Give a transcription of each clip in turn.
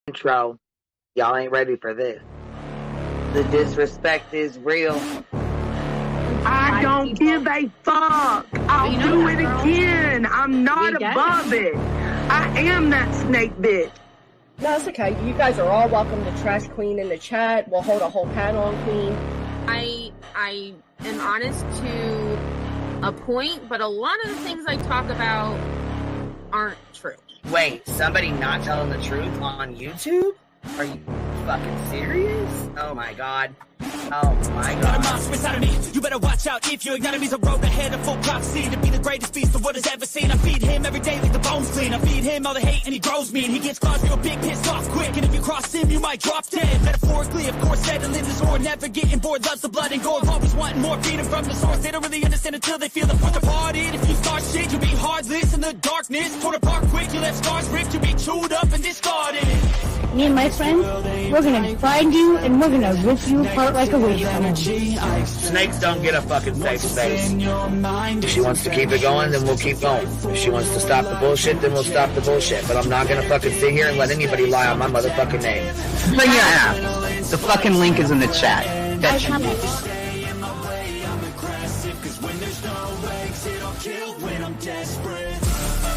Intro. Y'all ain't ready for this. The disrespect is real. I don't give a fuck. I'll do it again. I'm not above it. I am that snake bitch. No, it's okay. You guys are all welcome to trash Queen in the chat. We'll hold a whole panel on Queen. I am honest to a point, but a lot of the things I talk about aren't true. Wait, somebody not telling the truth on YouTube? Are you fucking serious? Oh my god. Oh my god. Got a monster inside of me. You better watch out if you ignite me. The road ahead of full prophecy to be the greatest beast the world has ever seen. I feed him every day like the bones clean. I feed him all the hate and he grows me. And he gets claws real big, pissed off quick. And if you cross him, you might drop dead. Metaphorically, of course, settling the sword. Never getting bored, loves the blood and gore. Always wanting more freedom from the source. They don't really understand until they feel the fourth departed. If you start shit, you'll be heartless in the darkness. Torn apart quick, you left scars ripped. You'll be chewed up and discarded. Me and my friends, we're gonna find you and we're gonna rip you apart like a wasteland. Snakes don't get a fucking safe space. If she wants to keep it going, then we'll keep going. If she wants to stop the bullshit, then we'll stop the bullshit. But I'm not gonna fucking sit here and let anybody lie on my motherfucking name. Bring your ass. The fucking link is in the chat. That should be.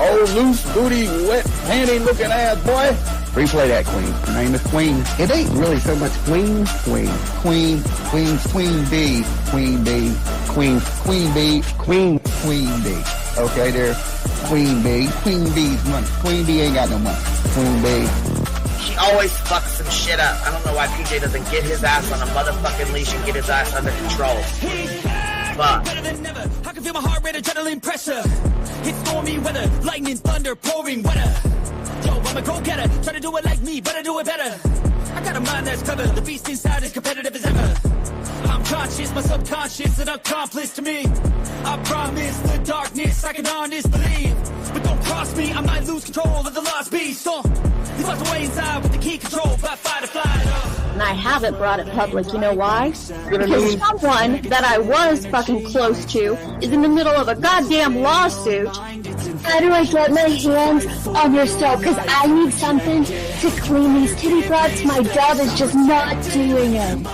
Oh, loose booty, wet panty looking ass boy. Replay that, Queen. Her name is Queen. It ain't really so much Queen. Queen B. Queen B. Okay, there. Queen B. Queen B's money. Queen B ain't got no money. Queen B. She always fucks some shit up. I don't know why PJ doesn't get his ass on a motherfucking leash and get his ass under control. Fuck. Better than never. I can feel my heart rate, adrenaline pressure. It's stormy weather, lightning, thunder, pouring weather. Yo, I'm a go-getter, try to do it like me, but I do it better. I got a mind that's clever, the beast inside is competitive as ever. I'm conscious, my subconscious, an accomplice to me. I promise the darkness, I can honest believe. But don't cross me, I might lose control of the lost beast. He's locked away inside with the key control by fight or flight. And I haven't brought it public, you know why? Because someone that I was fucking close to is in the middle of a goddamn lawsuit. How do I get my hands on your stuff? Because I need something to clean these titty broads. My job is just not doing it.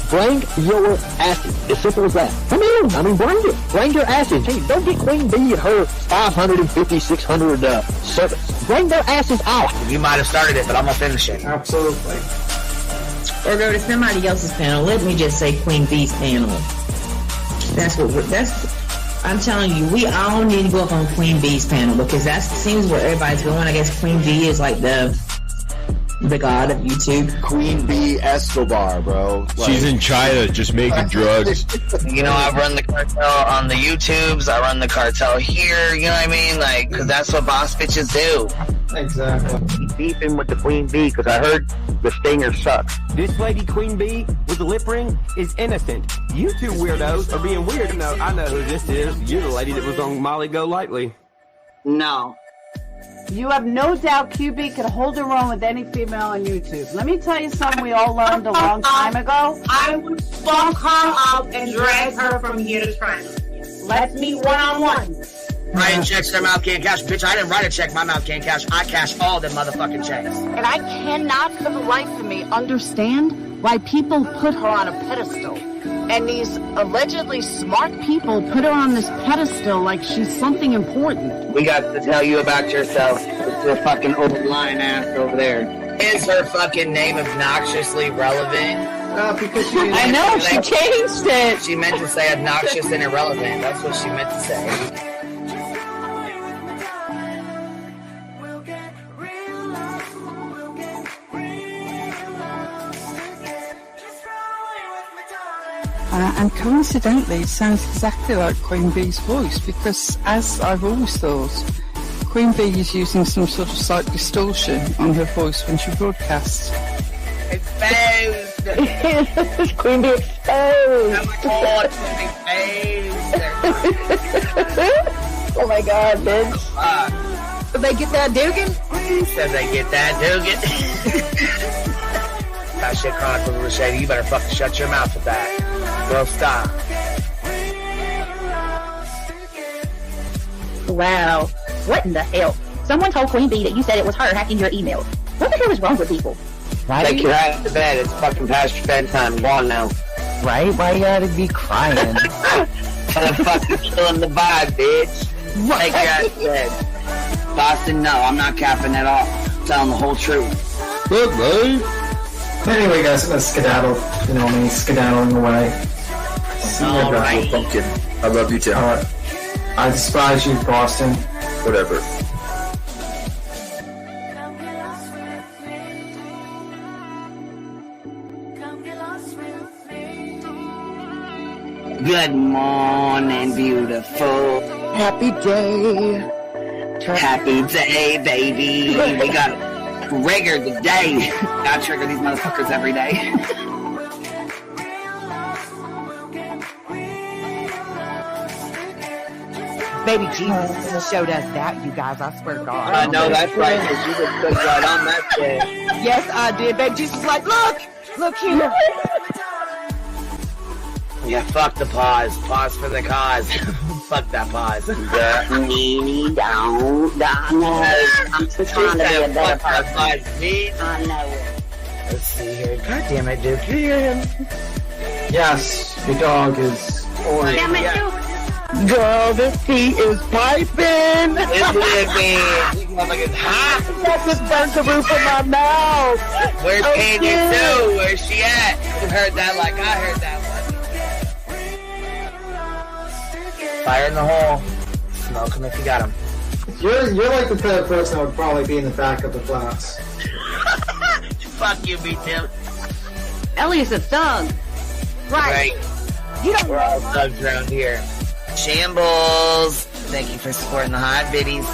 Bring your asses. As simple as that. Come on. I mean, bring it. Bring your asses. Hey, don't get Queen B and her 550, 600 servants. Bring their asses out. You might have started it, but I'm gonna finish it. Absolutely. Or go to somebody else's panel. Let me just say Queen B's panel. I'm telling you, we all need to go up on Queen B's panel because that seems where everybody's going. I guess Queen B is like the god of YouTube. Queen B Escobar, bro. Like, she's in China just making drugs. You know, I run the cartel on the YouTubes. I run the cartel here. You know what I mean? Like, because that's what boss bitches do. Exactly. Beefing with the Queen Bee because I heard the stinger sucks. This lady, Queen Bee, with the lip ring, is innocent. You two weirdos are being weird. No, I know who this is. You're the lady that was on Molly Go Lightly. No. You have no doubt QB can hold her own with any female on YouTube. Let me tell you something we all learned a long time ago. I would fuck her up and drag her from here to China. Let's meet one-on-one. Writing checks their mouth can't cash. Bitch, I didn't write a check my mouth can't cash. I cash all them motherfucking checks. And I cannot for the life of me understand why people put her on a pedestal. And these allegedly smart people put her on this pedestal like she's something important. We got to tell you about yourself. It's your fucking old lying ass over there. Is her fucking name obnoxiously relevant? Because I know, she changed it. She meant to say obnoxious and irrelevant. That's what she meant to say. And coincidentally, it sounds exactly like Queen Bee's voice because, as I've always thought, Queen Bee is using some sort of slight distortion on her voice when she broadcasts. Exposed! Queen Bee exposed! Oh my god, bitch. Did they get that Dugan? Said they get that Dugan. That shit controversial. You better fucking shut your mouth with that. Well, stop. Wow. What in the hell? Someone told Queen Bee that you said it was her hacking your email. What the hell is wrong with people? Right? Take your ass to bed. It's fucking past your bedtime. Go on now. Right? Why you gotta be crying? Motherfucker killing the vibe, bitch. Right. Take your ass to bed. Boston, no, I'm not capping at all. I'm telling the whole truth. Good, right? Anyway, guys, I'm gonna skedaddle. You know me, skedaddling away. See you guys. Pumpkin. I love you too. I despise you, Boston. Whatever. Good morning, beautiful. Happy day. Happy day, baby. We got trigger today. Gotta trigger these motherfuckers every day. Baby Jesus showed us that, you guys. I swear to God. I know that's right, because you just stood right on that shit. Yes, I did. Baby Jesus was like, look here. Yeah, fuck the pause. Pause for the cause. Fuck that pause. I'm just trying to be a better person. I know it. Let's see here. God damn it, Duke. You hear him? Yes, the dog is orange. Damn it, Duke. Girl, this tea is piping. It's living. These motherfuckers hot. That just burnt the roof of my mouth. Where's Candy Sue? Where's she at? You heard that like I heard that one. Fire in the hole. Smoke him if you got him. You're like the type of person that would probably be in the back of the class. Fuck you, me Tim. Ellie's a thug. Right. You don't We're all thugs around here. Shambles. Thank you for supporting the hot biddies.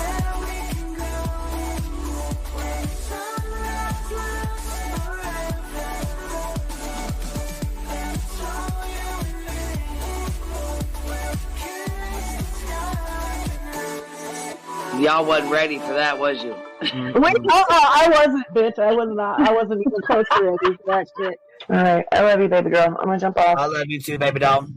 Y'all wasn't ready for that, was you? Wait, I wasn't, bitch. I was not. I wasn't even close to ready for that shit. Alright, I love you, baby girl. I'm gonna jump off. I love you too, baby doll.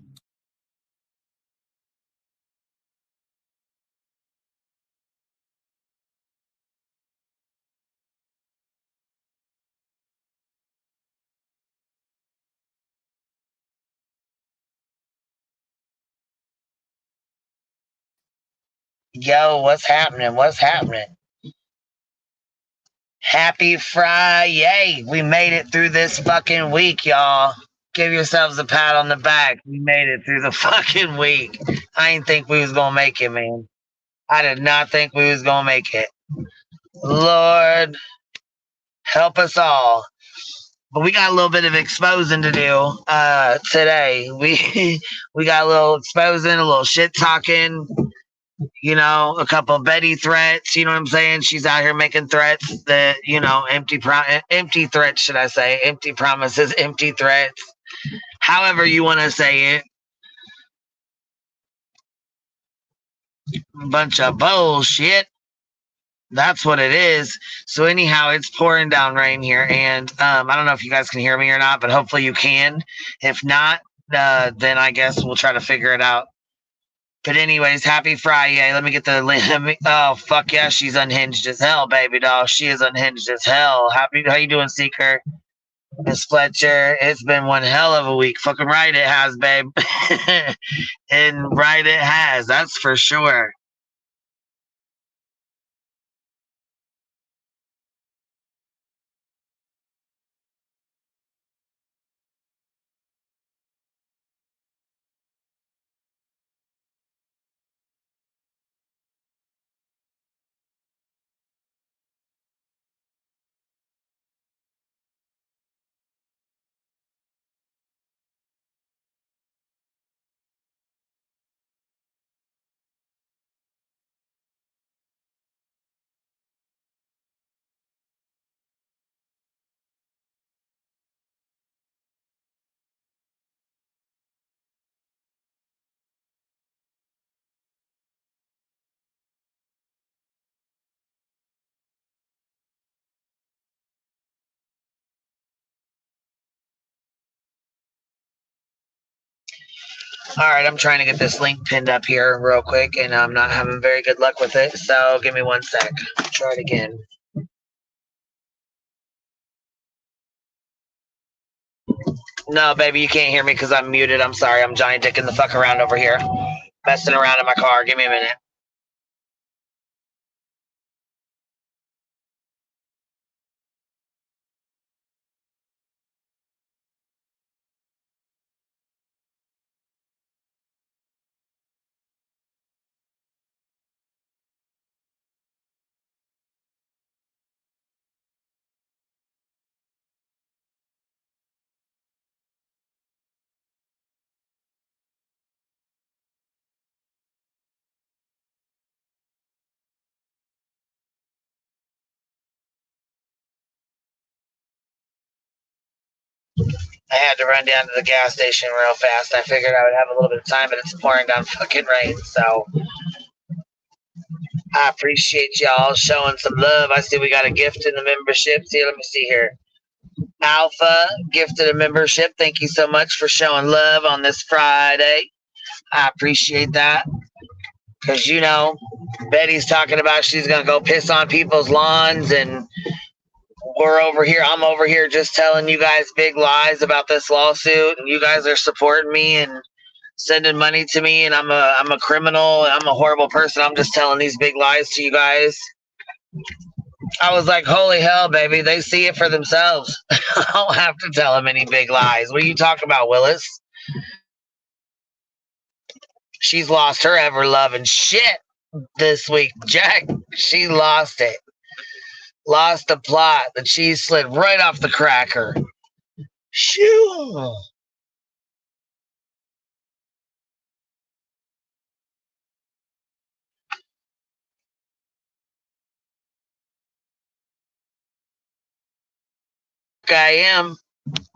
Yo, what's happening? What's happening? Happy Friday. We made it through this fucking week, y'all. Give yourselves a pat on the back. We made it through the fucking week. I didn't think we was gonna make it, man. I did not think we was gonna make it. Lord, help us all. But we got a little bit of exposing to do today. We got a little exposing, a little shit talking. You know, a couple Betty threats, you know what I'm saying? She's out here making threats that, you know, empty threats, should I say? Empty promises, empty threats. However you want to say it. Bunch of bullshit. That's what it is. So anyhow, it's pouring down rain here. And I don't know if you guys can hear me or not, but hopefully you can. If not, then I guess we'll try to figure it out. But anyways, happy Friday. Let me get the link. Oh, fuck yeah, she's unhinged as hell, baby doll. She is unhinged as hell. How you doing, Seeker? Miss Fletcher, it's been one hell of a week. Fucking right it has, babe. And right it has, that's for sure. Alright, I'm trying to get this link pinned up here real quick, and I'm not having very good luck with it, so give me 1 sec. Try it again. No, baby, you can't hear me because I'm muted. I'm sorry. I'm giant dicking the fuck around over here. Messing around in my car. Give me a minute. I had to run down to the gas station real fast. I figured I would have a little bit of time, but it's pouring down fucking rain, so I appreciate y'all showing some love. I see we got a gift in the membership. See, let me see here. Alpha gifted a membership. Thank you so much for showing love on this Friday. I appreciate that. Because, you know, Betty's talking about she's going to go piss on people's lawns, and I'm over here just telling you guys big lies about this lawsuit, and you guys are supporting me and sending money to me, and I'm a criminal, I'm a horrible person. I'm just telling these big lies to you guys. I was like, holy hell, baby, they see it for themselves. I don't have to tell them any big lies. What are you talking about, Willis? She's lost her ever-loving shit this week, Jack. She lost it. Lost the plot. The cheese slid right off the cracker. Shoo. I am.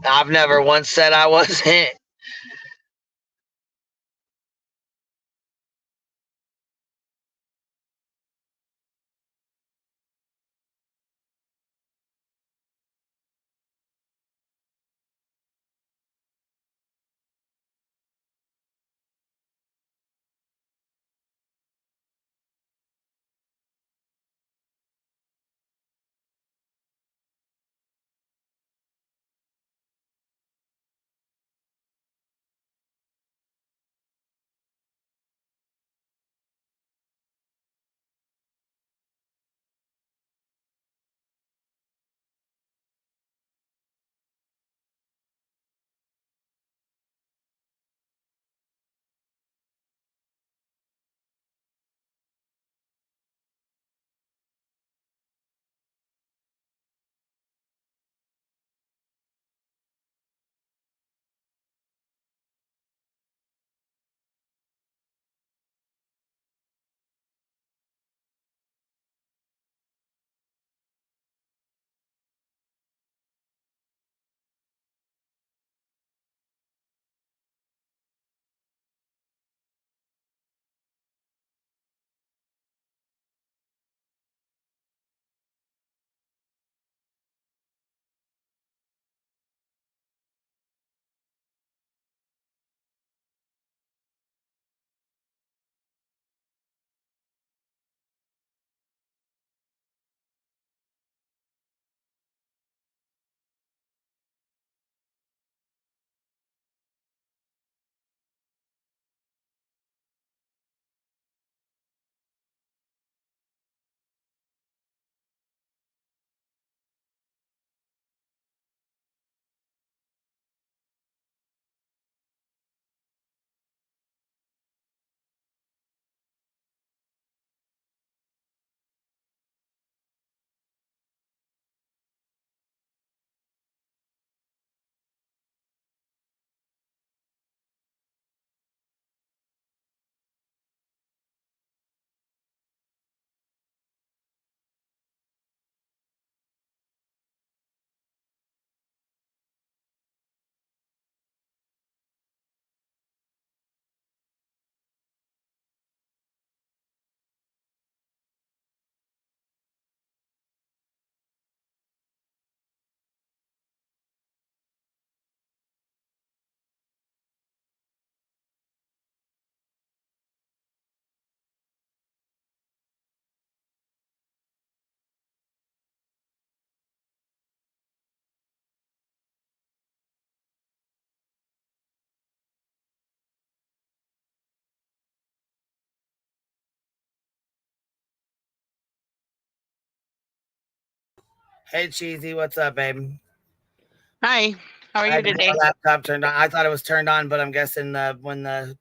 I've never once said I wasn't. Hey, Cheesy, what's up, babe? Hi, how are I you had to get today? my laptop turned on. I thought it was turned on, but I'm guessing when the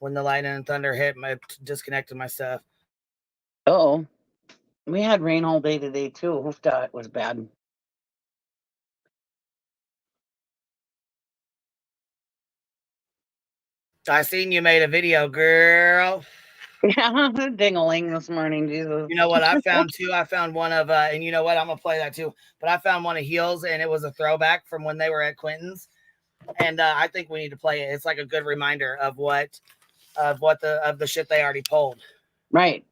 lightning and thunder hit, my disconnected my stuff. Oh, we had rain all day today too. Oof, that was bad. I seen you made a video, girl. Yeah, ding-a-ling this morning, Jesus. You know what I found too? I found one of, and you know what? I'm gonna play that too. But I found one of Heels, and it was a throwback from when they were at Quentin's, and I think we need to play it. It's like a good reminder of the shit they already pulled. Right.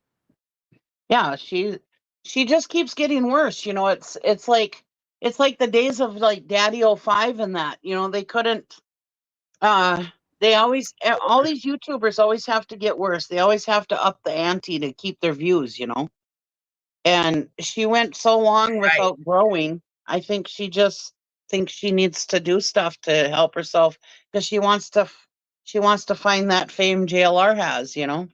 Yeah, she just keeps getting worse. You know, it's like the days of like Daddy 05 and that. You know, they couldn't. They always all these YouTubers always have to get worse. They always have to up the ante to keep their views. You know. And she went so long without growing. I think she just thinks she needs to do stuff to help herself because she wants to find that fame JLR has, you know.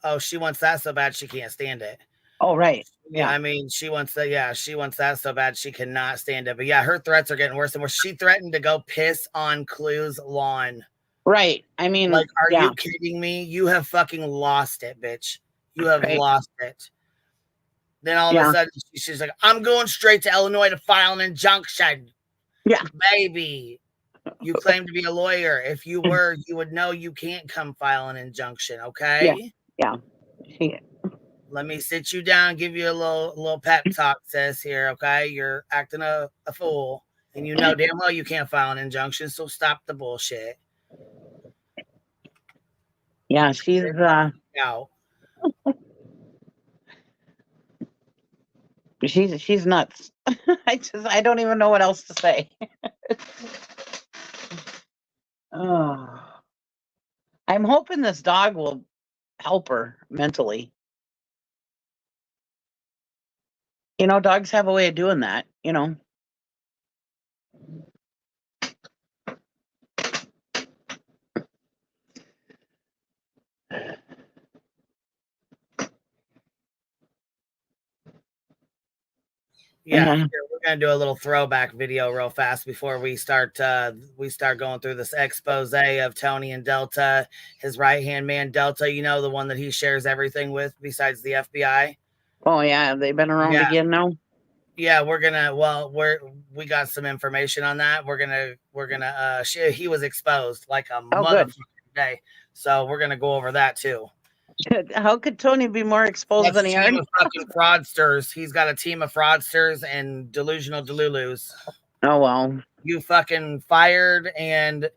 Oh, she wants that so bad she can't stand it. Oh, right. Yeah, I mean, she wants that. Yeah, she wants that so bad she cannot stand it. But yeah, her threats are getting worse and worse. She threatened to go piss on Clue's lawn. Right. I mean, like, are yeah. you kidding me? You have fucking lost it, bitch. You have lost it. Then all of a sudden, she's like, I'm going straight to Illinois to file an injunction. Yeah. Baby, you claim to be a lawyer. If you were, you would know you can't come file an injunction, okay? Yeah. Yeah. Let me sit you down, give you a little pep talk, sis, here, okay? You're acting a fool, and you know damn well you can't file an injunction, so stop the bullshit. Yeah, she's out. She's nuts. I don't even know what else to say. Oh. I'm hoping this dog will help her mentally. You know, dogs have a way of doing that, you know. Yeah, here, we're gonna do a little throwback video real fast before we start going through this expose of Tony and Delta, his right hand man Delta. You know, the one that he shares everything with besides the FBI. Oh yeah, they've been around again now. Yeah, we got some information on that. He was exposed like a motherfucking day, so we're gonna go over that too. How could Tony be more exposed than he Team already? of fucking fraudsters. He's got a team of fraudsters and delusional delulus. Oh well. You fucking fired and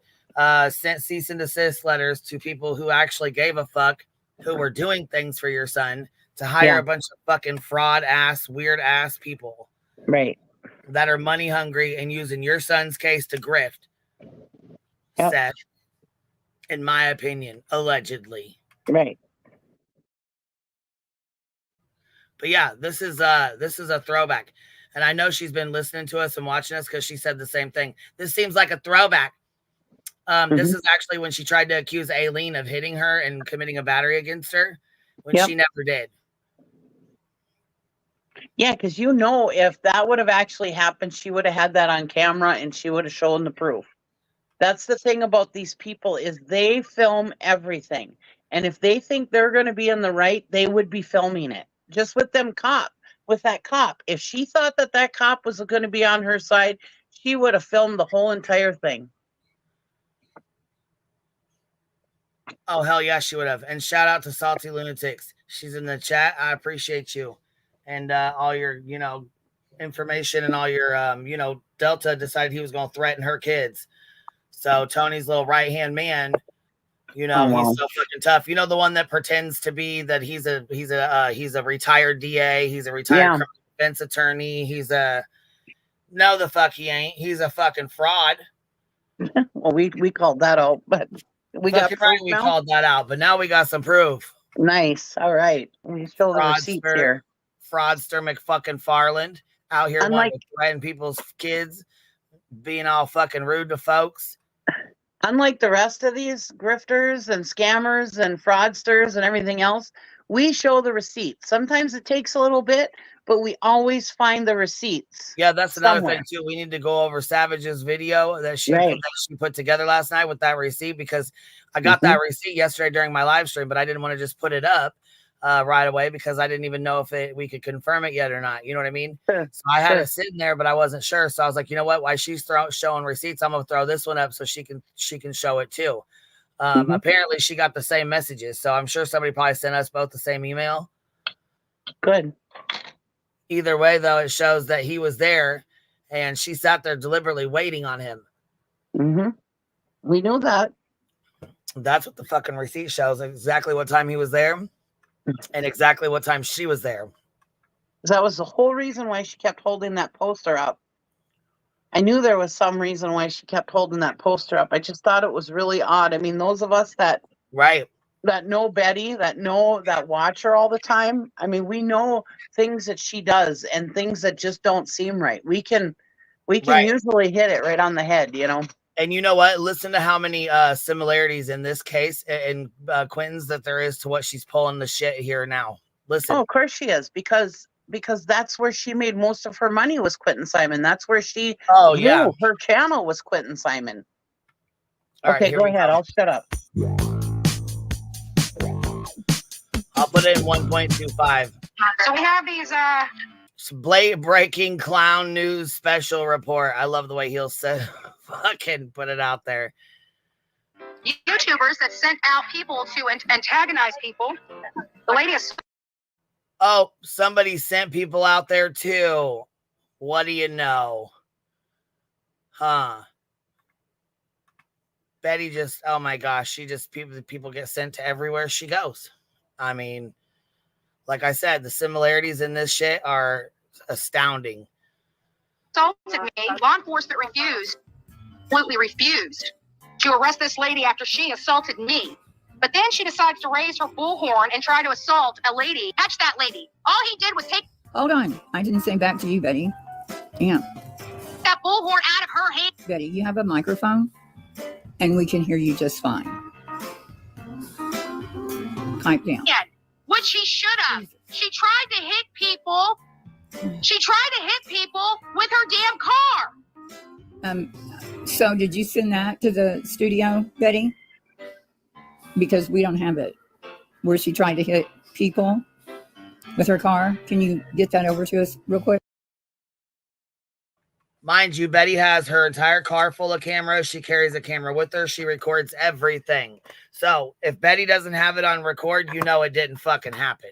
sent cease and desist letters to people who actually gave a fuck, who were doing things for your son, to hire a bunch of fucking fraud ass, weird ass people. Right. That are money hungry and using your son's case to grift. Seth, in my opinion, allegedly. Right. But yeah, this is a throwback. And I know she's been listening to us and watching us because she said the same thing. This seems like a throwback. This is actually when she tried to accuse Aileen of hitting her and committing a battery against her when she never did. Yeah, because you know, if that would have actually happened, she would have had that on camera and she would have shown the proof. That's the thing about these people is they film everything. And if they think they're going to be in the right, they would be filming it. Just with that cop. If she thought that cop was going to be on her side, she would have filmed the whole entire thing. Oh, hell yeah, she would have. And shout out to Salty Lunatics. She's in the chat. I appreciate you. And all your, information and all your, Delta decided he was going to threaten her kids. So Tony's little right-hand man, he's so fucking tough. You know, the one that pretends to be that he's a retired DA. He's a retired criminal defense attorney. No, the fuck he ain't. He's a fucking fraud. Well, we called that out, but we got proof we called that out, but now we got some proof. Nice. All right. We show the receipts here. Fraudster McFucking Farland out here wanting to threaten people's kids, being all fucking rude to folks. Unlike the rest of these grifters and scammers and fraudsters and everything else, we show the receipts. Sometimes it takes a little bit, but we always find the receipts. Yeah, that's another somewhere. thing too. We need to go over Savage's video that she put together last night with that receipt, because I got that receipt yesterday during my live stream, but I didn't want to just put it up right away because I didn't even know if we could confirm it yet or not. You know what I mean? Sure. So I had it sitting there, but I wasn't sure. So I was like, you know what? While she's showing receipts, I'm gonna throw this one up so she can show it too. Apparently she got the same messages, so I'm sure somebody probably sent us both the same email. Good. Either way, though, it shows that he was there, and she sat there deliberately waiting on him. We know that. That's what the fucking receipt shows, exactly what time he was there and exactly what time she was there. That was the whole reason why she kept holding that poster up. I knew there was some reason why she kept holding that poster up. I just thought it was really odd. I mean, those of us that know Betty, that watch her all the time, I mean, we know things that she does and things that just don't seem right. We can usually hit it right on the head, you know. And you know what? Listen to how many similarities in this case in Quentin's that there is to what she's pulling the shit here now. Listen. Oh, of course she is, because that's where she made most of her money, was Quentin Simon. That's where she grew. Her channel was Quentin Simon. Okay, go ahead. I'll shut up. I'll put it in 1.25. So we have these Blade breaking clown news special report. I love the way he'll say fucking put it out there. YouTubers that sent out people to antagonize people. The lady is... Oh, somebody sent people out there too. What do you know? Huh. Betty just, oh my gosh, people get sent to everywhere she goes. I mean, like I said, the similarities in this shit are astounding. Assaulted me. Law enforcement completely refused to arrest this lady after she assaulted me. But then she decides to raise her bullhorn and try to assault a lady. Catch that lady. All he did was take... Hold on. I didn't say back to you, Betty. Damn. That bullhorn out of her hand. Betty, you have a microphone, and we can hear you just fine. Pipe down. Which she should have. She tried to hit people. She tried to hit people with her damn car. So did you send that to the studio, Betty? Because we don't have it. Where she tried to hit people with her car. Can you get that over to us real quick? Mind you, Betty has her entire car full of cameras. She carries a camera with her. She records everything. So if Betty doesn't have it on record, you know it didn't fucking happen.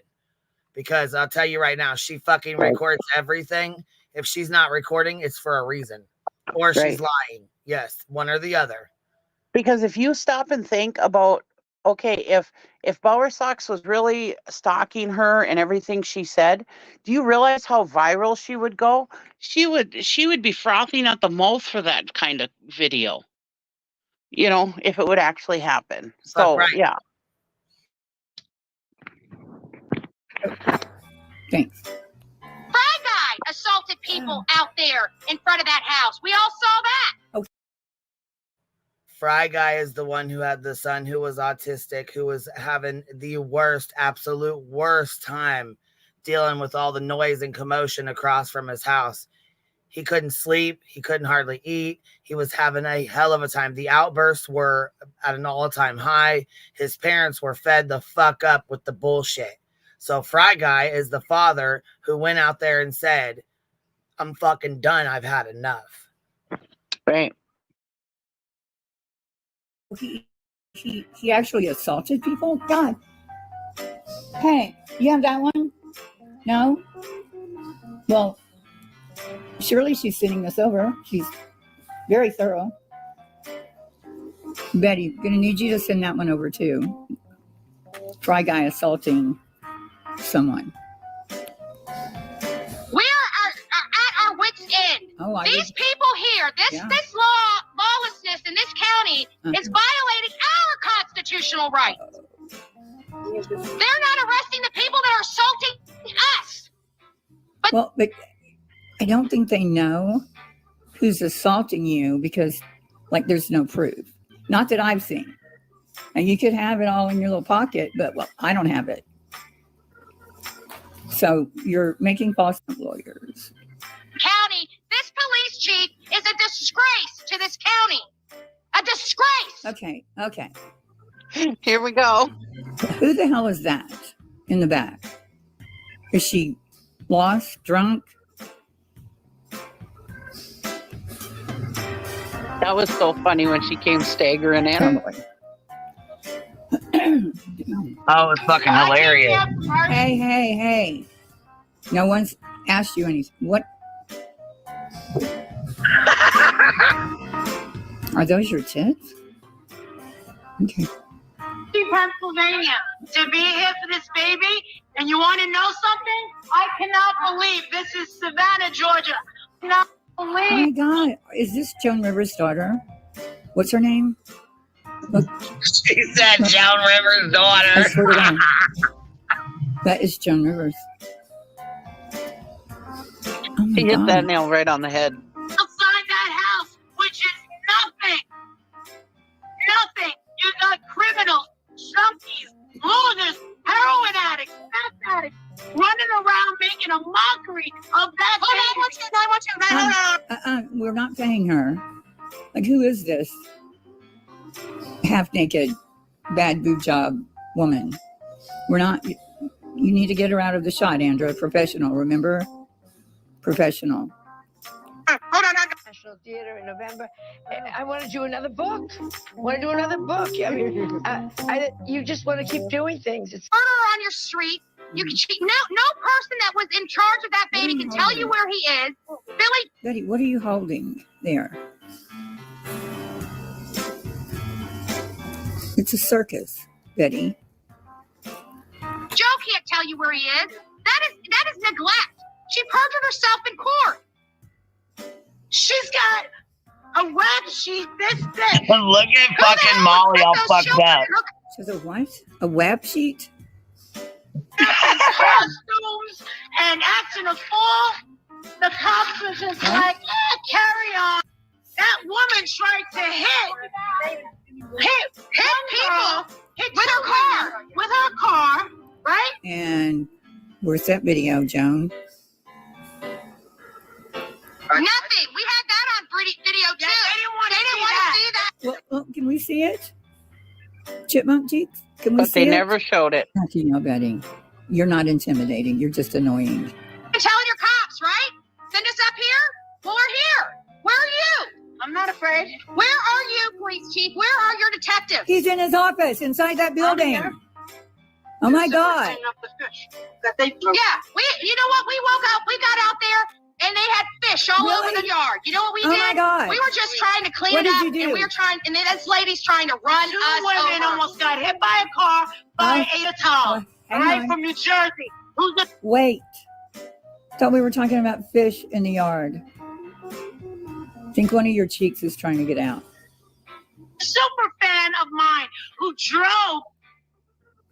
Because I'll tell you right now, she fucking records everything. If she's not recording, it's for a reason. Or she's lying. Yes, one or the other. Because if you stop and think about, okay, if Bower Sox was really stalking her and everything she said, do you realize how viral she would go? She would be frothing at the mouth for that kind of video. You know, if it would actually happen. So yeah. Thanks. Fry Guy assaulted people out there in front of that house. We all saw that. Okay. Fry Guy is the one who had the son who was autistic, who was having the absolute worst time dealing with all the noise and commotion across from his house. He couldn't sleep. He couldn't hardly eat. He was having a hell of a time. The outbursts were at an all-time high. His parents were fed the fuck up with the bullshit. So Fry Guy is the father who went out there and said, I'm fucking done. I've had enough. Right. He actually assaulted people? God. Hey, you have that one? No? Well, surely she's sending this over. She's very thorough. Betty, gonna need you to send that one over too. Fry Guy assaulting someone. We are at our wits' end. These people here, this lawlessness in this county is violating our constitutional rights. They're not arresting the people that are assaulting us. But I don't think they know who's assaulting you because, there's no proof. Not that I've seen. And you could have it all in your little pocket, but, I don't have it. So you're making false employers. County, this police chief is a disgrace to this county. A disgrace. Okay. Here we go. Who the hell is that in the back? Is she lost, drunk? That was so funny when she came staggering in. Totally. Oh, it's fucking hilarious. Hey. No one's asked you anything. What? Are those your tits? Okay. Pennsylvania, to be here for this baby, and you want to know something? I cannot believe this is Savannah, Georgia. I cannot believe. Oh my God. Is this Joan Rivers' daughter? What's her name? Look. She said Joan Rivers' daughter. I swear to God. That is Joan Rivers. Oh my He hit God. that nail right on the head. Outside that house, which is nothing. Nothing. You got criminals, junkies, losers, heroin addicts, meth addicts, running around making a mockery of that. We're not paying her. Like, who is this half-naked, bad boob job woman? We're not. You need to get her out of the shot, Andrea. Professional, remember? Professional. National Theater in November. I want to do another book. I want to do another book. I mean, you just want to keep doing things. It's murder on your street. You can no person that was in charge of that baby can tell you where he is. Billy. Betty, what are you holding there? It's a circus, Betty. Joe can't tell you where he is. That is neglect. She perjured herself in court. She's got a rap sheet this thick. Look at fucking Molly all fucked up. She has a what? A web sheet? Costumes and acting a fool. The cops were just like, carry on. That woman tried to hit people with her car, right? And where's that video, Joan? Nothing. We had that on video too. They didn't want to see that. Well, can we see it? Chipmunk cheeks? Can we But see they it? never showed it. How can you know, Betty? You're not intimidating. You're just annoying. You're telling your cops, right? Send us up here? Well, we're here. Where are you? I'm not afraid. Where are you, police chief? Where are your detectives? He's in his office inside that building. Oh my God. Yeah, you know what? We woke up, we got out there, and they had fish all over the yard. You know what we did? Oh my God. We were just trying to clean What it did up, you do? and we were trying, and then this lady's trying to run us over. women almost got hit by a car by a towel. hang Right on. from New Jersey. Who's the Wait. Thought we were talking about fish in the yard. I think one of your cheeks is trying to get out. super fan of mine who drove?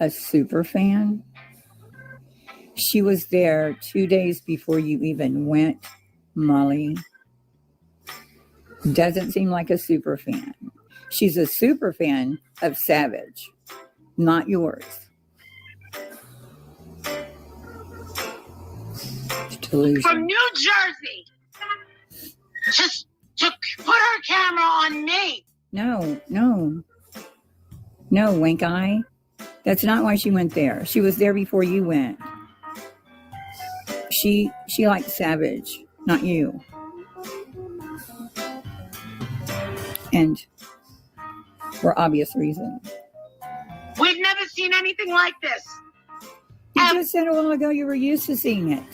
A super fan? She was there 2 days before you even went, Molly. Doesn't seem like a super fan. She's a super fan of Savage, not yours. Delusion. From New Jersey. Just to put her camera on me. No, wink eye. That's not why she went there. She was there before you went. She liked Savage, not you. And for obvious reasons. We've never seen anything like this. You just said a while ago you were used to seeing it.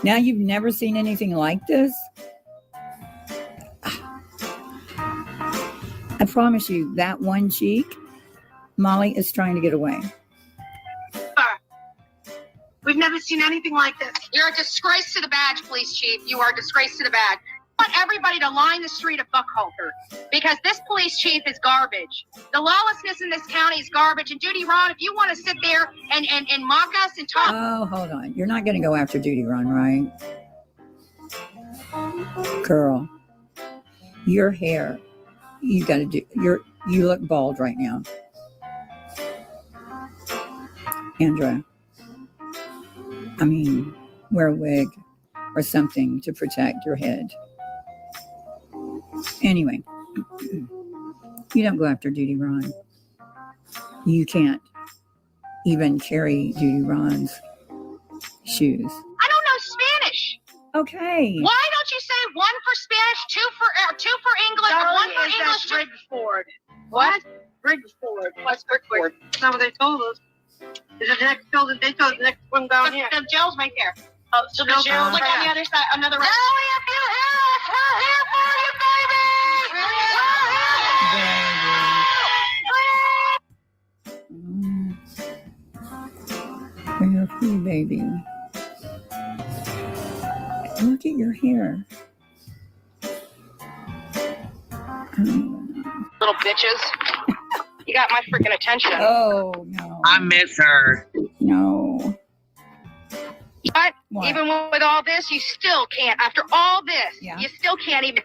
Now you've never seen anything like this? I promise you, that one cheek, Molly is trying to get away. We've never seen anything like this. You're a disgrace to the badge, police chief. You are a disgrace to the badge. I want everybody to line the street of Buckhalter because this police chief is garbage. The lawlessness in this county is garbage. And Judy Ron, if you want to sit there and mock us and talk. Oh, hold on. You're not going to go after Judy Ron, right? Girl, your hair, you got to do, you look bald right now. I mean, wear a wig or something to protect your head. Anyway, you don't go after Duty Ron. You can't even carry Duty Ron's shoes. I don't know Spanish. Okay. Why don't you say one for Spanish, two for English, one for English? Bridgeford. What? Bridgeford. What's Bridgeford? That's not what they told us. Is it the next building? They told us the next one down here. The jail's right there. Oh, so the No, jail, look on the other side, another road. Ellie, if you hear us, we're here for you, baby! We're here for you, baby. Look at your hair. Little bitches. You got my freaking attention. Oh, no. I miss her. No. But What? even with all this, you still can't. After all this, you still can't even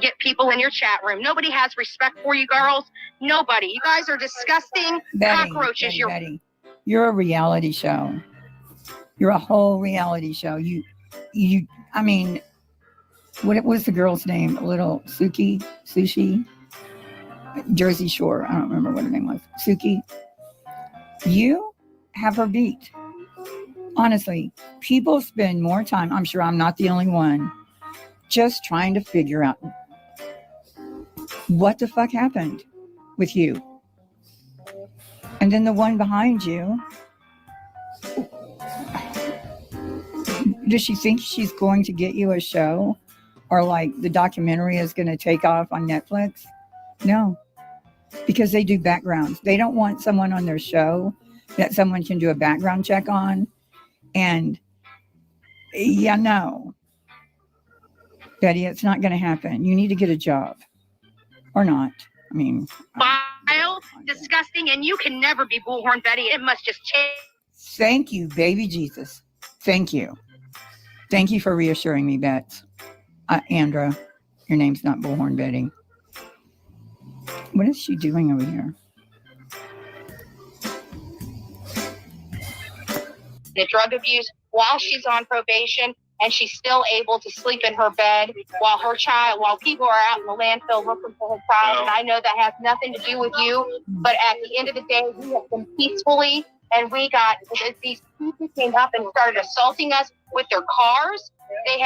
get people in your chat room. Nobody has respect for you girls. Nobody. You guys are disgusting cockroaches. Betty, you're a reality show. You're a whole reality show. You. I mean, what was the girl's name? Little Sushi, Jersey Shore. I don't remember what her name was. Suki. You have her beat. Honestly, people spend more time, I'm sure I'm not the only one, just trying to figure out what the fuck happened with you. And then the one behind you, does she think she's going to get you a show? Or like the documentary is going to take off on Netflix? No, because they do backgrounds. They don't want someone on their show that someone can do a background check on. And no, Betty, it's not going to happen. You need to get a job or not. I mean, vile, disgusting, and you can never be Bullhorn Betty. It must just change. Thank you, baby Jesus. Thank you. Thank you for reassuring me, Bets. Andra, your name's not Bullhorn Betty. What is she doing over here? The drug abuse while she's on probation, and she's still able to sleep in her bed while people are out in the landfill looking for her child. And I know that has nothing to do with you, but at the end of the day, we have been peacefully, and these people came up and started assaulting us with their cars. The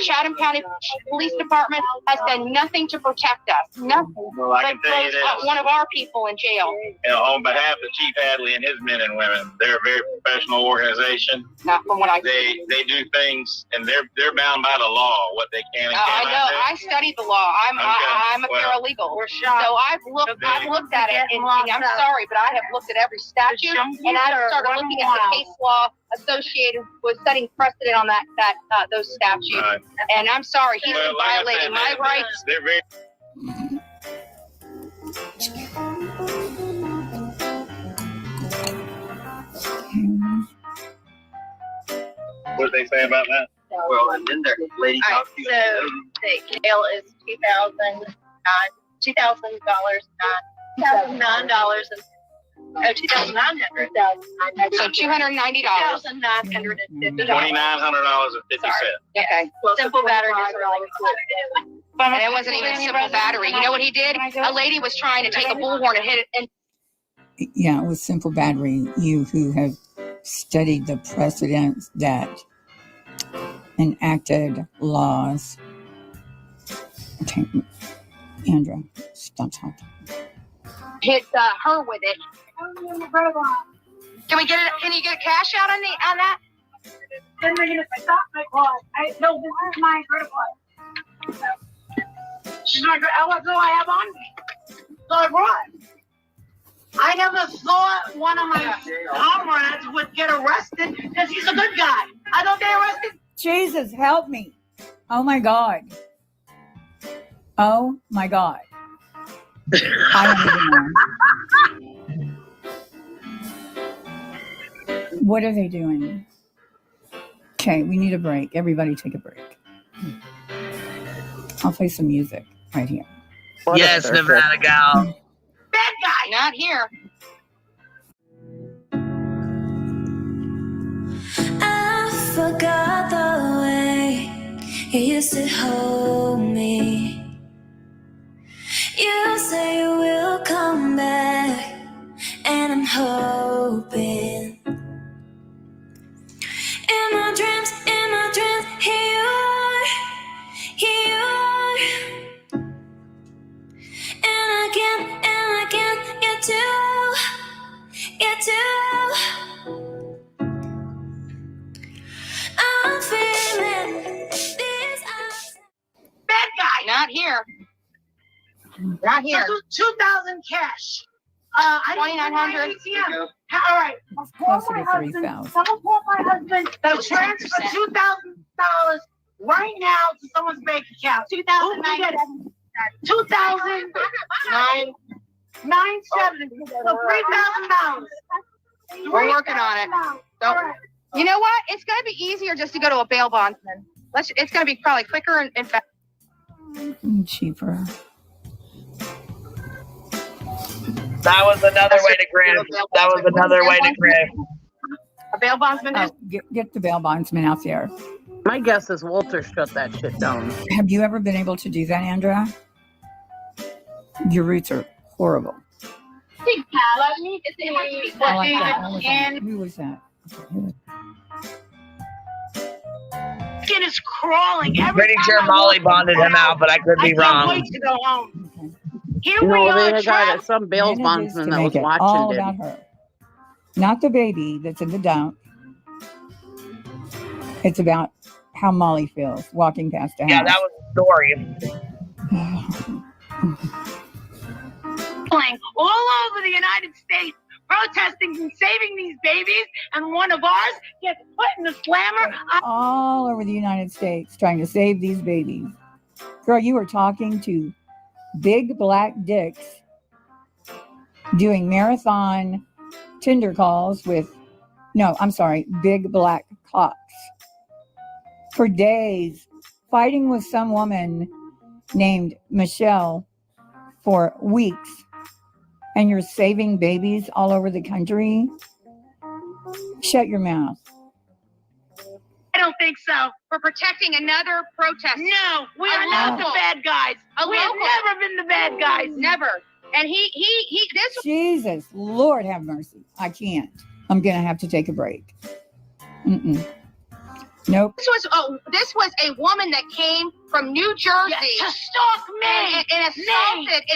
Chatham County Police Department has done nothing to protect us. Nothing. Well, I can tell you this. One of our people in jail. On behalf of Chief Hadley and his men and women, they're a very professional organization. Not from what I They do things, and they're bound by the law, what they can and cannot I know. do. I studied the law. I'm a paralegal. So I've looked at it, and I'm sorry, but I have looked at every statute, and I've started looking at the case law associated with setting precedent on those statutes. Right. And I'm sorry, he's been violating my rights. They're very. What did they say about that? Well, and then their lady All right, so the bail is $2,009, So $290. $2,900.50. Okay. Simple battery is really good. And it wasn't even a simple battery. You know what he did? A lady was trying to take a bullhorn and hit it. And yeah, with simple battery, you who have studied the precedents that enacted laws. Okay, Andra, stop talking. Hit her with it. Can we get it? Can you get cash out on that? Then they're gonna stop my card. No, this is my credit card. She's my credit. What do I have on me? So I brought. I never thought one of my comrades would get arrested because he's a good guy. I don't get arrested. Jesus, help me. Oh my God. Oh my God. I don't even know. What are they doing? Okay, we need a break. Everybody take a break. I'll play some music right here. Yes, Nevada gal. Bad guy, not here. You used to hold me. You say you will come back, and I'm hoping. In my dreams, here you are, and I can't get to. I'm feeling this. Bad guy. Not here. Not here. 2,000 cash. 2,900. All right. Closer to 3,000. Someone call my husband. They'll transfer $2,000 right now to someone's bank account. 2,900. 2,970. So $3,000. We're working on it. So, you know what? It's going to be easier just to go to a bail bondsman. It's going to be probably quicker and faster. Cheaper. That was another way to grab. That was another way to grab. A bail bondsman? Oh, get the bail bondsman out there. My guess is Walter shut that shit down. Have you ever been able to do that, Andrea? Your roots are horrible. Let me see. I like that. Who was that? Skin is crawling. Pretty sure Molly bonded him out, but I could be wrong. I can't wait to go home. Here No, we they are, had got some bail bondsman that was watching all it. about her. Not the baby that's in the dump. It's about how Molly feels walking past a house. Yeah, that was the story. All over the United States, protesting and saving these babies, and one of ours gets put in the slammer. All over the United States trying to save these babies. Girl, you were talking to big black dicks doing marathon Tinder calls with, big black cocks for days, fighting with some woman named Michelle for weeks, and you're saving babies all over the country? Shut your mouth. I don't think so. For protecting another protester. No, we are not the bad guys. We have never been the bad guys. Never. And this. Jesus, Lord have mercy. I can't. I'm going to have to take a break. Nope. This was a woman that came from New Jersey to stalk me and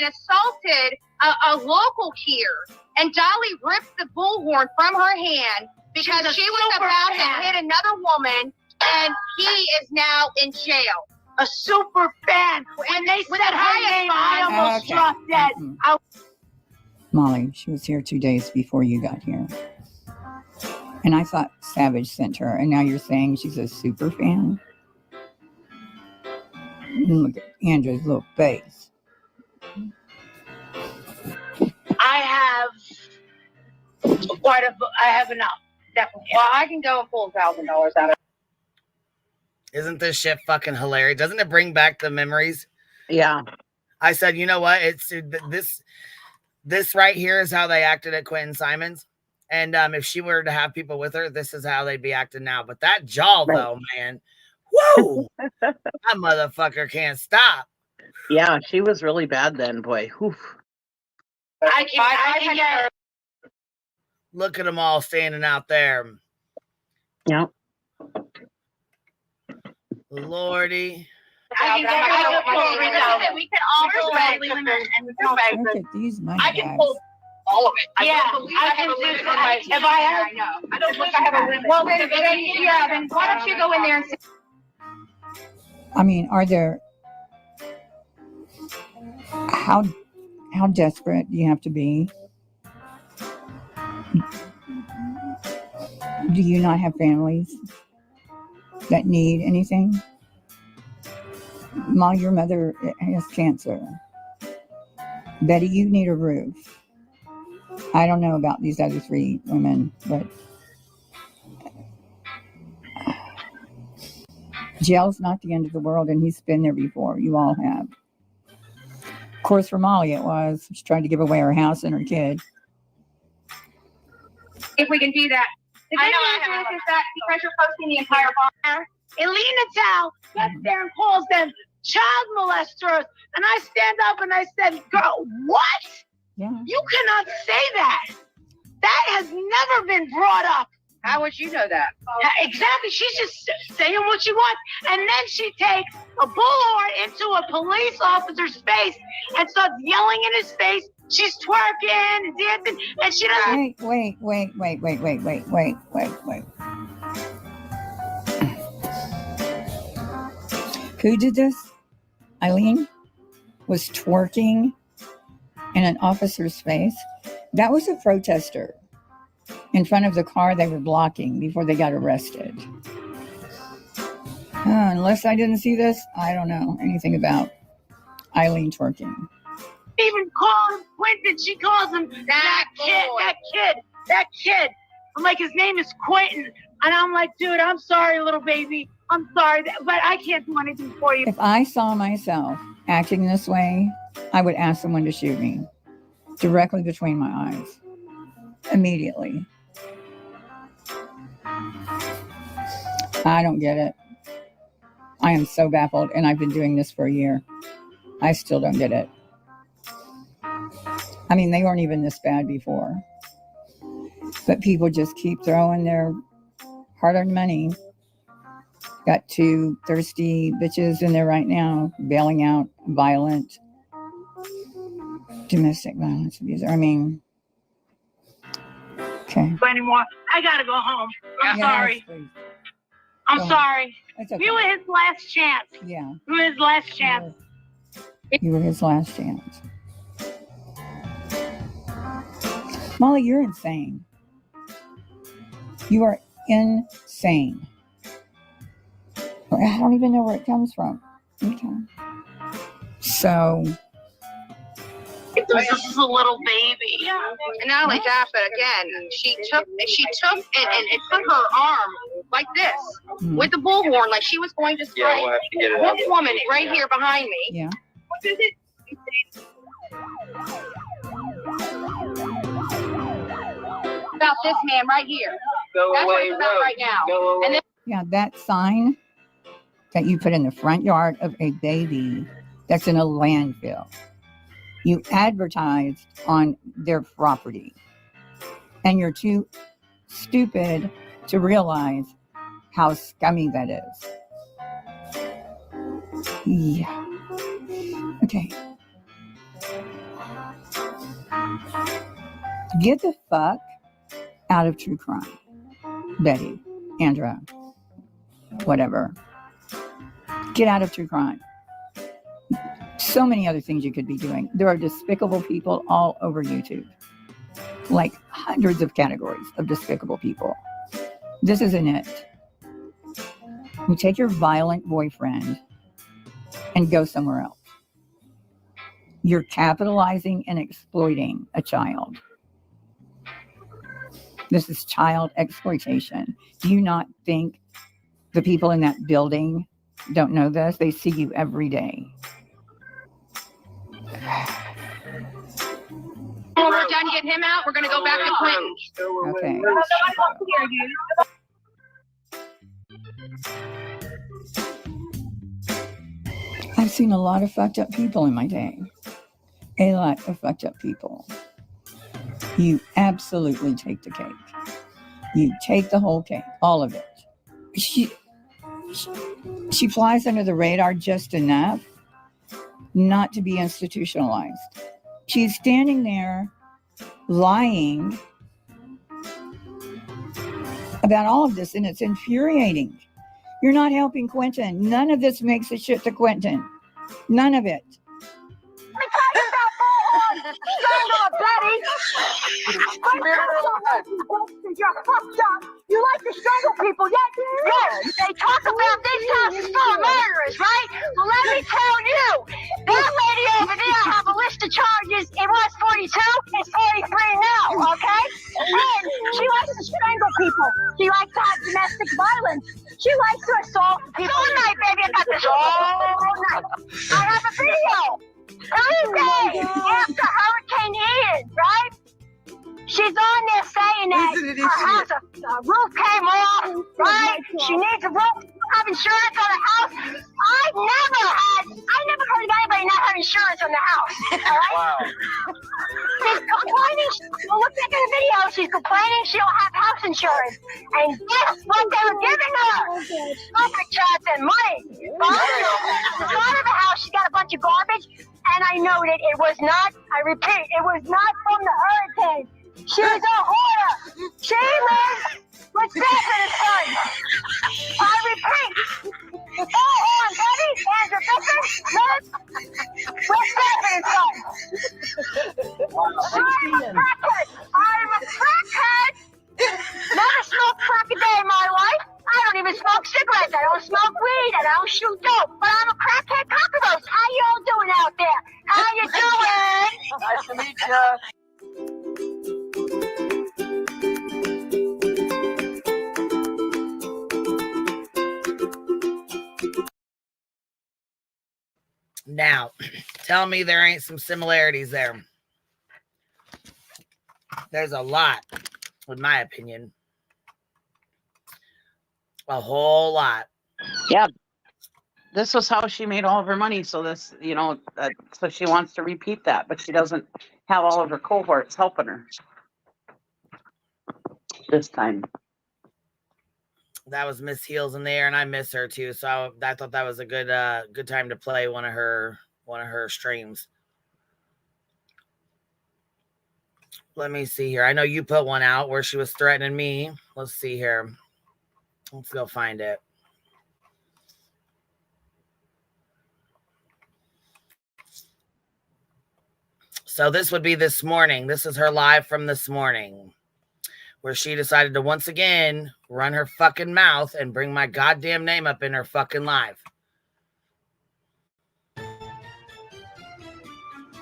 assaulted a local here. And Dolly ripped the bullhorn from her hand because she was about to hit another woman, and he is now in jail. A super fan. When they said her name, I almost dropped dead. Molly, she was here 2 days before you got here. And I thought Savage sent her, and now you're saying she's a super fan? Look at Andrew's little face. I have enough. Definitely. Well, I can go and pull $1,000 out of it. Isn't this shit fucking hilarious? Doesn't it bring back the memories? Yeah. I said, you know what? It's this right here is how they acted at Quentin Simons. And if she were to have people with her, this is how they'd be acting now. But that jaw, though, man, whoa, that motherfucker can't stop. Yeah, she was really bad then, boy. Oof. I can get. Look at them all standing out there. Yep. Lordy. We can also Look at these money I can bags. pull all of it. I can do it. If I have, I don't think I have a limit. Well, then why don't you go in there and see? I mean, are there... How desperate do you have to be? Do you not have families that need anything? Molly, your mother has cancer. Betty, you need a roof. I don't know about these other three women, but jail's not the end of the world, and he's been there before. You all have. Of course, for Molly, it was. She tried to give away her house and her kid. If we can do that. The good news is that because you're posting the entire bar, Elena Tao gets there and calls them child molesters. And I stand up and I said, girl, what? Yeah. You cannot say that. That has never been brought up. How would you know that? Exactly. She's just saying what she wants. And then she takes a bullhorn into a police officer's face and starts yelling in his face. She's twerking and dancing, and she doesn't. Wait. Who did this? Eileen was twerking in an officer's face. That was a protester in front of the car they were blocking before they got arrested. Unless I didn't see this, I don't know anything about Eileen twerking. Even call him Quentin. She calls him that kid. I'm like, his name is Quentin. And I'm like, dude, I'm sorry, little baby. I'm sorry, but I can't do anything for you. If I saw myself acting this way, I would ask someone to shoot me directly between my eyes. Immediately. I don't get it. I am so baffled, and I've been doing this for a year. I still don't get it. I mean, they weren't even this bad before. But people just keep throwing their hard-earned money. Got 2 thirsty bitches in there right now, bailing out violent domestic violence abuser. I mean, okay. Anymore. I gotta go home. I'm sorry. Please. I'm sorry. It's okay. You were his last chance. Yeah. You were his last chance. You were his last chance. Molly, you're insane. You are insane. I don't even know where it comes from. Okay. So. This is a little baby. And not only that, but again, she took and put her arm like this with the bullhorn, like she was going to strike this woman right here behind me. Yeah. What is it? About this man right here. That's what it's about right now. And then Yeah, that sign that you put in the front yard of a baby that's in a landfill. You advertised on their property. And you're too stupid to realize how scummy that is. Yeah. Okay. Get the fuck out of true crime. Betty, Andra, whatever. Get out of true crime. So many other things you could be doing. There are despicable people all over YouTube. Like hundreds of categories of despicable people. This isn't it. You take your violent boyfriend and go somewhere else. You're capitalizing and exploiting a child. This is child exploitation. Do you not think the people in that building don't know this? They see you every day. when we're done getting him out, we're going to go back to Clinton. Okay. I've seen a lot of fucked up people in my day. A lot of fucked up people. You absolutely take the cake. You take the whole cake, all of it. She flies under the radar just enough not to be institutionalized. She's standing there lying about all of this, and it's infuriating. You're not helping Quentin. None of this makes a shit to Quentin. None of it. Betty! You're fucked up. You like to strangle people, yes? Yes. They talk about this house is full of murderers, right? Well, let me tell you, that lady over there have a list of charges. It was 42. It's 43 now, okay? And she likes to strangle people. She likes to have domestic violence. She likes to assault people. All night, baby. I got this all night. I have a video. Thursday, after Hurricane Ian, right? She's on there saying that her house, a roof came off, right? She needs a roof. have insurance on the house. I never heard of anybody not having insurance on the house. All right? Wow. She's complaining. Well, look back in the video. She's complaining she don't have house insurance. And guess what they were giving her? Super chats and money. Out of the house, she's got a bunch of garbage. And I noted it was not, I repeat, it was not from the hurricane. She's a hoarder. She lives with Seth and his son. I repeat, on, Betty, Andrew Bishop lives with Seth and his son. I'm a crackhead. Never smoked crack a day in my life. I don't even smoke cigarettes. I don't smoke weed. And I don't shoot dope. But I'm a crackhead cockroach. How y'all doing out there? How you doing? Nice to meet you. Now, tell me there ain't some similarities there. There's a lot, in my opinion. A whole lot. Yeah. This was how she made all of her money. So this, so she wants to repeat that, but she doesn't have all of her cohorts helping her this time. That was Miss Heels in there, and I miss her too. So I thought that was a good time to play one of her streams. Let me see here. I know you put one out where she was threatening me. Let's see here. Let's go find it. So this would be this morning. This is her live from this morning, where she decided to once again run her fucking mouth and bring my goddamn name up in her fucking live.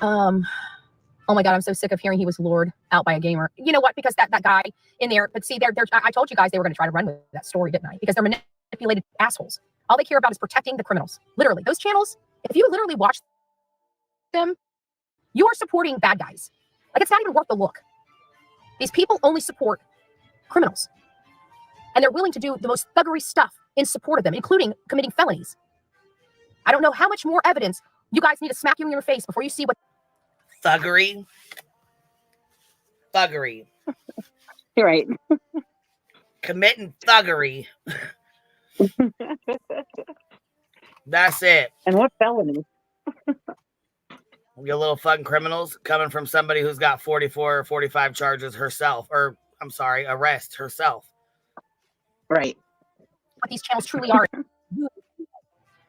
Oh my God, I'm so sick of hearing he was lured out by a gamer. You know what? Because that guy in there, but see, I told you guys they were going to try to run with that story, didn't I? Because they're manipulated assholes. All they care about is protecting the criminals. Literally, those channels, if you literally watch them, you are supporting bad guys. Like, it's not even worth the look. These people only support criminals. And they're willing to do the most thuggery stuff in support of them, including committing felonies. I don't know how much more evidence you guys need to smack you in your face before you see what... Thuggery. You're right. Committing thuggery. That's it. And what felony? You little fucking criminals, coming from somebody who's got 44 or 45 charges herself, or I'm sorry, arrest herself. Right. What these channels truly are.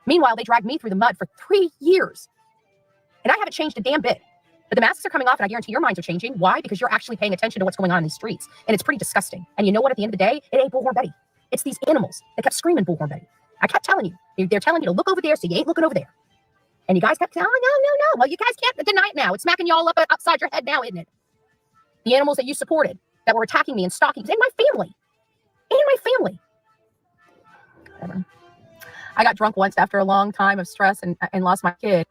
Meanwhile, they dragged me through the mud for 3 years. And I haven't changed a damn bit. But the masks are coming off, and I guarantee your minds are changing. Why? Because you're actually paying attention to what's going on in these streets. And it's pretty disgusting. And you know what? At the end of the day, it ain't Bullhorn Betty. It's these animals that kept screaming Bullhorn Betty. I kept telling you. They're telling you to look over there, so you ain't looking over there. And you guys kept saying, oh, no. Well, you guys can't deny it now. It's smacking y'all up upside your head now, isn't it? The animals that you supported that were attacking me and stalking. And my family. Whatever. I got drunk once after a long time of stress and lost my kid.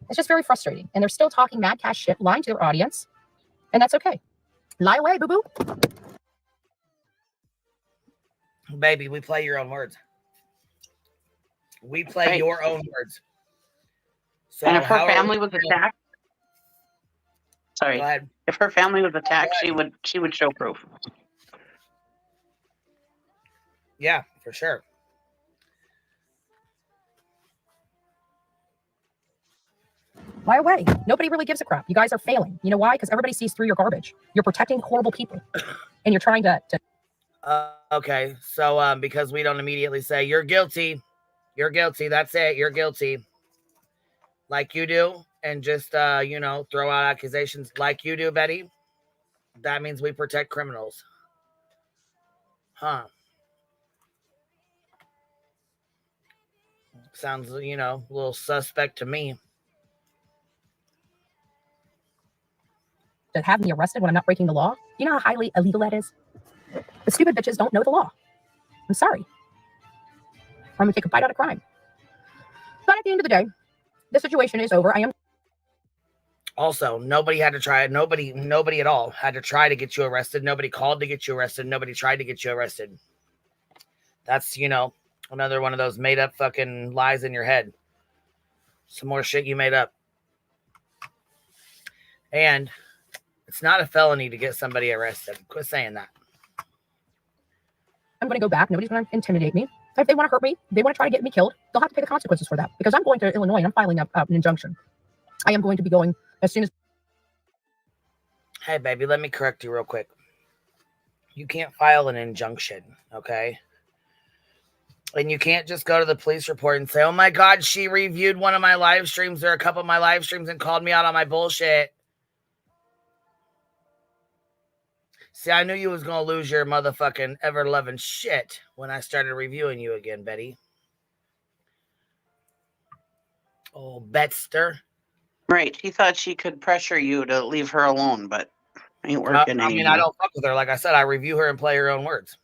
It's just very frustrating. And they're still talking mad cash shit, lying to their audience. And that's okay. Lie away, boo-boo. Baby, we play your own words. We play your own words. So and if her family was attacked, if her family was attacked, she would show proof. Yeah, for sure. Lie away. Nobody really gives a crap. You guys are failing. You know why? Because everybody sees through your garbage. You're protecting horrible people. And you're trying to... Okay, so because we don't immediately say, you're guilty. You're guilty. That's it. You're guilty. Like you do. And just, throw out accusations like you do, Betty. That means we protect criminals. Huh. Sounds, a little suspect to me. To have me arrested when I'm not breaking the law? You know how highly illegal that is? The stupid bitches don't know the law. I'm sorry. I'm gonna take a bite out of crime. But at the end of the day, the situation is over. I am. Also, nobody had to try it. Nobody at all had to try to get you arrested. Nobody called to get you arrested. Nobody tried to get you arrested. That's, Another one of those made up fucking lies in your head. Some more shit you made up. And it's not a felony to get somebody arrested. Quit saying that. I'm going to go back. Nobody's going to intimidate me. If they want to hurt me, they want to try to get me killed, they'll have to pay the consequences for that. Because I'm going to Illinois and I'm filing up an injunction. I am going to be going as soon as... Hey, baby, let me correct you real quick. You can't file an injunction, okay? And you can't just go to the police report and say, oh my God, she reviewed one of my live streams or a couple of my live streams and called me out on my bullshit. See, I knew you was going to lose your motherfucking ever-loving shit when I started reviewing you again, Betty. Oh, Betster. Right. She thought she could pressure you to leave her alone, but ain't working anymore. I mean, I don't fuck with her. Like I said, I review her and play her own words.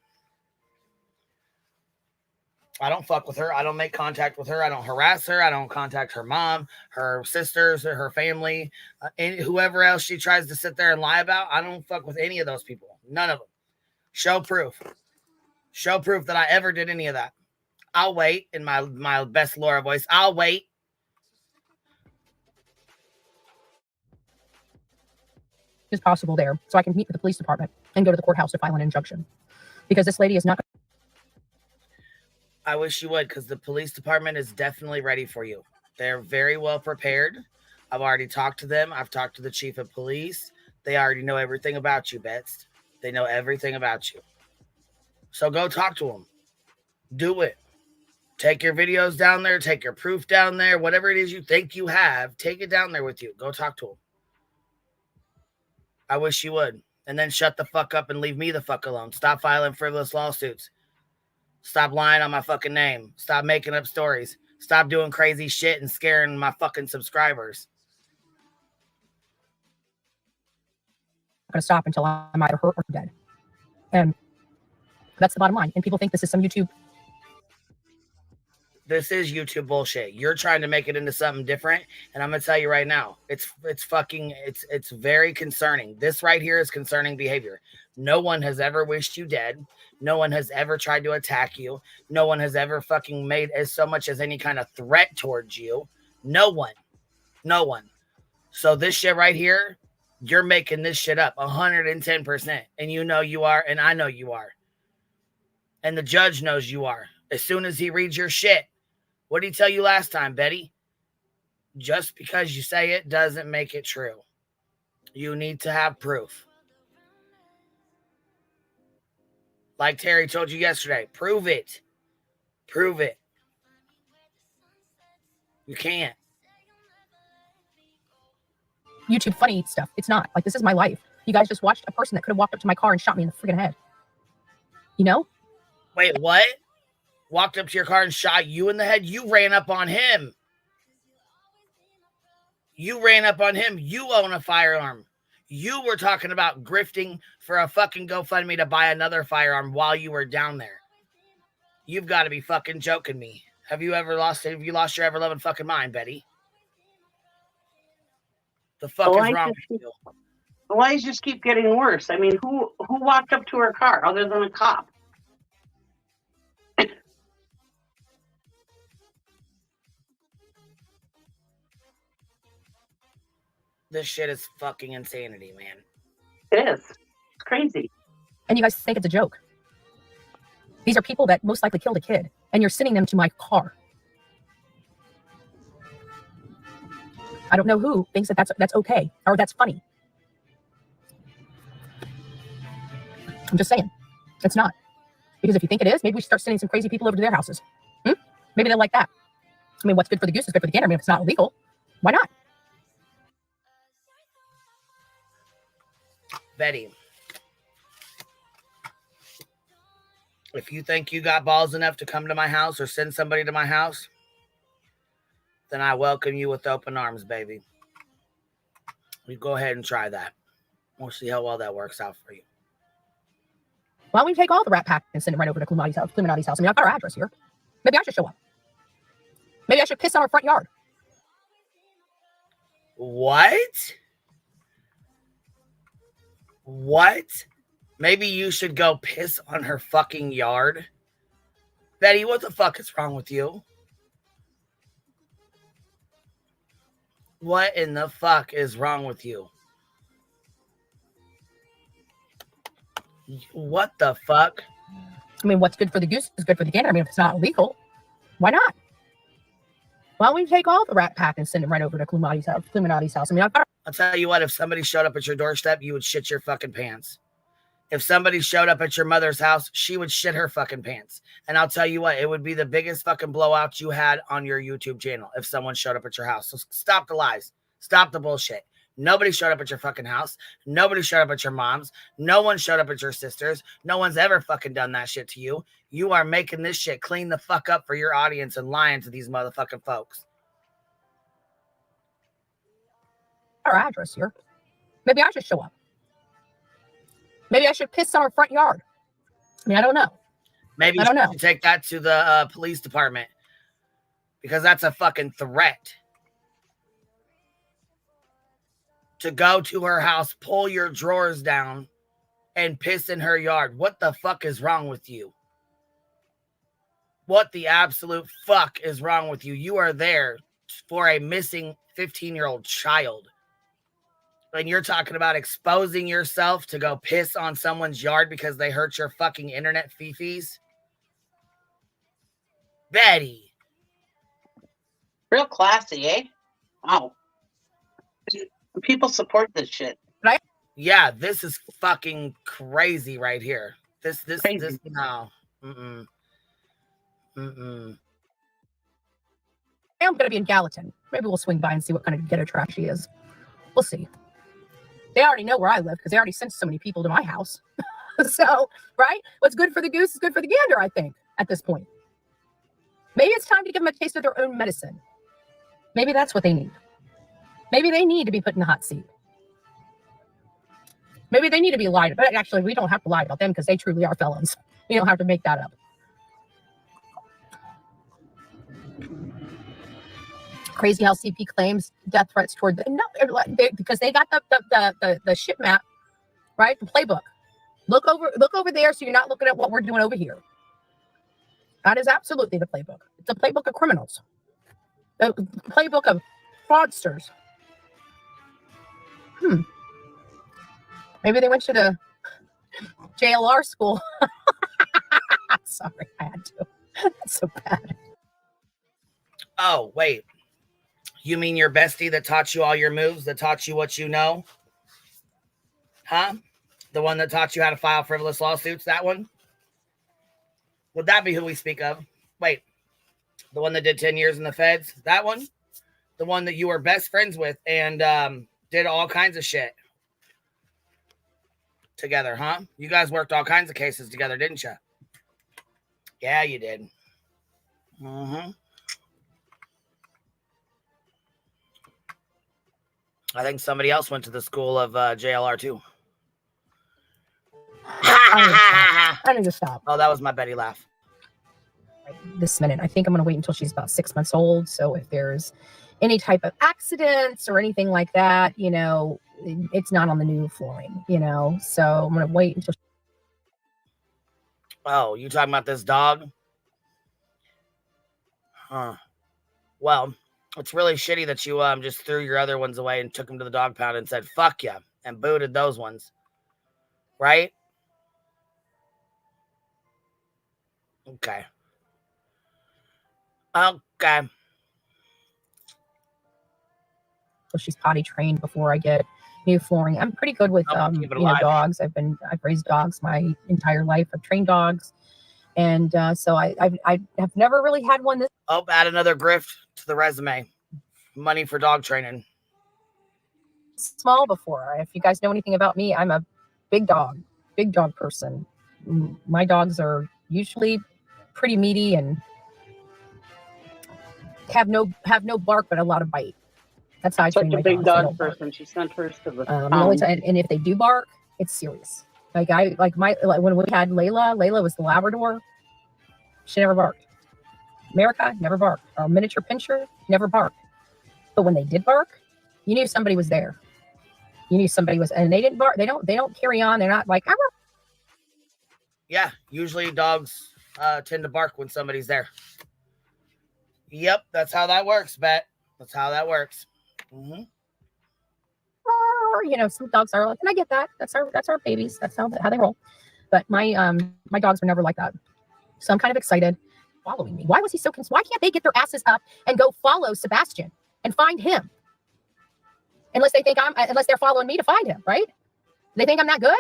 I don't fuck with her. I don't make contact with her. I don't harass her. I don't contact her mom, her sisters, or her family, and whoever else she tries to sit there and lie about. I don't fuck with any of those people. None of them. Show proof. Show proof that I ever did any of that. I'll wait in my best Laura voice. I'll wait. As possible there, so I can meet with the police department and go to the courthouse to file an injunction. Because this lady is not... I wish you would, because the police department is definitely ready for you. They're very well prepared. I've already talked to them. I've talked to the chief of police. They already know everything about you, Bets. They know everything about you. So go talk to them. Do it. Take your videos down there. Take your proof down there. Whatever it is you think you have, take it down there with you. Go talk to them. I wish you would. And then shut the fuck up and leave me the fuck alone. Stop filing frivolous lawsuits. Stop lying on my fucking name. Stop making up stories. Stop doing crazy shit and scaring my fucking subscribers. I'm going to stop until I'm either hurt or dead. And that's the bottom line. And people think this is some YouTube. This is YouTube bullshit. You're trying to make it into something different. And I'm going to tell you right now, it's very concerning. This right here is concerning behavior. No one has ever wished you dead. No one has ever tried to attack you. No one has ever fucking made as so much as any kind of threat towards you. No one. No one. So this shit right here, you're making this shit up 110%. And you know you are, and I know you are. And the judge knows you are. As soon as he reads your shit, what did he tell you last time, Betty? Just because you say it doesn't make it true. You need to have proof. Like Terry told you yesterday, prove it. Prove it. You can't. YouTube funny stuff. It's not. Like, this is my life. You guys just watched a person that could have walked up to my car and shot me in the freaking head. You know? Wait, what? Walked up to your car and shot you in the head? You ran up on him. You ran up on him. You own a firearm. You were talking about grifting for a fucking GoFundMe to buy another firearm while you were down there. You've got to be fucking joking me. Have you lost your ever-loving fucking mind, Betty? The fuck is wrong with you? The lies just keep getting worse. I mean, who walked up to her car other than a cop? This shit is fucking insanity, man. It is. It's crazy. And you guys think it's a joke. These are people that most likely killed a kid, and you're sending them to my car. I don't know who thinks that that's okay or that's funny. I'm just saying, it's not. Because if you think it is, maybe we should start sending some crazy people over to their houses. Maybe they'll like that. I mean, what's good for the goose is good for the gander. I mean, if it's not illegal, why not? Betty, if you think you got balls enough to come to my house or send somebody to my house, then I welcome you with open arms, baby. You go ahead and try that. We'll see how well that works out for you. Why don't we take all the rat pack and send it right over to Illuminati's house? I mean, I've got our address here. Maybe I should show up. Maybe I should piss on our front yard. What? What? Maybe you should go piss on her fucking yard? Betty, what the fuck is wrong with you? What in the fuck is wrong with you? What the fuck? I mean, what's good for the goose is good for the gander. I mean, if it's not illegal, why not? Why don't we take all the Rat Pack and send it right over to Illuminati's house? I mean, I'll tell you what, if somebody showed up at your doorstep, you would shit your fucking pants. If somebody showed up at your mother's house, she would shit her fucking pants. And I'll tell you what, it would be the biggest fucking blowout you had on your YouTube channel if someone showed up at your house. So stop the lies. Stop the bullshit. Nobody showed up at your fucking house. Nobody showed up at your mom's. No one showed up at your sister's. No one's ever fucking done that shit to you. You are making this shit clean the fuck up for your audience and lying to these motherfucking folks. Our address here. Maybe I should show up. Maybe I should piss on our front yard. I mean, I don't know. Maybe I don't know. Take that to the police department because that's a fucking threat. To go to her house, pull your drawers down, and piss in her yard. What the fuck is wrong with you? What the absolute fuck is wrong with you? You are there for a missing 15-year-old child. And you're talking about exposing yourself to go piss on someone's yard because they hurt your fucking internet fifis? Betty. Real classy, eh? Wow. People support this shit. Right? Yeah, this is fucking crazy right here. This, no. Mm-mm. I'm going to be in Gallatin. Maybe we'll swing by and see what kind of ghetto trash she is. We'll see. They already know where I live because they already sent so many people to my house. So, right? What's good for the goose is good for the gander, I think, at this point. Maybe it's time to give them a taste of their own medicine. Maybe that's what they need. Maybe they need to be put in the hot seat. Maybe they need to be lied about. But actually, we don't have to lie about them because they truly are felons. We don't have to make that up. Crazy how CP claims death threats toward them. No, because they got the shit map, right? The playbook. Look over there so you're not looking at what we're doing over here. That is absolutely the playbook. It's a playbook of criminals. The playbook of fraudsters. Maybe they went to the JLR school. Sorry, I had to. That's so bad. Oh, wait. You mean your bestie that taught you all your moves, that taught you what you know? Huh? The one that taught you how to file frivolous lawsuits, that one? Would that be who we speak of? Wait. The one that did 10 years in the feds? That one? The one that you were best friends with and did all kinds of shit together, huh? You guys worked all kinds of cases together, didn't you? Yeah, you did. Mm-hmm. I think somebody else went to the school of JLR too. I need to stop. Oh, that was my Betty laugh. This minute. I think I'm going to wait until she's about 6 months old. So if there's any type of accidents or anything like that, you know, it's not on the new flooring, you know. So I'm going to wait until. Oh, you talking about this dog? Huh. Well, it's really shitty that you just threw your other ones away and took them to the dog pound and said, fuck ya, and booted those ones. Right? Okay. Okay. So she's potty trained before I get new flooring. I'm pretty good with dogs. I've raised dogs my entire life. I've trained dogs. And so I have never really had one this. Oh, add another grift to the resume. Money for dog training. Small before. If you guys know anything about me, I'm a big dog person. My dogs are usually pretty meaty and have no bark, but a lot of bite. That's how I train my dogs. Such a big dog person. She sent hers to the only time, and if they do bark, it's serious. When we had Layla was the Labrador. She never barked. America never barked. Our miniature pinscher never barked. But when they did bark, you knew somebody was there. You knew somebody was, and they didn't bark. They don't carry on. They're not like. Yeah, usually dogs tend to bark when somebody's there. Yep, that's how that works, Bet. That's how that works. Mm-hmm. You know, some dogs are like, and I get that. That's our babies. That's how they roll. But my dogs were never like that. So I'm kind of excited. Following me. Why was he so concerned? Why can't they get their asses up and go follow Sebastian and find him? Unless they're following me to find him, right? They think I'm that good?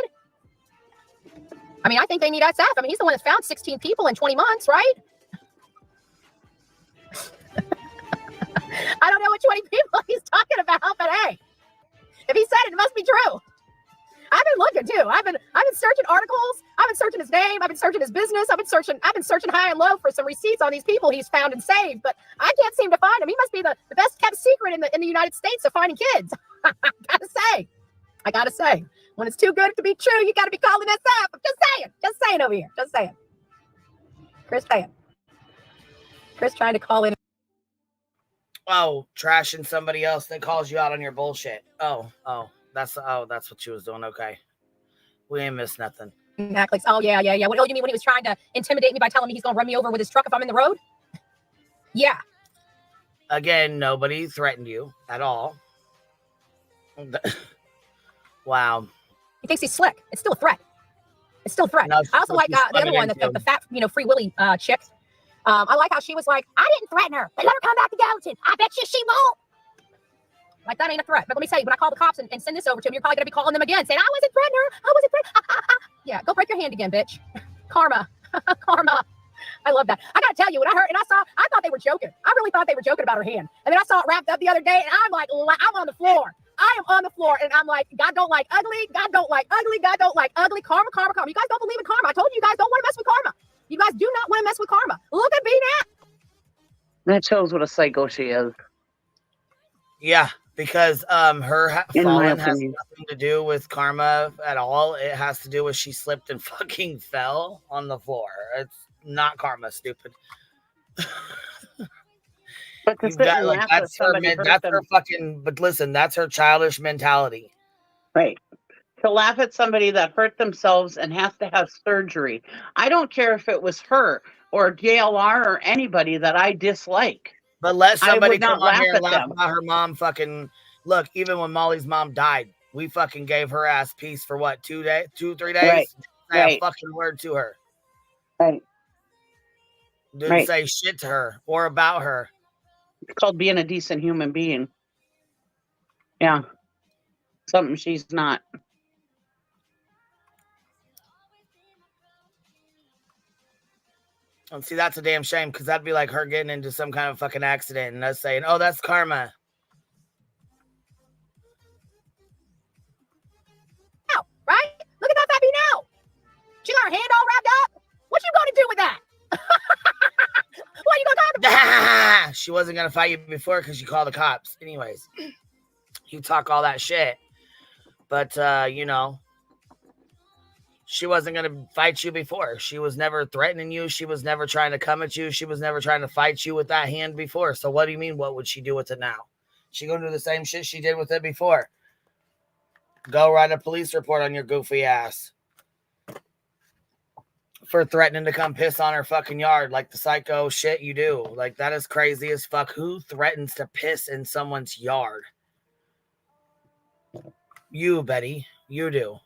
I mean, I think they need SF. I mean, he's the one that found 16 people in 20 months, right? I don't know which 20 people he's talking about, but hey, if he said it, it must be true. I've been looking too. I've been searching articles. I've been searching his name. I've been searching his business. I've been searching high and low for some receipts on these people he's found and saved, but I can't seem to find him. He must be the best kept secret in the United States of finding kids. I gotta say, when it's too good to be true, you gotta be calling us up. I'm just saying over here. Just saying. Chris trying to call in. Oh, trashing somebody else that calls you out on your bullshit. Oh, that's what she was doing. Okay. We ain't missed nothing. Exactly. Oh, yeah. What you mean when he was trying to intimidate me by telling me he's going to run me over with his truck if I'm in the road? Yeah. Again, nobody threatened you at all. Wow. He thinks he's slick. It's still a threat. No, I also like the other one, the fat, Free Willy chick. I like how she was like, I didn't threaten her. Let her come back to Gallatin. I bet you she won't. Like, that ain't a threat. But let me say, when I call the cops and send this over to them, you're probably going to be calling them again, saying, I wasn't threatening her. Yeah, go break your hand again, bitch. Karma. I love that. I got to tell you, when I heard, and I thought they were joking. I really thought they were joking about her hand. And then I saw it wrapped up the other day, and I'm like, I'm on the floor. I am on the floor, and I'm like, God don't like ugly. God don't like ugly. God don't like ugly. Karma. You guys don't believe in karma. I told you guys don't want to mess with karma. You guys do not want to mess with karma. Look at me now. That shows what a psycho she is. Yeah, because her falling has nothing to do with karma at all. It has to do with she slipped and fucking fell on the floor. It's not karma, stupid. But that's her fucking. But listen, that's her childish mentality. Right. To laugh at somebody that hurt themselves and has to have surgery. I don't care if it was her or JLR or anybody that I dislike. But let somebody come on here and laugh about her mom fucking. Look, even when Molly's mom died, we fucking gave her ass peace for what, 3 days? Right. Say a fucking word to her. Right. Didn't say shit to her or about her. It's called being a decent human being. Yeah. Something she's not. And see, that's a damn shame, because that'd be like her getting into some kind of fucking accident and us saying, oh, that's karma. Now, right? Look at that baby now. She got her hand all wrapped up. What you going to do with that? What are you going to talk about? She wasn't going to fight you before because you called the cops. Anyways, you talk all that shit. But, she wasn't going to fight you before. She was never threatening you. She was never trying to come at you. She was never trying to fight you with that hand before. So what do you mean, what would she do with it now? She going to do the same shit she did with it before. Go write a police report on your goofy ass for threatening to come piss on her fucking yard like the psycho shit you do. Like, that is crazy as fuck. Who threatens to piss in someone's yard? You, Betty. You do.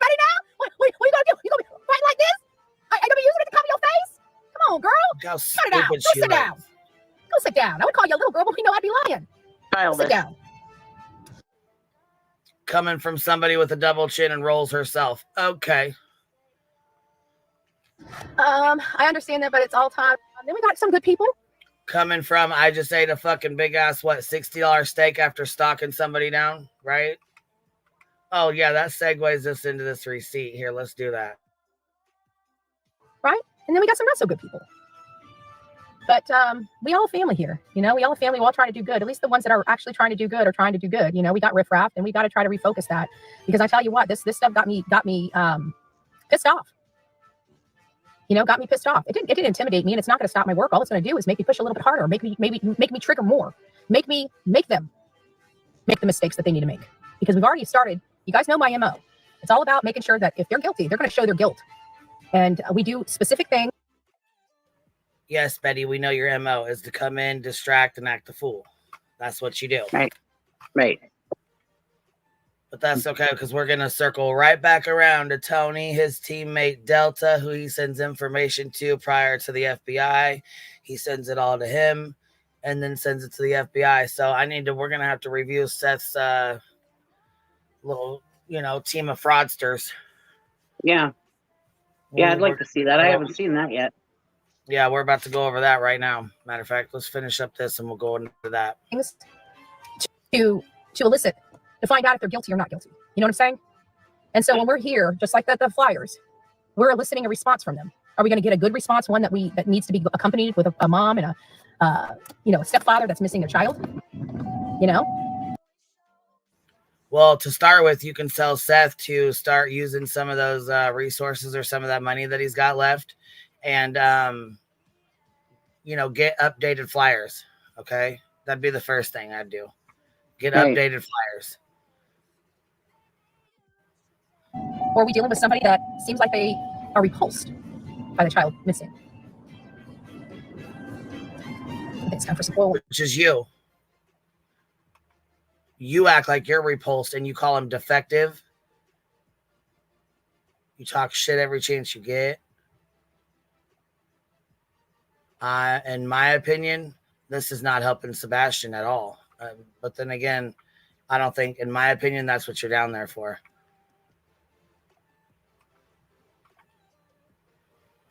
Betty now? What you gonna do? You gonna be fighting like this? I gonna be using it to cover your face? Come on, girl. How stupid she is. Sit down. Go sit down. I would call you a little girl, but we know I'd be lying. Sit down. Coming from somebody with a double chin and rolls herself. Okay. I understand that, but it's all time. Then we got some good people. Coming from, I just ate a fucking big ass, $60 steak after stalking somebody down, right? Oh, yeah, that segues us into this receipt. Here, let's do that. Right? And then we got some not so good people. But we all family here. We all family. We all trying to do good. At least the ones that are actually trying to do good are trying to do good. We got riffraff, and we got to try to refocus that. Because I tell you what, this stuff got me pissed off. Got me pissed off. It didn't intimidate me, and it's not going to stop my work. All it's going to do is make me push a little bit harder, make me trigger more, make them make the mistakes that they need to make. Because we've already started. You guys know my MO. It's all about making sure that if they're guilty, they're going to show their guilt. And we do specific things. Yes, Betty, we know your MO is to come in, distract, and act the fool. That's what you do. Right. Right. But that's okay, because we're going to circle right back around to Tony, his teammate Delta, who he sends information to prior to the FBI. He sends it all to him and then sends it to the FBI. So we're going to have to review Seth's little, team of fraudsters. Yeah. Yeah, I'd like to see that. I haven't seen that yet. Yeah, we're about to go over that right now. Matter of fact, let's finish up this and we'll go into that. To elicit, to find out if they're guilty or not guilty. You know what I'm saying? And so when we're here, just like the flyers, we're eliciting a response from them. Are we going to get a good response, one that needs to be accompanied with a mom and a stepfather that's missing their child? Well, to start with, you can tell Seth to start using some of those resources or some of that money that he's got left and, get updated flyers. Okay. That'd be the first thing I'd do. Get updated flyers. Or are we dealing with somebody that seems like they are repulsed by the child missing? I think it's time for some oil. Which is you. You act like you're repulsed and you call him defective. You talk shit every chance you get. In my opinion, this is not helping Sebastian at all. But then again, I don't think, in my opinion, that's what you're down there for.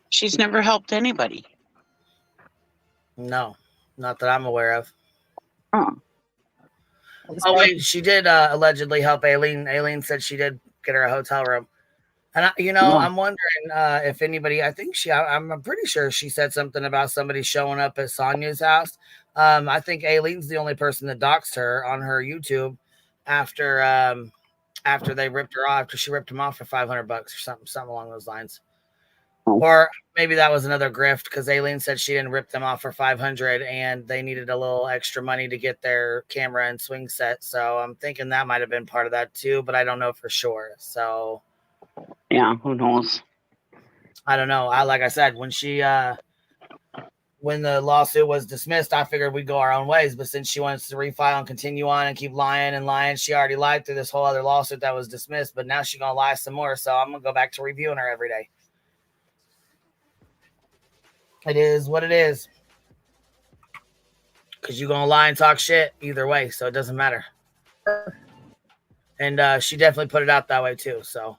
She's never helped anybody. No, not that I'm aware of. Oh, wait, she did allegedly help Aileen. Aileen said she did get her a hotel room. And, I'm wondering if anybody, I'm pretty sure she said something about somebody showing up at Sonia's house. I think Aileen's the only person that doxed her on her YouTube after they ripped her off, after she ripped him off for $500 or something along those lines. Or maybe that was another grift because Aileen said she didn't rip them off for $500 and they needed a little extra money to get their camera and swing set. So I'm thinking that might have been part of that too, but I don't know for sure. So yeah, who knows? I don't know. Like I said, when the lawsuit was dismissed, I figured we'd go our own ways. But since she wants to refile and continue on and keep lying and lying, she already lied through this whole other lawsuit that was dismissed. But now she's going to lie some more. So I'm going to go back to reviewing her every day. It is what it is. Because you're going to lie and talk shit either way. So it doesn't matter. And she definitely put it out that way too. So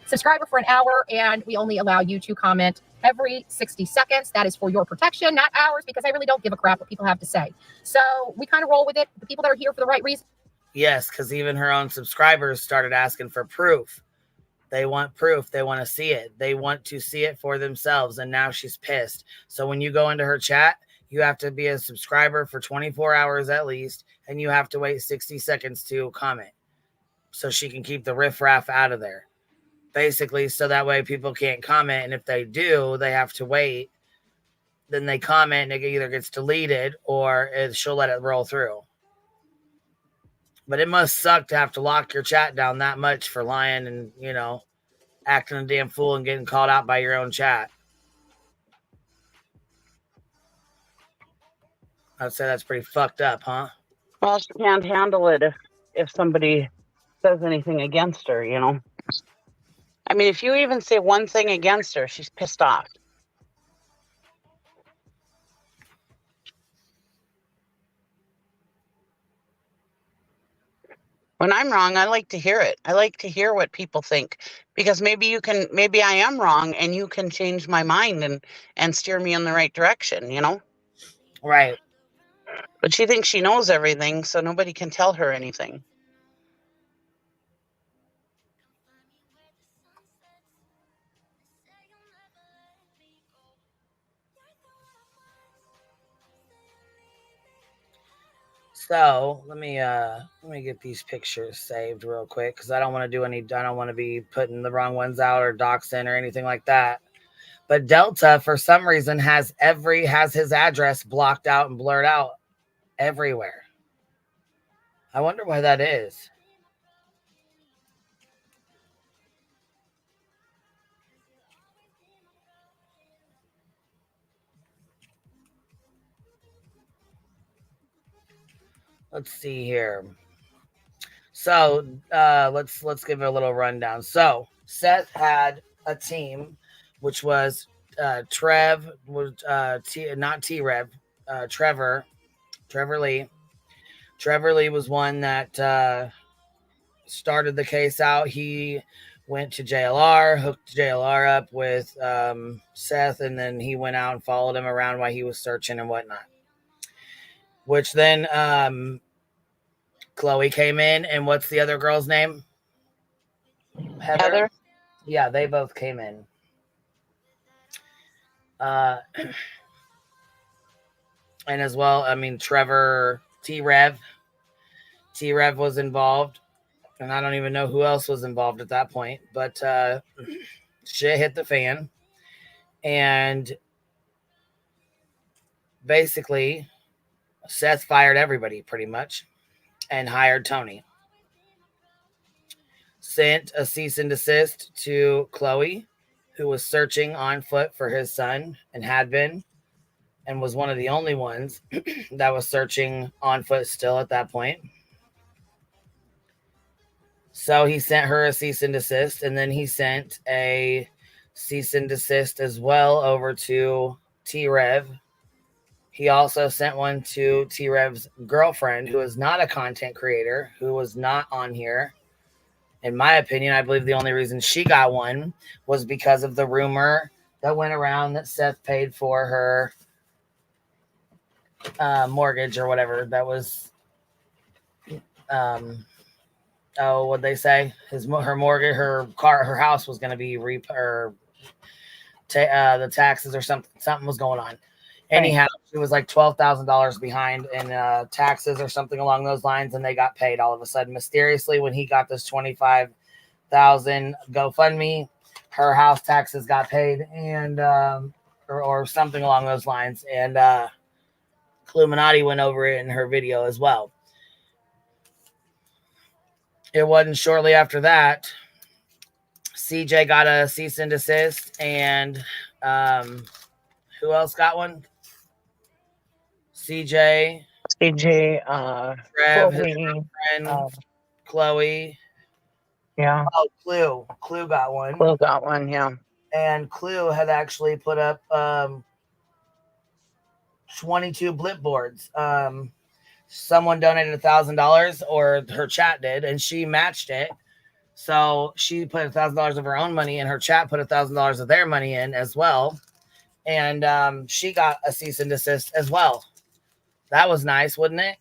subscriber for an hour, and we only allow you to comment every 60 seconds. That is for your protection, not ours, because I really don't give a crap what people have to say. So we kind of roll with it. The people that are here for the right reason. Yes, because even her own subscribers started asking for proof. They want proof. They want to see it. They want to see it for themselves. And now she's pissed. So when you go into her chat, you have to be a subscriber for 24 hours at least. And you have to wait 60 seconds to comment. So she can keep the riffraff out of there. Basically, so that way people can't comment. And if they do, they have to wait. Then they comment and it either gets deleted or she'll let it roll through. But it must suck to have to lock your chat down that much for lying and, acting a damn fool and getting called out by your own chat. I'd say that's pretty fucked up, huh? Well, she can't handle it if somebody says anything against her, I mean, if you even say one thing against her, she's pissed off. When I'm wrong, I like to hear it. I like to hear what people think because maybe I am wrong and you can change my mind and steer me in the right direction, Right. But she thinks she knows everything, so nobody can tell her anything. So let me get these pictures saved real quick because I don't want to be putting the wrong ones out or doxing or anything like that. But Delta, for some reason, has his address blocked out and blurred out everywhere. I wonder why that is. let's see here. So let's give it a little rundown. So Seth had a team, which was Trev was not T-Rev, Trevor Lee. Trevor Lee was one that started the case out. He went to JLR, hooked JLR up with Seth, and then he went out and followed him around while he was searching and whatnot. Which then Chloe came in, and what's the other girl's name? Heather. Yeah, they both came in. And as well, I mean, Trevor, T-Rev was involved, and I don't even know who else was involved at that point, but shit hit the fan, and basically Seth fired everybody pretty much and hired Tony. Sent a cease and desist to Chloe, who was searching on foot for his son and had been, and was one of the only ones that was searching on foot still at that point. So he sent her a cease and desist, and then he sent a cease and desist as well over to T-Rev. He also sent one to T-Rev's girlfriend, who is not a content creator, who was not on here. In my opinion, I believe the only reason she got one was because of the rumor that went around that Seth paid for her mortgage or whatever. That was, what'd they say? Her mortgage, her car, her house was going to be the taxes or something was going on. Anyhow, it was like $12,000 behind in taxes or something along those lines, and they got paid all of a sudden mysteriously when he got this $25,000 GoFundMe. Her house taxes got paid, and or something along those lines, and Illuminati went over it in her video as well. It wasn't shortly after that CJ got a cease and desist, and who else got one? CJ, Trev, his girlfriend, Chloe. Yeah. Oh, Clue got one. Clue got one, yeah. And Clue had actually put up 22 blip boards. Someone donated $1,000, or her chat did, and she matched it. So she put $1,000 of her own money, and her chat put $1,000 of their money in as well. And she got a cease and desist as well. That was nice, wouldn't it?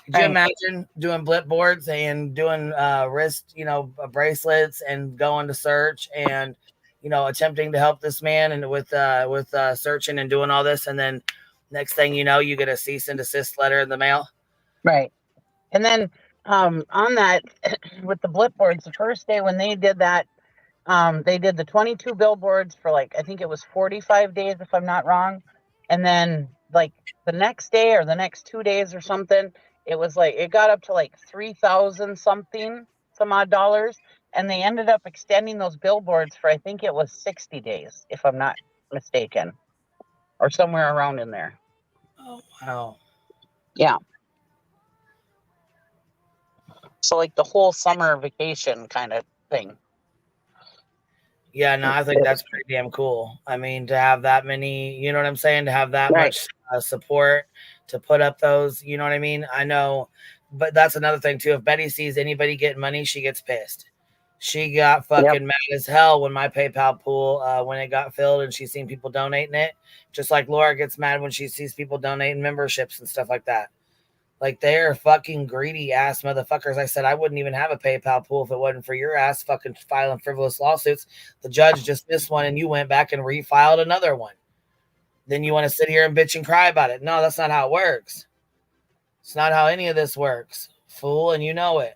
Could you imagine doing blip boards and doing wrist, bracelets and going to search and, attempting to help this man and with searching and doing all this, and then next thing you know, you get a cease and desist letter in the mail. Right. And then on that, with the blip boards, the first day when they did that, they did the 22 billboards for I think it was 45 days, if I'm not wrong. And then the next day or the next 2 days or something, it was it got up to 3,000 some odd dollars. And they ended up extending those billboards for, I think it was 60 days, if I'm not mistaken, or somewhere around in there. Oh, wow. Yeah. So the whole summer vacation kind of thing. Yeah, no, I think that's pretty damn cool. I mean, to have that many, you know what I'm saying? To have that much support, to put up those, you know what I mean? I know, but that's another thing too. If Betty sees anybody getting money, she gets pissed. She got fucking mad as hell when my PayPal pool, when it got filled and she seen people donating it. Just like Laura gets mad when she sees people donating memberships and stuff like that. They're fucking greedy ass motherfuckers. I said I wouldn't even have a PayPal pool if it wasn't for your ass fucking filing frivolous lawsuits. The judge just missed one and you went back and refiled another one. Then you want to sit here and bitch and cry about it. No, that's not how it works. It's not how any of this works, fool, and you know it.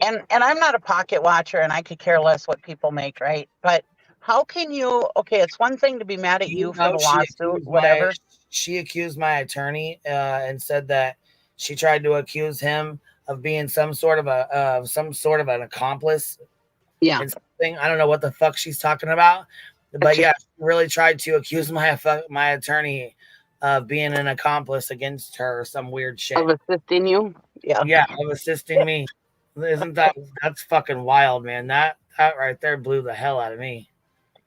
And I'm not a pocket watcher, and I could care less what people make, right? But how can you? Okay, it's one thing to be mad at you for the lawsuit, whatever. She accused my attorney and said that she tried to accuse him of being some sort of an accomplice. Yeah. In something. I don't know what the fuck she's talking about, but yeah, she really tried to accuse my attorney of being an accomplice against her or some weird shit. Of assisting you? Yeah. Yeah, of assisting me. Isn't that's fucking wild, man. That right there blew the hell out of me.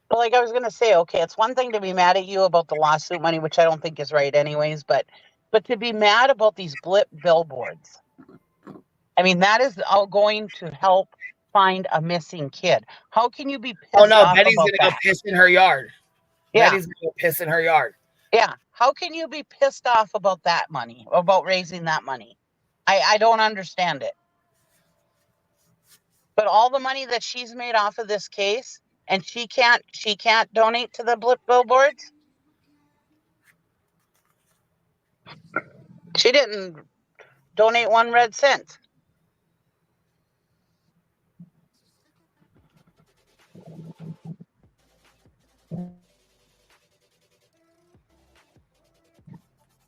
But like I was gonna say, okay, it's one thing to be mad at you about the lawsuit money, which I don't think is right anyways, but to be mad about these blip billboards. I mean, that is all going to help find a missing kid. How can you be pissed Oh no, off Betty's about gonna that? go piss in her yard. Yeah. Betty's gonna go piss in her yard. Yeah. How can you be pissed off about that money, about raising that money? I don't understand it. But all the money that she's made off of this case, and she can't donate to the blip billboards. She didn't donate 1 red cent.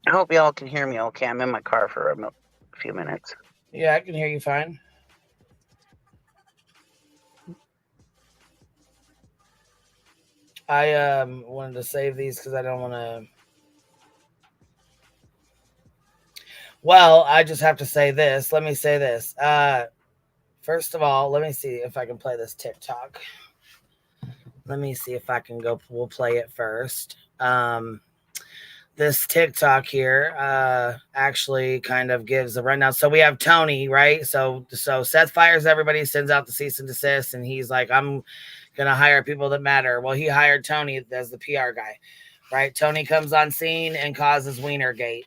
I hope y'all can hear me okay. I'm in my car for a few minutes. Yeah, I can hear you fine. I wanted to save these because I don't want to. Well, I just have to say this. Let me say this. First of all, let me see if I can play this TikTok. Let me see if I can go. We'll play it first. This TikTok here actually kind of gives a rundown. So we have Tony, right? So Seth fires everybody, sends out the cease and desist, and he's like, I'm gonna hire people that matter. Well, he hired Tony as the PR guy, right? Tony comes on scene and causes Wienergate.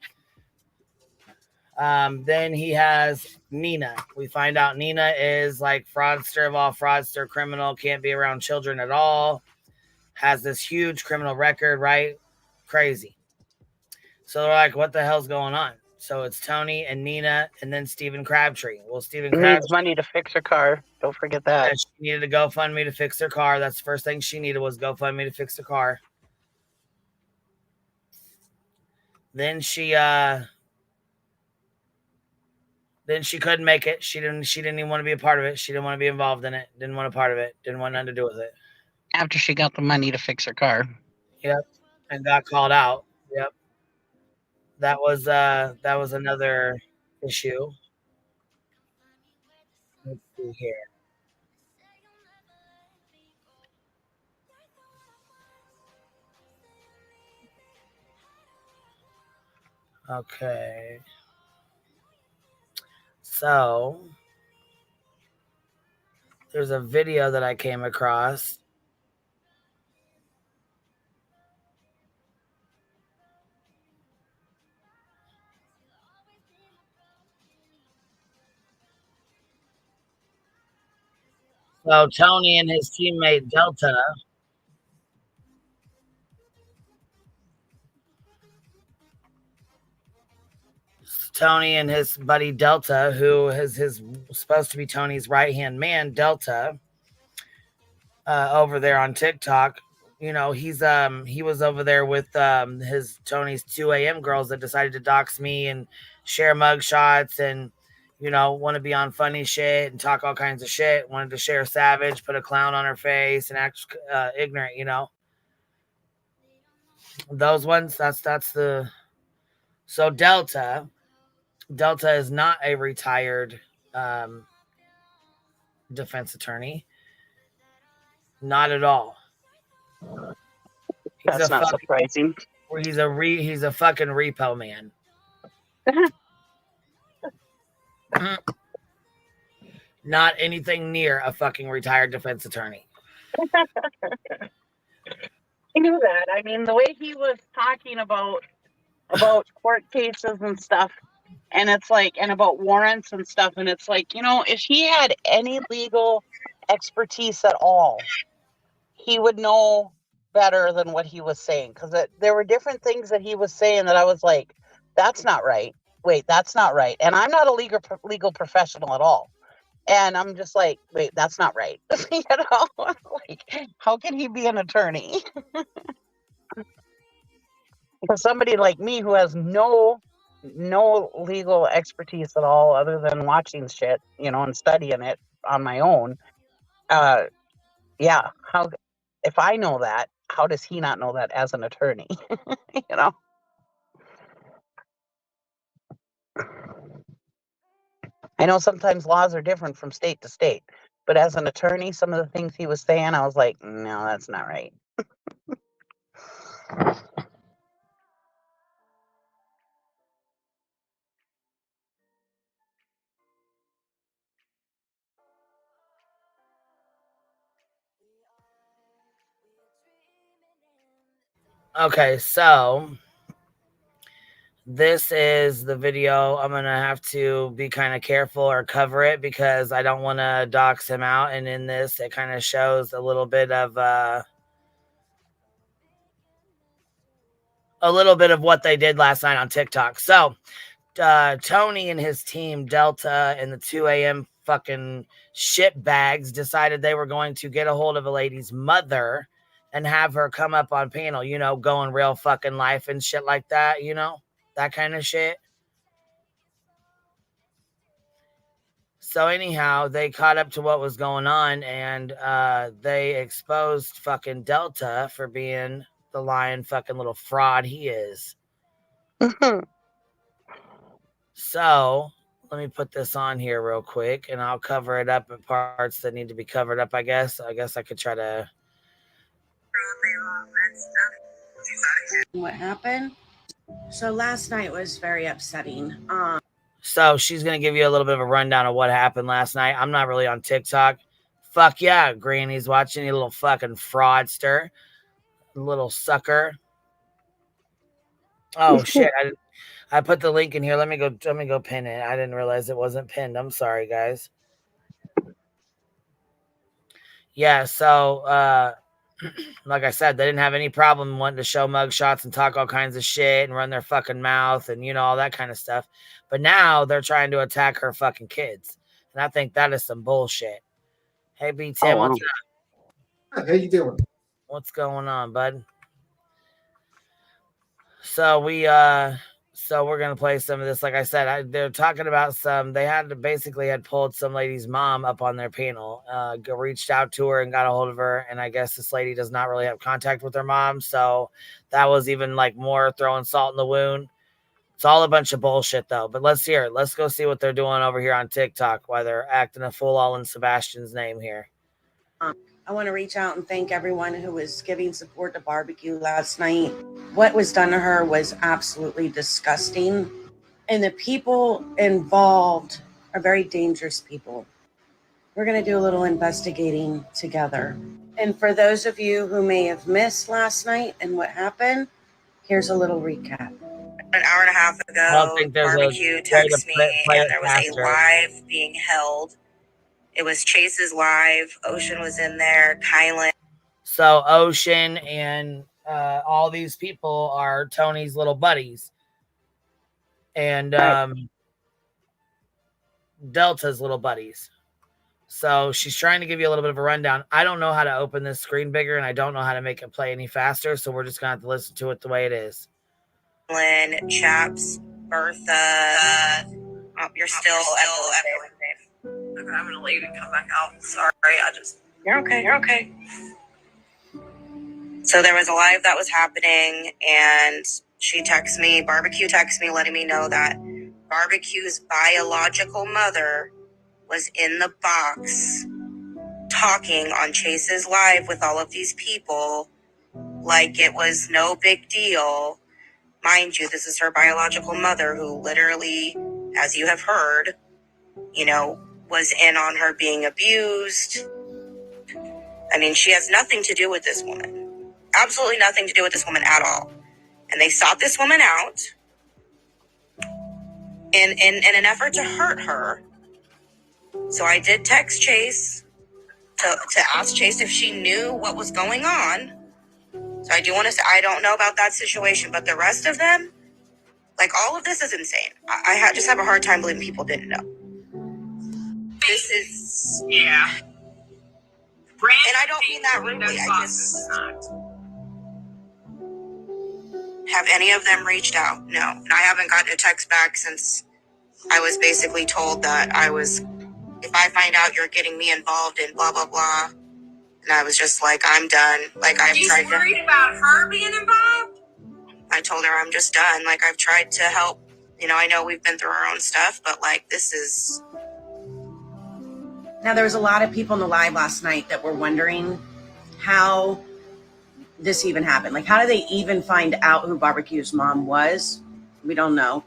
Then he has Nina. We find out Nina is like fraudster of all fraudster, criminal, can't be around children at all, has this huge criminal record, right? Crazy. So they're like, what the hell's going on? So it's Tony and Nina and then Stephen Crabtree. Well, Stephen Crabtree needs money to fix her car. Don't forget that. Yeah, she needed a GoFundMe to fix her car. That's the first thing she needed was GoFundMe to fix her car. Then she couldn't make it. She didn't even want to be a part of it. She didn't want to be involved in it. Didn't want a part of it. Didn't want nothing to do with it. After she got the money to fix her car. Yep. And got called out. Yep. That was another issue. Let's see here. Okay. So there's a video that I came across. So Tony and his teammate Delta Tony and his buddy Delta, who is supposed to be Tony's right-hand man, Delta, over there on TikTok. You know, he was over there with his Tony's 2 a.m. girls that decided to dox me and share mug shots and, you know, want to be on funny shit and talk all kinds of shit. Wanted to share Savage, put a clown on her face and act ignorant, you know. Those ones, that's the... So Delta is not a retired defense attorney. Not at all. That's not surprising. He's a fucking repo man. Not anything near a fucking retired defense attorney. I knew that. I mean, the way he was talking about court cases and stuff, and it's like, and about warrants and stuff, and it's like, you know, if he had any legal expertise at all, he would know better than what he was saying, because there were different things that he was saying that I was like, that's not right. Wait, that's not right. And I'm not a legal professional at all. And I'm just like, wait, that's not right. You know, like, how can he be an attorney? For somebody like me who has no legal expertise at all other than watching shit, you know, and studying it on my own. Yeah, if I know that, how does he not know that as an attorney? You know? I know sometimes laws are different from state to state, but as an attorney, some of the things he was saying, I was like, no, that's not right. Okay, so this is the video. I'm gonna have to be kind of careful or cover it because I don't want to dox him out. And in this, it kind of shows a little bit of what they did last night on TikTok. So Tony and his team, Delta and the 2 a.m. fucking shit bags, decided they were going to get a hold of a lady's mother and have her come up on panel, you know, going real fucking life and shit like that, you know, that kind of shit. So anyhow, they caught up to what was going on, and they exposed fucking Delta for being the lying fucking little fraud he is. So let me put this on here real quick, and I'll cover it up at parts that need to be covered up, I guess. I guess I could try to... What happened? So last night was very upsetting. So she's going to give you a little bit of a rundown of what happened last night. I'm not really on TikTok. Fuck yeah, Granny's watching, you little fucking fraudster. Little sucker. Oh, shit. I put the link in here. Let me go pin it. I didn't realize it wasn't pinned. I'm sorry, guys. Yeah, so like I said, they didn't have any problem wanting to show mugshots and talk all kinds of shit and run their fucking mouth and, you know, all that kind of stuff. But now they're trying to attack her fucking kids. And I think that is some bullshit. Hey, B. Tim, what's up? How you doing? What's going on, bud? So we're gonna play some of this. Like I said, they're talking about they had pulled some lady's mom up on their panel, reached out to her and got a hold of her, and I guess this lady does not really have contact with her mom, so that was even like more throwing salt in the wound. It's all a bunch of bullshit though. But let's hear it. Let's go see what they're doing over here on TikTok, while they're acting a fool all in Sebastian's name here. I want to reach out and thank everyone who was giving support to Barbecue last night. What was done to her was absolutely disgusting. And the people involved are very dangerous people. We're going to do a little investigating together. And for those of you who may have missed last night and what happened, here's a little recap. An hour and a half ago, Barbecue texted me and there was a live being held. It was Chase's live. Ocean was in there. Kylan. So Ocean and all these people are Tony's little buddies. And Delta's little buddies. So she's trying to give you a little bit of a rundown. I don't know how to open this screen bigger, and I don't know how to make it play any faster, so we're just going to have to listen to it the way it is. Lynn, Chaps, Bertha. You're still echoing. Okay, I'm gonna leave and come back out. Sorry, You're okay. So there was a live that was happening, and Barbecue texted me, letting me know that Barbecue's biological mother was in the box talking on Chase's live with all of these people like it was no big deal. Mind you, this is her biological mother who literally, as you have heard, was in on her being abused. I mean, she has nothing to do with this woman. Absolutely nothing to do with this woman at all. And they sought this woman out in an effort to hurt her. So I did text Chase to ask Chase if she knew what was going on. So I do want to say, I don't know about that situation, but the rest of them, like, all of this is insane. I just have a hard time believing people didn't know. This is, yeah. And I don't mean that rudely. I just, have any of them reached out? No. And I haven't gotten a text back since I was basically told that if I find out you're getting me involved in blah, blah, blah. And I was just like, I'm done. Like, I've tried to. Are you worried about her being involved? I told her I'm just done. Like, I've tried to help. I know we've been through our own stuff, but like, this is Now, there was a lot of people in the live last night that were wondering how this even happened. Like, how did they even find out who Barbecue's mom was? We don't know.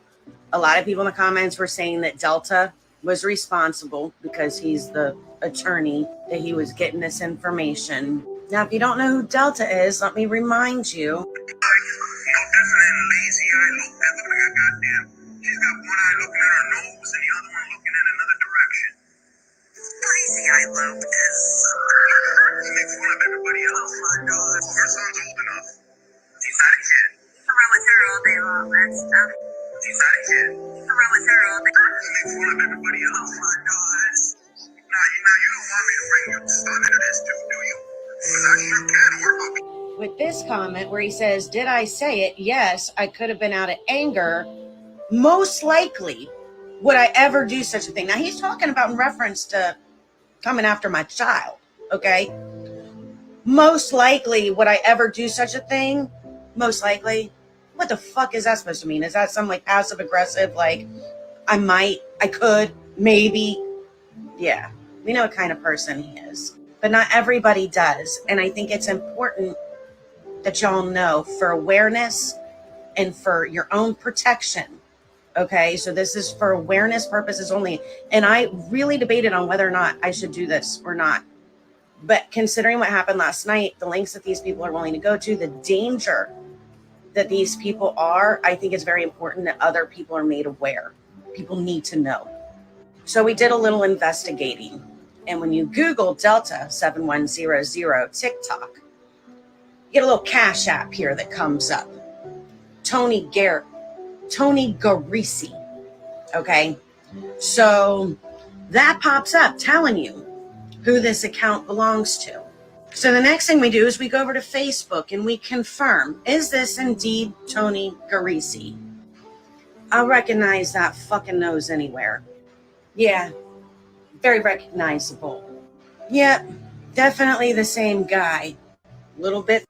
A lot of people in the comments were saying that Delta was responsible because he's the attorney, that he was getting this information. Now, if you don't know who Delta is, let me remind you. Lazy eye loop is makes fun of everybody else. Oh my god. Her son's old enough. He's not a kid. You can run with her all day long, that's tough. He's not a kid. You can run with her all day. She makes fun of everybody else. Oh my god. Now you don't want me to bring your son into this too, do you? Because I sure can work up. With this comment where he says, did I say it? Yes, I could have been out of anger. Most likely would I ever do such a thing. Now he's talking about in reference to coming after my child, okay? Most likely would I ever do such a thing? Most likely. What the fuck is that supposed to mean? Is that some like passive aggressive, like I might, I could, maybe? Yeah, we know what kind of person he is. But not everybody does. And I think it's important that y'all know for awareness and for your own protection. Okay, so this is for awareness purposes only. And I really debated on whether or not I should do this or not. But considering what happened last night, the lengths that these people are willing to go to, the danger that these people are, I think it's very important that other people are made aware. People need to know. So we did a little investigating. And when you Google Delta 7100 TikTok, you get a little Cash App here that comes up. Tony Garisi. Okay. So that pops up telling you who this account belongs to. So the next thing we do is we go over to Facebook and we confirm, is this indeed Tony Garisi? I'll recognize that fucking nose anywhere. Yeah. Very recognizable. Yep. Definitely the same guy. A little bit.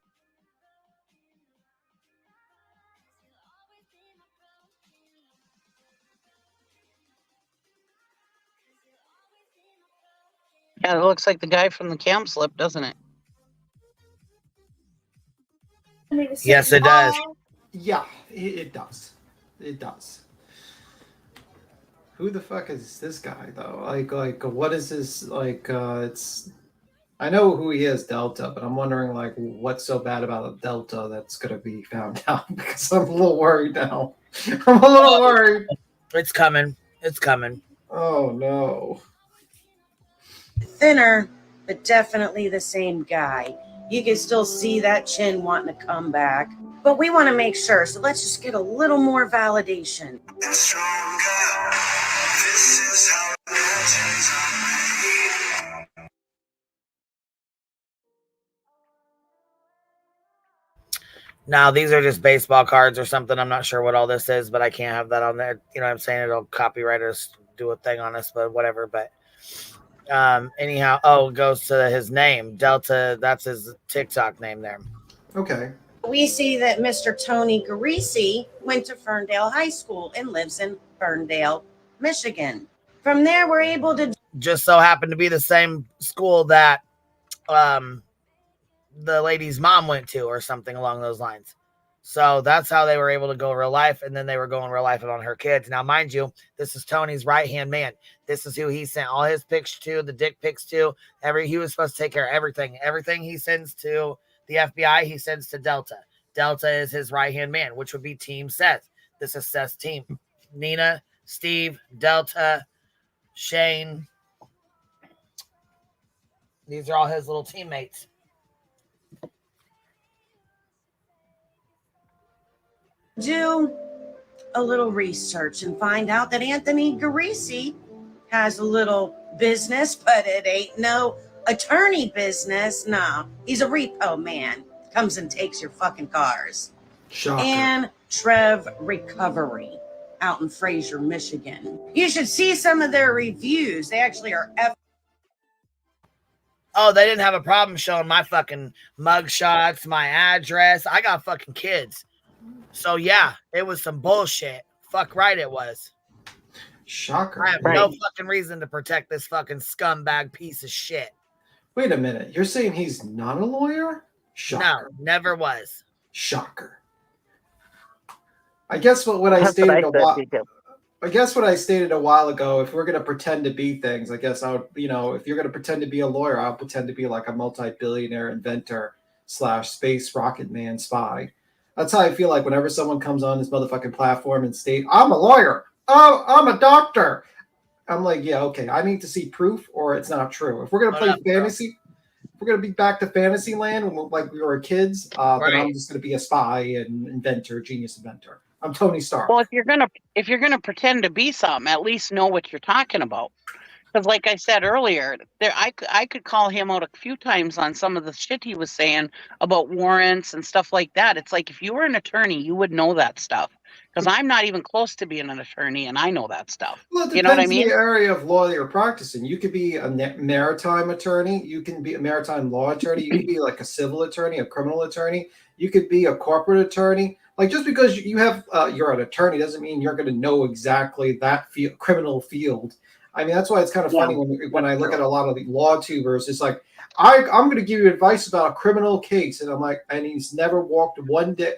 Yeah, it looks like the guy from the cam slip, doesn't it? Yes, it does. Yeah, it does. It does. Who the fuck is this guy though? Like, what is this? Like, it's. I know who he is, Delta, but I'm wondering like, what's so bad about Delta that's gonna be found out? Because I'm a little worried now. I'm a little worried. It's coming. It's coming. Oh no. Thinner, but definitely the same guy. You can still see that chin wanting to come back. But we want to make sure, so let's just get a little more validation. Now, these are just baseball cards or something. I'm not sure what all this is, but I can't have that on there. You know what I'm saying? It'll copyright us, do a thing on us, but whatever. But anyhow, it goes to his name. Delta, that's his TikTok name there. Okay. We see that Mr. Tony Garisi went to Ferndale High School and lives in Ferndale, Michigan. From there, we're able to... Just so happened to be the same school that the lady's mom went to or something along those lines. So that's how they were able to go real life. And then they were going real life on her kids. Now, mind you, this is Tony's right-hand man. This is who he sent all his pics to, the dick pics to. He was supposed to take care of everything. Everything he sends to the FBI, he sends to Delta. Delta is his right-hand man, which would be Team Seth. This is Seth's team. Nina, Steve, Delta, Shane. These are all his little teammates. Do a little research and find out that Anthony Garisi has a little business, but it ain't no attorney business. No, he's a repo man. Comes and takes your fucking cars. Shocker. And Trev Recovery out in Fraser, Michigan. You should see some of their reviews. They actually are Oh, they didn't have a problem showing my fucking mugshots, my address. I got fucking kids. So, yeah, it was some bullshit. Fuck right it was. Shocker. I have no fucking reason to protect this fucking scumbag piece of shit. Wait a minute. You're saying he's not a lawyer? Shocker. No, never was. Shocker. I guess what I stated a while. I guess what I stated a while ago, if we're going to pretend to be things, I guess I would, if you're going to pretend to be a lawyer, I'll pretend to be like a multi-billionaire inventor / space rocket man spy. That's how I feel like whenever someone comes on this motherfucking platform and state, I'm a lawyer. Oh, I'm a doctor. I'm like, yeah, okay. I need to see proof or it's not true. If we're going to play fantasy, if we're going to be back to fantasy land like we were kids, then I'm just going to be a spy and inventor, genius inventor. I'm Tony Stark. Well, if you're gonna pretend to be something, at least know what you're talking about. Because, like I said earlier, I could call him out a few times on some of the shit he was saying about warrants and stuff like that. It's like if you were an attorney, you would know that stuff. Because I'm not even close to being an attorney, and I know that stuff. Well, it depends you know what I mean? on the area of law you're practicing. You could be a maritime attorney. You can be a maritime law attorney. You could be like a civil attorney, a criminal attorney. You could be a corporate attorney. Like just because you have you're an attorney doesn't mean you're going to know exactly that criminal field. I mean, that's why it's kind of funny when I look at a lot of the law tubers. It's like I'm going to give you advice about a criminal case, and I'm like, and he's never walked one day,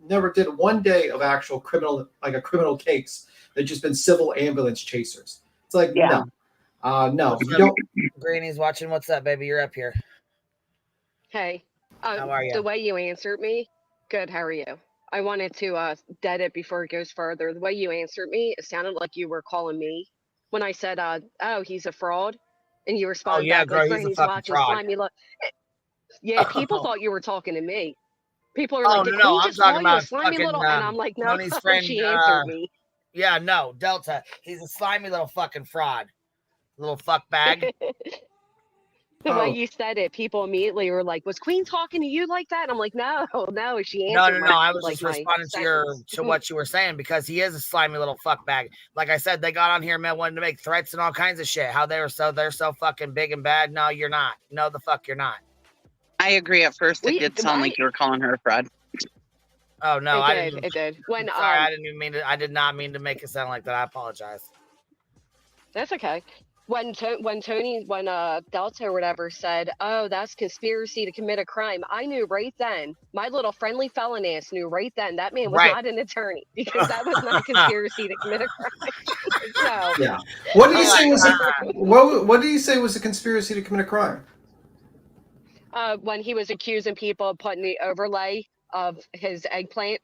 never did one day of actual criminal, like a criminal case. They've just been civil ambulance chasers. It's like no, you don't. Granny's watching. What's up, baby? You're up here. Hey, how are you? The way you answered me, good. How are you? I wanted to dead it before it goes further. The way you answered me, it sounded like you were calling me when I said, "Oh, he's a fraud," and you responded, "Oh yeah, girl, like, he's a fucking fraud." Yeah, people thought you were talking to me. People are Oh like, no, I'm talking about slimy fucking. little, and I'm like, no, Tony's friend. she answered me. Yeah, no, Delta. He's a slimy little fucking fraud, little fuck bag. The way you said it, people immediately were like, "Was Queen talking to you like that?" And I'm like, "No, she answered." No. I was just responding to what you were saying because he is a slimy little fuck bag. Like I said, they got on here, man, wanting to make threats and all kinds of shit. How they're so fucking big and bad. No, you're not. No, the fuck, you're not. I agree. At first, it did sound like you were calling her a fraud. Oh no, It did. When sorry, I didn't even mean to. I did not mean to make it sound like that. I apologize. That's okay. When Delta or whatever said, "Oh, that's conspiracy to commit a crime," I knew right then. My little friendly felon ass knew right then that man was not an attorney because that was not a conspiracy to commit a crime. So, yeah. What did you say was what did you say was a conspiracy to commit a crime? When he was accusing people of putting the overlay of his eggplant.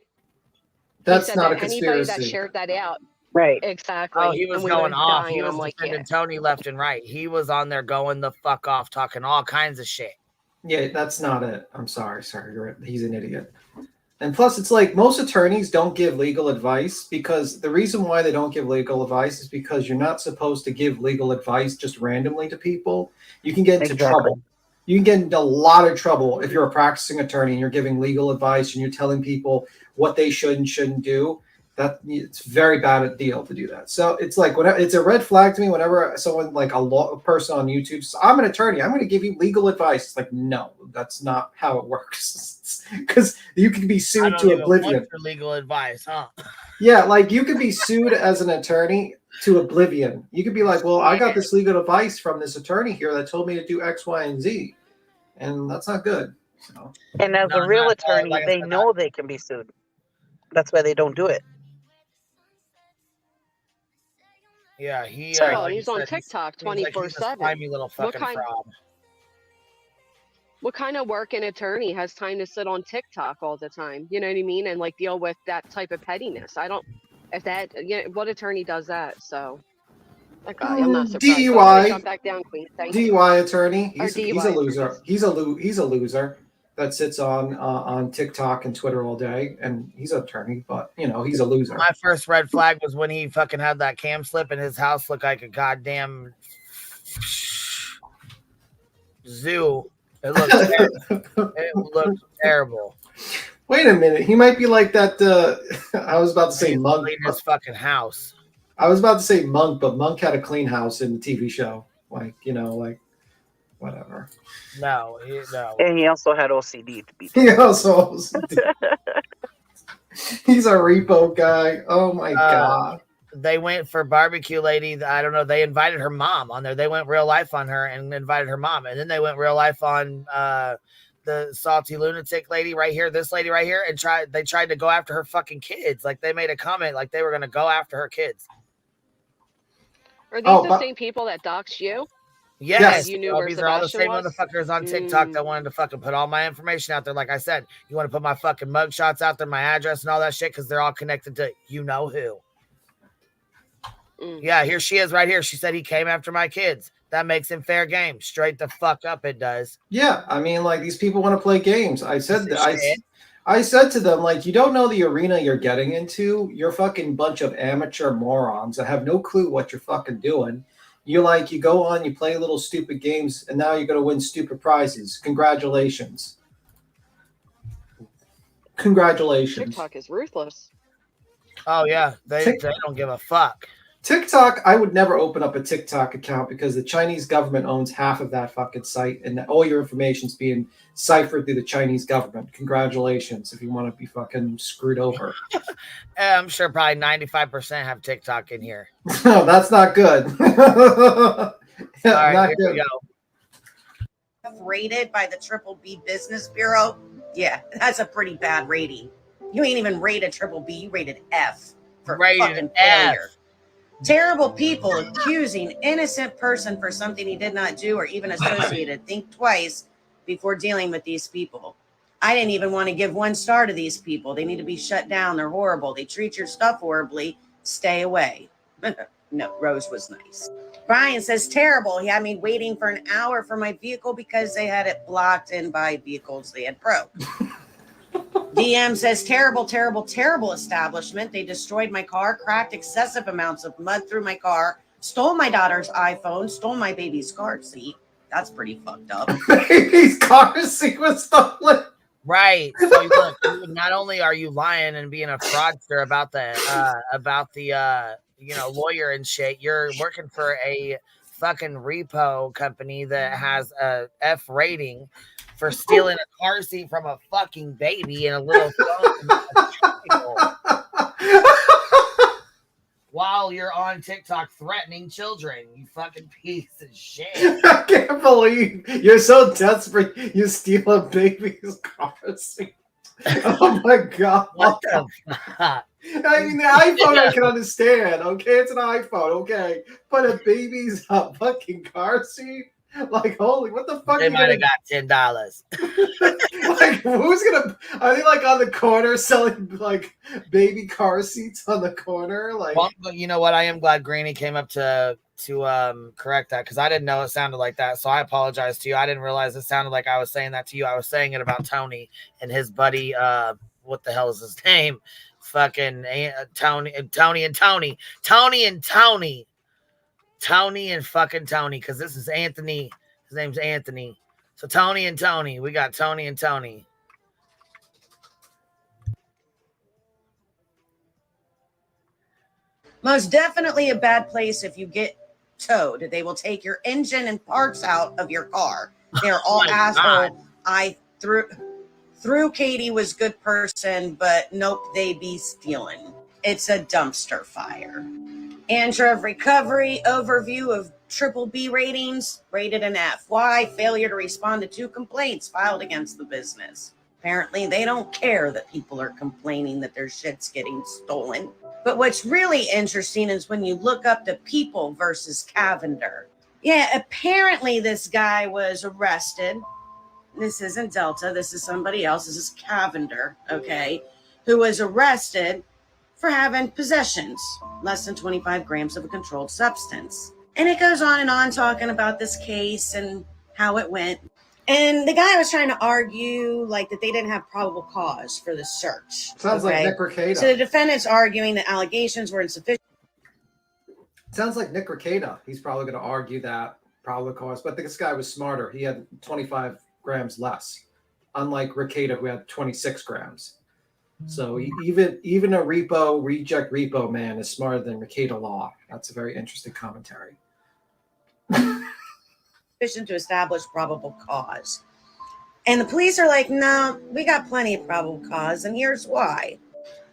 That's not a conspiracy. Anybody that shared that out. Right. Exactly. Oh, he was going off. He was defending Tony left and right. He was on there going the fuck off, talking all kinds of shit. Yeah, that's not it. I'm sorry. He's an idiot. And plus, it's like most attorneys don't give legal advice because the reason why they don't give legal advice is because you're not supposed to give legal advice just randomly to people. You can get into trouble. You can get into a lot of trouble if you're a practicing attorney and you're giving legal advice and you're telling people what they should and shouldn't do. It's very bad a deal to do that. So it's like it's a red flag to me whenever someone like a person on YouTube says, "I'm an attorney, I'm going to give you legal advice." It's like, no, that's not how it works. Because you can be sued to oblivion for legal advice, huh? Yeah, like you could be sued as an attorney to oblivion. You could be like, "Well, I got this legal advice from this attorney here that told me to do X, Y, and Z," and that's not good. So. And as a real attorney, they know they can be sued. That's why they don't do it. Yeah, he's on TikTok 24/7. Slimy little fucking fraud. What kind of working attorney has time to sit on TikTok all the time? You know what I mean? And like deal with that type of pettiness. What attorney does that? So that guy, I'm not surprised. DUI. Jump back down, Queen. DUI attorney. He's DUI a loser. He's a loser that sits on TikTok and Twitter all day, and he's an attorney, but he's a loser. My first red flag was when he fucking had that cam slip and his house looked like a goddamn zoo. It looked terrible. Wait a minute, he might be like that. I was about to say Monk. Clean his fucking house. I was about to say Monk, but Monk had a clean house in the TV show. Like whatever. No. And he also had OCD to be. He also OCD. He's a repo guy. Oh my god. they went for barbecue lady. I don't know. They invited her mom on there. They went real life on her and invited her mom. And then they went real life on the salty lunatic lady right here, this lady right here, and they tried to go after her fucking kids. Like they made a comment like they were going to go after her kids. Are these the same people that doxed you? Yes, You knew where these are all the Sebastian same was? motherfuckers on TikTok that wanted to fucking put all my information out there. Like I said, you want to put my fucking mugshots out there, my address and all that shit, because they're all connected to you know who. Yeah, here she is right here. She said he came after my kids. That makes him fair game. Straight the fuck up, it does. Yeah, I mean, like, these people want to play games. I said to them, like, you don't know the arena you're getting into. You're a fucking bunch of amateur morons that have no clue what you're fucking doing. You go on, you play little stupid games, and now you're going to win stupid prizes. Congratulations. Congratulations. TikTok is ruthless. Oh, yeah. They don't give a fuck. TikTok, I would never open up a TikTok account because the Chinese government owns half of that fucking site, and all your information's being ciphered through the Chinese government. Congratulations if you want to be fucking screwed over. I'm sure probably 95% have TikTok in here. No, that's not good. All right, here we go. Rated by the Triple B Business Bureau. Yeah, that's a pretty bad rating. You ain't even rated Triple B, you rated F for fucking failure. Terrible people accusing innocent person for something he did not do or even associated. Think twice before dealing with these people. I didn't even want to give 1 star to these people. They need to be shut down. They're horrible. They treat your stuff horribly. Stay away. No, Rose was nice. Brian says, terrible. He had me waiting for an hour for my vehicle because they had it blocked in by vehicles they had broke. DM says, terrible, terrible, terrible establishment. They destroyed my car, cracked excessive amounts of mud through my car, stole my daughter's iPhone, stole my baby's car seat. That's pretty fucked up. Baby's car seat was stolen. Right. So look, not only are you lying and being a fraudster about the lawyer and shit, you're working for a fucking repo company that has a F rating for stealing a car seat from a fucking baby and a little phone while you're on TikTok threatening children. You fucking piece of shit. I can't believe you're so desperate you steal a baby's car seat. Oh my god. What the fuck? I mean, the iPhone I can understand, okay? It's an iPhone, okay? But a baby's fucking car seat? Like, holy, what the fuck? They might have got $10. Like, who's gonna? Are they like on the corner selling like baby car seats on the corner? Like, well, you know what? I am glad Greenie came up to correct that because I didn't know it sounded like that. So I apologize to you. I didn't realize it sounded like I was saying that to you. I was saying it about Tony and his buddy. What the hell is his name? Fucking Tony and fucking Tony, because this is Anthony. His name's Anthony. So Tony and Tony. We got Tony and Tony. Most definitely a bad place if you get towed. They will take your engine and parts out of your car. They're all assholes. I through Katie was good person, but nope, they be stealing. It's a dumpster fire. Andrew of Recovery, overview of Triple B ratings, rated an F. Why? Failure to respond to 2 complaints filed against the business. Apparently, they don't care that people are complaining that their shit's getting stolen. But what's really interesting is when you look up the People versus Cavender. Yeah, apparently this guy was arrested. This isn't Delta. This is somebody else. This is Cavender, okay, who was arrested for having possessions, less than 25 grams of a controlled substance. And it goes on and on talking about this case and how it went. And the guy was trying to argue like that they didn't have probable cause for the search. Sounds like Nick Rekieta. So the defendant's arguing that allegations were insufficient. Sounds like Nick Rekieta. He's probably going to argue that probable cause. But this guy was smarter. He had 25 grams less, unlike Rekieta, who had 26 grams. So even a reject repo man is smarter than Rekieta Law. That's a very interesting commentary. Sufficient to establish probable cause. And the police are like, no, we got plenty of probable cause, and here's why.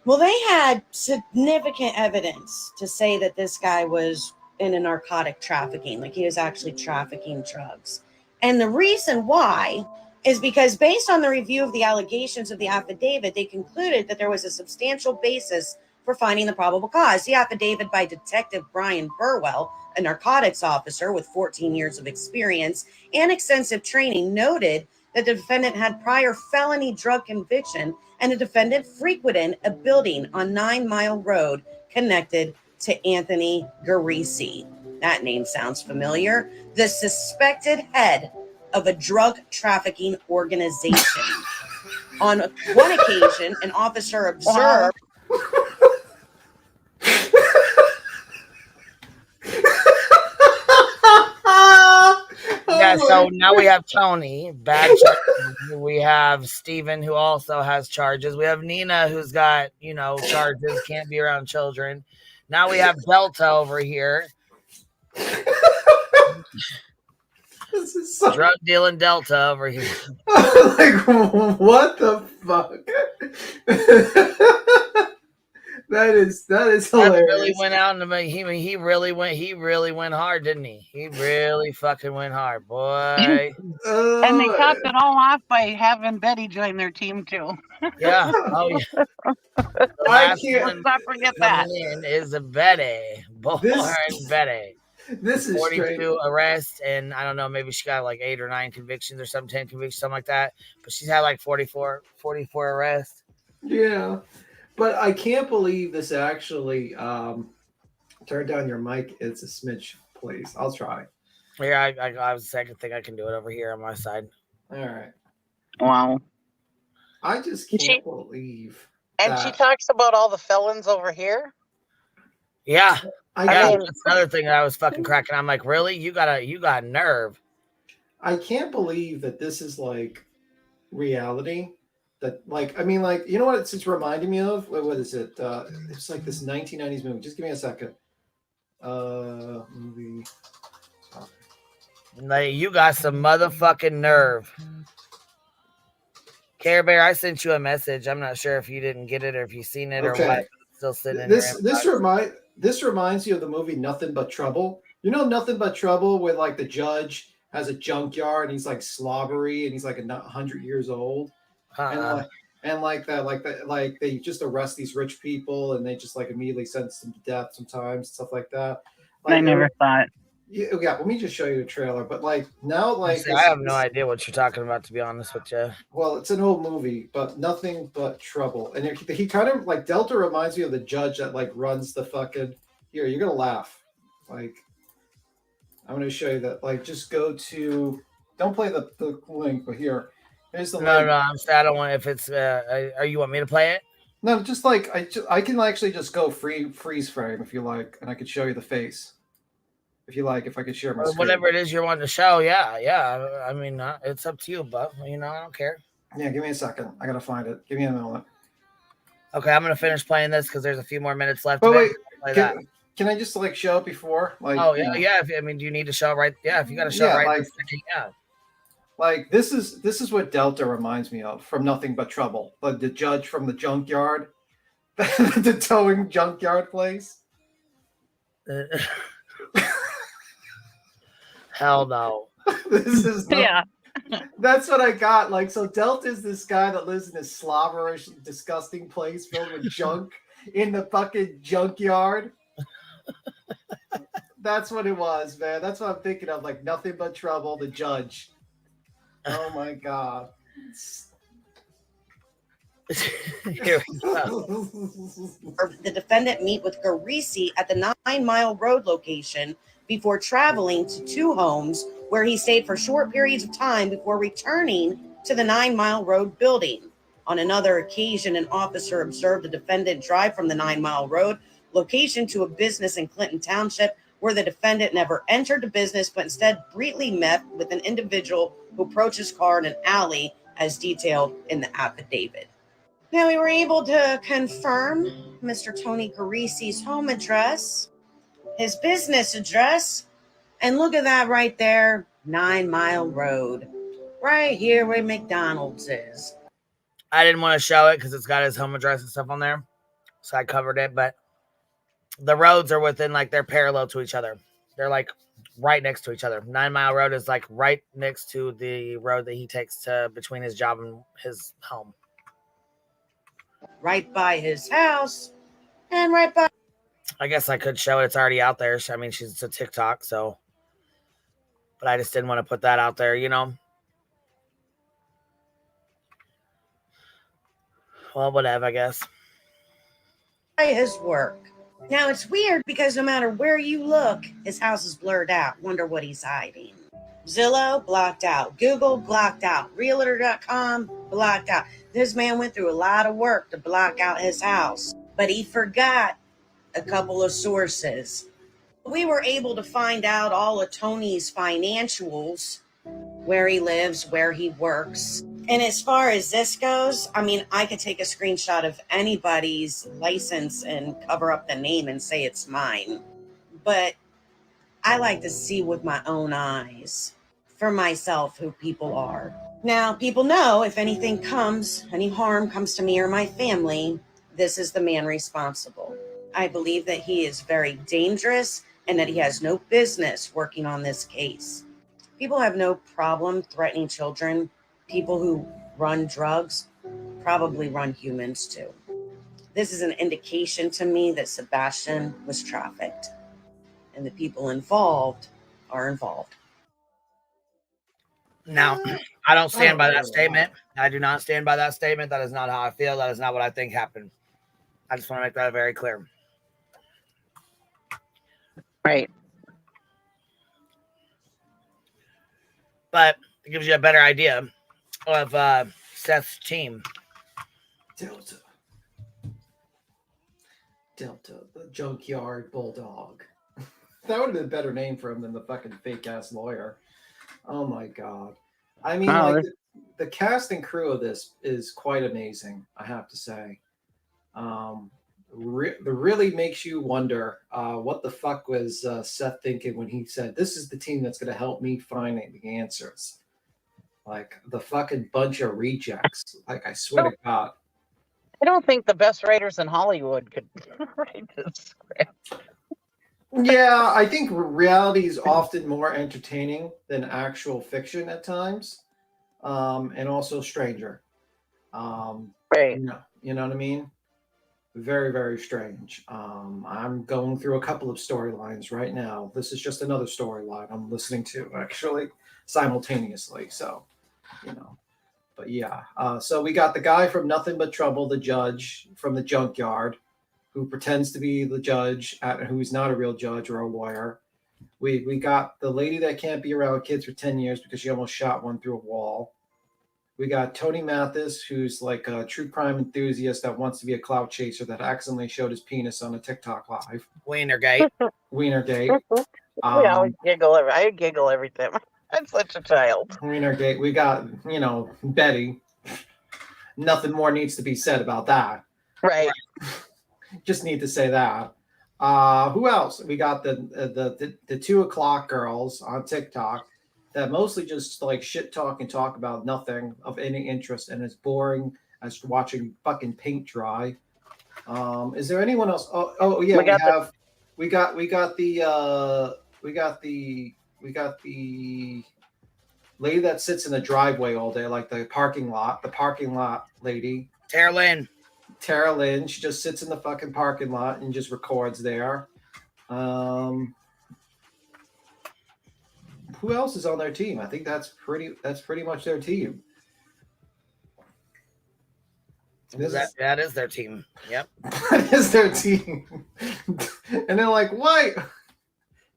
Well, they had significant evidence to say that this guy was in a narcotic trafficking, like he was actually trafficking drugs. And the reason why is because based on the review of the allegations of the affidavit, they concluded that there was a substantial basis for finding the probable cause. The affidavit by Detective Brian Burwell, a narcotics officer with 14 years of experience and extensive training, noted that the defendant had prior felony drug conviction and the defendant frequented a building on 9 Mile Road connected to Anthony Garisi. That name sounds familiar. The suspected head of a drug trafficking organization. On one occasion, an officer observed... Yeah, so now we have Tony, bad charges. We have Steven, who also has charges. We have Nina, who's got, you know, charges, can't be around children. Now we have Delta over here. This is so... drug dealing Delta over here. Like, what the fuck? That is hilarious. That really went out and he really went hard, didn't he? He really fucking went hard, boy. And they topped it all off by having Betty join their team too. Yeah. Oh yeah. The last one not forget that. coming in is a Betty. Born Betty. This is 42 straight. arrests, and I don't know, maybe she got like 8 or 9 convictions or something, 10 convictions, something like that. But she's had like 44 arrests. Yeah. But I can't believe this actually turn down your mic. It's a smidge, please. I'll try. Yeah, I was the second thing I can do it over here on my side. All right. Wow. I just can't believe. And she talks about all the felons over here. Yeah. I mean, that's another thing that I was fucking cracking. I'm like, really? You got nerve. I can't believe that this is like reality. That like, I mean, like, you know what it's reminding me of? What is it? It's like this 1990s movie. Just give me a second. Movie. Like, you got some motherfucking nerve. Care Bear, I sent you a message. I'm not sure if you didn't get it or if you seen it or what. Still sitting in This reminds you of the movie Nothing But Trouble. You know Nothing But Trouble, where like the judge has a junkyard and he's like slobbery and he's like 100 years old. And they just arrest these rich people and they just like immediately sentence them to death sometimes, stuff like that. Like, I never thought. Yeah, let me just show you the trailer. But like now, like I have no idea what you're talking about, to be honest with you. Well, it's an old movie, but Nothing But Trouble. And he kind of like Delta reminds me of the judge that like runs the fucking. Here, you're gonna laugh. Like, I'm gonna show you that. Like, just go to. Don't play the link, but here. Here's the link. No, I'm sad. I don't want. If it's, are you want me to play it? No, just like I can actually just go freeze frame if you like, and I could show you the face. If you like, if I could share my screen. Whatever it is you're wanting to show, yeah. I mean, it's up to you, but you know, I don't care. Yeah, give me a second. I gotta find it. Give me a moment. Okay, I'm gonna finish playing this because there's a few more minutes left. But wait, can I just like show it before? Like, oh yeah, yeah. Do you need to show it right? Yeah, if you got to show it right. Like, like this is what Delta reminds me of from Nothing But Trouble. Like the judge from the junkyard, the towing junkyard place. Hell no. This is that's what I got. Like, so Delta is this guy that lives in this slobberish, disgusting place filled with junk in the fucking junkyard. That's what it was, man. That's what I'm thinking of. Like Nothing But Trouble, the judge. Oh my god. Here we go. The defendant meet with Garisi at the 9 Mile Road location before traveling to 2 homes where he stayed for short periods of time before returning to the 9 Mile Road building. On another occasion, an officer observed the defendant drive from the 9 Mile Road location to a business in Clinton Township where the defendant never entered the business, but instead briefly met with an individual who approached his car in an alley as detailed in the affidavit. Now, we were able to confirm Mr. Tony Garisi's home address, his business address, and look at that right there, 9 Mile Road, right here where McDonald's is. I didn't want to show it because it's got his home address and stuff on there. so I covered it. But the roads are within, like, they're parallel to each other. They're like right next to each other. 9 Mile Road is like right next to the road that he takes to between his job and his home. Right by his house and right by. I guess I could show it. It's already out there. I mean, she's a TikTok, so. But I just didn't want to put that out there, you know. Well, whatever, I guess. His work. Now it's weird because no matter where you look, his house is blurred out. Wonder what he's hiding. Zillow, blocked out. Google, blocked out. Realtor.com, blocked out. This man went through a lot of work to block out his house, but he forgot a couple of sources. We were able to find out all of Tony's financials, where he lives, where he works. And as far as this goes, I mean, I could take a screenshot of anybody's license and cover up the name and say it's mine. But I like to see with my own eyes for myself who people are. Now, people know if anything comes, any harm comes to me or my family, this is the man responsible. I believe that he is very dangerous and that he has no business working on this case. People have no problem threatening children. People who run drugs probably run humans too. This is an indication to me that Sebastian was trafficked and the people involved are involved. Now, I don't stand by that statement. I do not stand by that statement. That is not how I feel. That is not what I think happened. I just want to make that very clear. Right. But it gives you a better idea of Seth's team. Delta, the junkyard bulldog. That would have been a better name for him than the fucking fake ass lawyer. Oh my god. I mean, the cast and crew of this is quite amazing, I have to say. Really makes you wonder what the fuck was Seth thinking when he said, this is the team that's going to help me find the answers. Like, the fucking bunch of rejects. Like, I swear to God. I don't think the best writers in Hollywood could write this script. Yeah, I think reality is often more entertaining than actual fiction at times. And also Stranger. Right. You know what I mean? Very, very strange. I'm going through a couple of storylines right now. This is just another storyline I'm listening to, actually, simultaneously. So, you know. But yeah. So we got the guy from Nothing But Trouble, the judge from the junkyard, who pretends to be the judge, who's not a real judge or a lawyer. We got the lady that can't be around kids for 10 years because she almost shot one through a wall. We got Tony Mathis, who's like a true crime enthusiast that wants to be a clout chaser that accidentally showed his penis on a TikTok live. Wienergate. Wienergate. I giggle every time. I'm such a child. Wienergate. We got, Betty. Nothing more needs to be said about that. Right. Just need to say that. Who else? We got the 2 o'clock girls on TikTok that mostly just like shit talk and talk about nothing of any interest and is boring as watching fucking paint dry. Is there anyone else? Oh yeah, we got the lady that sits in the driveway all day, like the parking lot lady. Tara Lynn. She just sits in the fucking parking lot and just records there. Who else is on their team? I think that's pretty much their team. That is their team. Yep. That is their team. And they're like, what?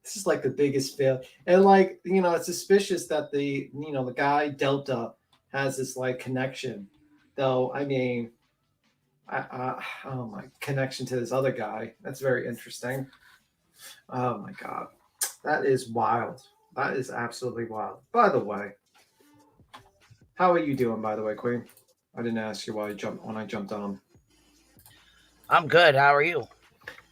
This is like the biggest fail. And like, it's suspicious that the guy Delta has this like connection. Though, I mean, oh my connection to this other guy. That's very interesting. Oh my God. That is wild. That is absolutely wild. By the way, how are you doing, by the way, Queen? I didn't ask you when I jumped on. I'm good. How are you?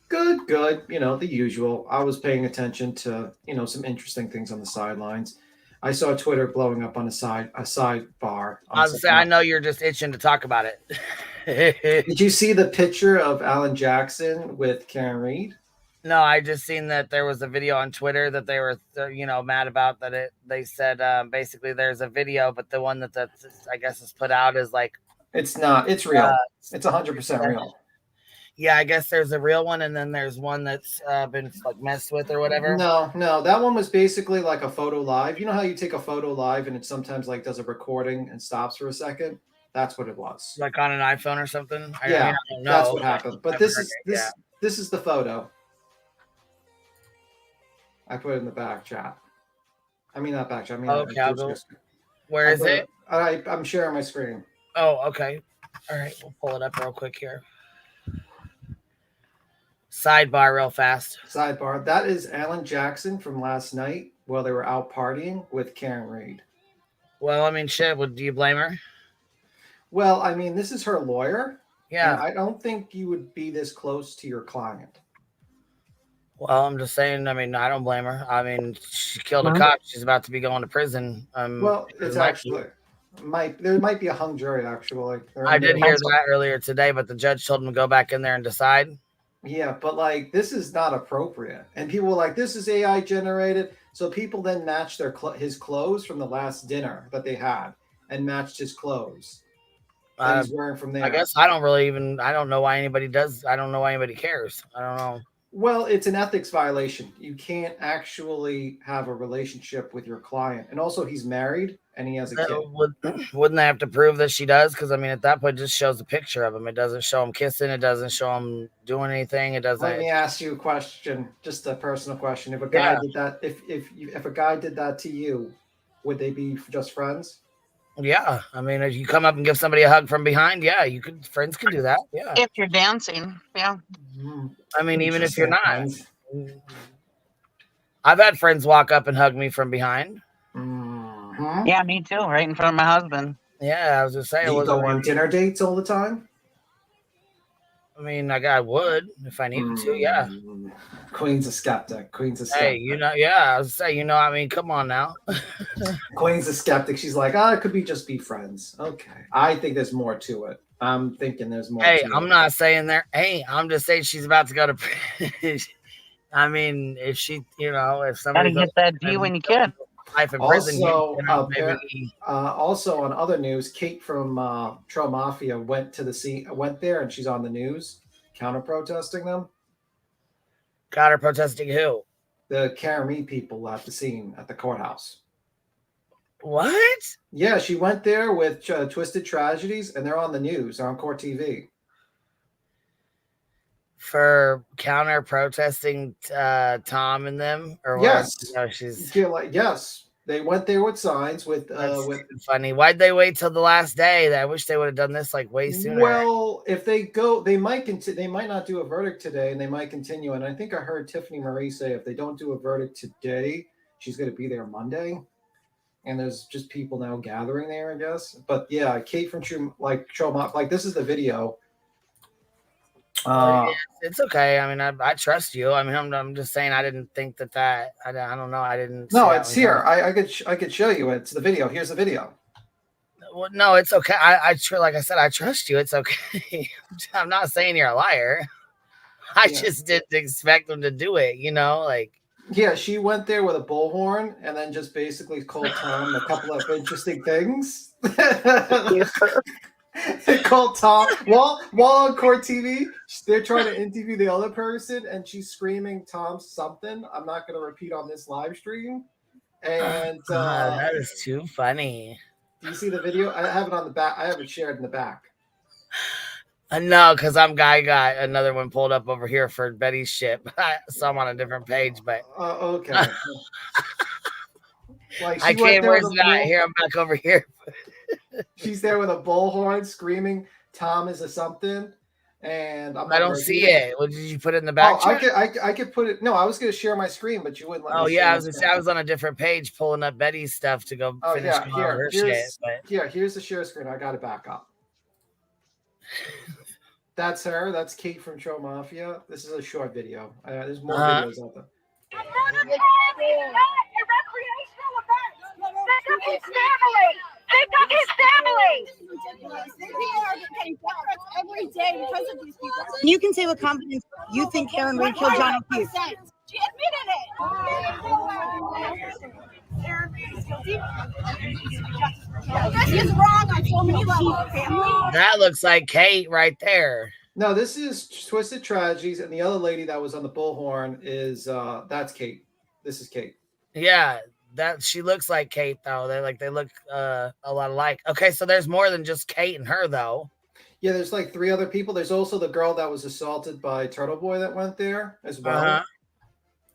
Good. The usual. I was paying attention to, some interesting things on the sidelines. I saw Twitter blowing up on a sidebar. I was saying, I know you're just itching to talk about it. Did you see the picture of Alan Jackson with Karen Reed? No, I just seen that there was a video on Twitter that they were, mad about that. They said basically there's a video, but the one that's I guess is put out is like it's not. It's real. It's 100% real. Yeah, I guess there's a real one, and then there's one that's been like messed with or whatever. No, that one was basically like a photo live. You know how you take a photo live and it sometimes like does a recording and stops for a second? That's what it was. Like on an iPhone or something? Yeah, I don't know. that's what happened. But this is the photo. I put it in the back chat. I mean, not back chat. I mean, okay. Where is it? I'm sharing my screen. Oh, okay. All right, we'll pull it up real quick here. Sidebar real fast. Sidebar. That is Alan Jackson from last night while they were out partying with Karen Reed. Well, I mean, shit. Do you blame her? Well, I mean, this is her lawyer. Yeah. And I don't think you would be this close to your client. Well, I'm just saying, I mean, I don't blame her. I mean, she killed a cop. She's about to be going to prison. Well, it's actually... there might be a hung jury, actually. I did hear that earlier today, but the judge told him to go back in there and decide. Yeah, but like this is not appropriate, and people were like, "This is AI generated." So people then matched his clothes from the last dinner that they had, and matched his clothes that he's wearing from there. I guess I don't know why anybody does. I don't know why anybody cares. I don't know. Well, it's an ethics violation. You can't actually have a relationship with your client, and also he's married and he has a kid. Wouldn't they have to prove that she does? Because I mean, at that point, it just shows a picture of him. It doesn't show him kissing. It doesn't show him doing anything. It doesn't. Let me ask you a question, just a personal question. If a guy did that, if a guy did that to you, would they be just friends? Yeah, I mean, if you come up and give somebody a hug from behind, yeah, friends can do that. Yeah, if you're dancing, yeah. I mean, even if you're not, I've had friends walk up and hug me from behind. Yeah, me too. Right in front of my husband. Yeah, I was just saying. Do you go on dinner dates all the time? I mean, I would if I needed to. Yeah. Queen's a skeptic. Hey, yeah, I was saying, I mean, come on now. Queen's a skeptic. She's like, it could just be friends. Okay. I think there's more to it. I'm thinking there's more. Hey, I'm not saying there. Hey, I'm just saying she's about to go to prison. I mean, if she, if somebody gotta get that D when you can. Life in prison. Also on other news, Kate from Trail Mafia went there, and she's on the news, counter protesting them. Counter protesting who? The Karen Reed people at the scene at the courthouse. What? Yeah, she went there with Twisted Tragedies, and they're on the news. They're on Court TV. For counter protesting Tom and them, or yes, what? She's yes. They went there with signs with funny. Why'd they wait till the last day? I wish they would have done this like way sooner. Well, if they go, they might not do a verdict today, and they might continue. And I think I heard Tiffany Marie say if they don't do a verdict today, she's going to be there Monday. And there's just people now gathering there, I guess. But yeah, Kate from this is the video. It's okay. I mean, I trust you. I mean, I'm just saying I didn't think that I don't know. I didn't. No, it's here. I could show you. It's the video. Here's the video. Well, no, it's okay. Like I said, I trust you. It's okay. I'm not saying you're a liar. I just didn't expect them to do it. Yeah, she went there with a bullhorn and then just basically called Tom a couple of interesting things. Called Tom while on Court TV. They're trying to interview the other person, and she's screaming Tom something. I'm not going to repeat on this live stream. And that is too funny. Do you see the video? I have it on the back. I have it shared in the back. No, because I got another one pulled up over here for Betty's shit. So I'm on a different page, but okay. I can't. Where's that? Here, I'm back over here. She's there with a bullhorn screaming, "Tom is a something," and I don't see it. Well, did you put it in the back? I could put it. No, I was going to share my screen, but you wouldn't let me. Oh yeah, I was on a different page pulling up Betty's stuff to go finish her shit. Here's the share screen. I got it back up. That's her. That's Kate from Trail Mafia. This is a short video. There's more videos out there. took his family. They took his family. People are getting death threats every day because of these people. You can say with confidence you think Karen Reed killed John Hughes. She admitted it. This is wrong on so many levels. That looks like Kate right there. No, this is Twisted Tragedies, and the other lady that was on the bullhorn is that's Kate. This is Kate. Yeah, that she looks like Kate though. They look a lot alike. Okay, so there's more than just Kate and her though. Yeah, there's like 3 other people. There's also the girl that was assaulted by Turtle Boy that went there as well.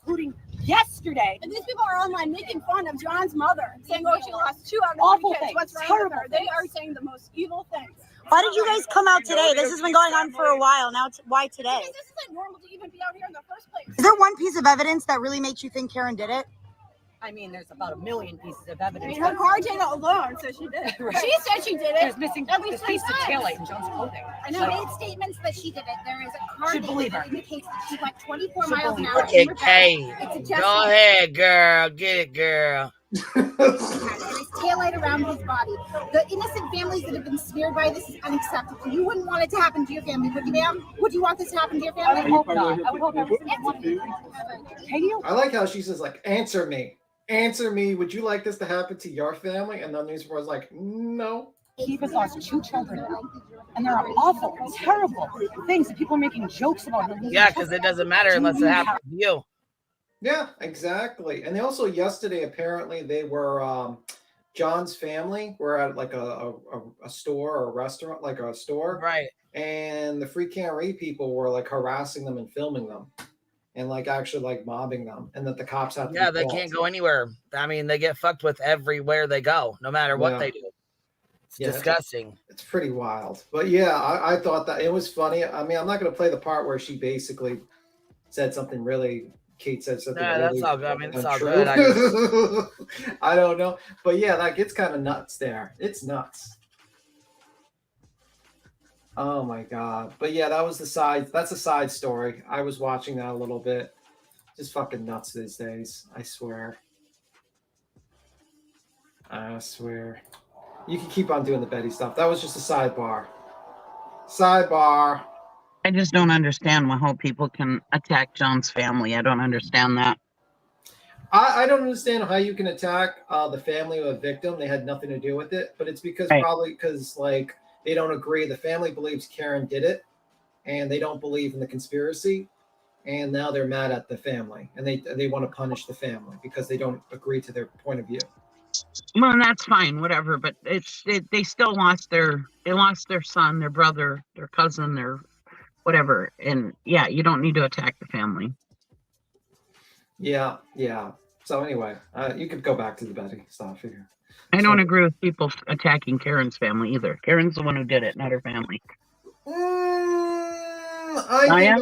Including yesterday. And these people are online making fun of John's mother, saying, oh, she lost 2 out of 3 kids. What's wrong with her? They are saying the most evil things. Why did you guys come out today? This has been going on for a while. Now, why today? Because this isn't normal to even be out here in the first place. Is there one piece of evidence that really makes you think Karen did it? I mean, there's about a million pieces of evidence. I mean, her car data alone, so she did. Right. She said she did it. There's missing this piece of taillight in John's clothing. I know. She made statements that she did it. There is a car data that indicates that she went 24 miles an hour. Look at Kate. Go ahead, girl. Get it, girl. His taillight around his body. The innocent families that have been smeared by this is unacceptable. You wouldn't want it to happen to your family, would you, ma'am? Would you want this to happen to your family? I would hope not. I would hope everything I like how she says, like, answer me. Answer me. Would you like this to happen to your family? And the news reporter's like, no. He has lost 2 children now. And there are awful, terrible things that people are making jokes about. Yeah, because it doesn't matter unless it happens to you. Yeah, exactly. And they also yesterday apparently they were John's family were at like a store or a restaurant, like a store, right? And the Free Karen Reed people were like harassing them and filming them, and like actually like mobbing them, and that the cops have to yeah, they can't go anywhere. I mean, they get fucked with everywhere they go, no matter what they do. It's disgusting. It's pretty wild. But yeah, I thought that it was funny. I mean, I'm not going to play the part where she basically said something really. Kate said something. Yeah, really that's all good. I mean, it's all untrue. good. I don't know, but yeah, that gets kind of nuts there. It's nuts. Oh my god! But yeah, that was the side. That's a side story. I was watching that a little bit. Just fucking nuts these days. I swear. I swear. You can keep on doing the Betty stuff. That was just a sidebar. Sidebar. I just don't understand how people can attack John's family. I don't understand that. I don't understand how you can attack the family of a victim. They had nothing to do with it, but it's because probably because like they don't agree. The family believes Karen did it, and they don't believe in the conspiracy, and now they're mad at the family, and they want to punish the family because they don't agree to their point of view. Well, and that's fine, whatever. But they still lost their son, their brother, their cousin, their whatever. And yeah, you don't need to attack the family. Yeah. So anyway, you could go back to the Betty stuff here. I don't agree with people attacking Karen's family either. Karen's the one who did it, not her family. I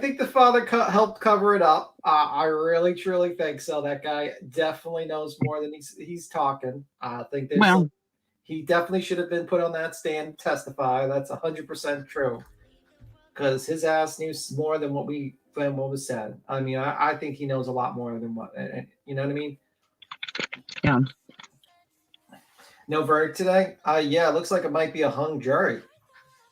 think the father helped cover it up. I really, truly think so. That guy definitely knows more than he's talking. I think he definitely should have been put on that stand to testify. That's 100% true. Because his ass knew more than what was said. I mean, I think he knows a lot more than what, you know what I mean? Yeah. No verdict today? Yeah, it looks like it might be a hung jury.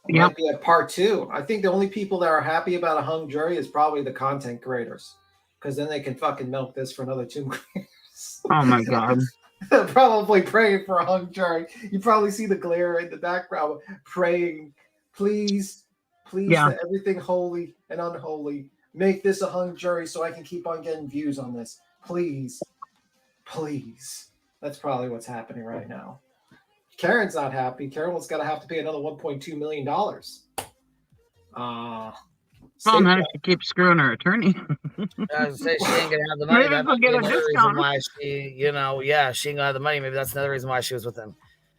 It Yep. might be a part 2. I think the only people that are happy about a hung jury is probably the content creators. Because then they can fucking milk this for another 2 years. Oh my God. Probably praying for a hung jury. You probably see the glare in the background praying, please, that everything holy and unholy, make this a hung jury so I can keep on getting views on this. Please. That's probably what's happening right now. Karen's not happy. Karen's got to have to pay another $1.2 million. Well, not if she keeps screwing her attorney. I was say she ain't gonna have the money. Maybe we'll get a discount. Why she, she ain't gonna have the money. Maybe that's another reason why she was with him.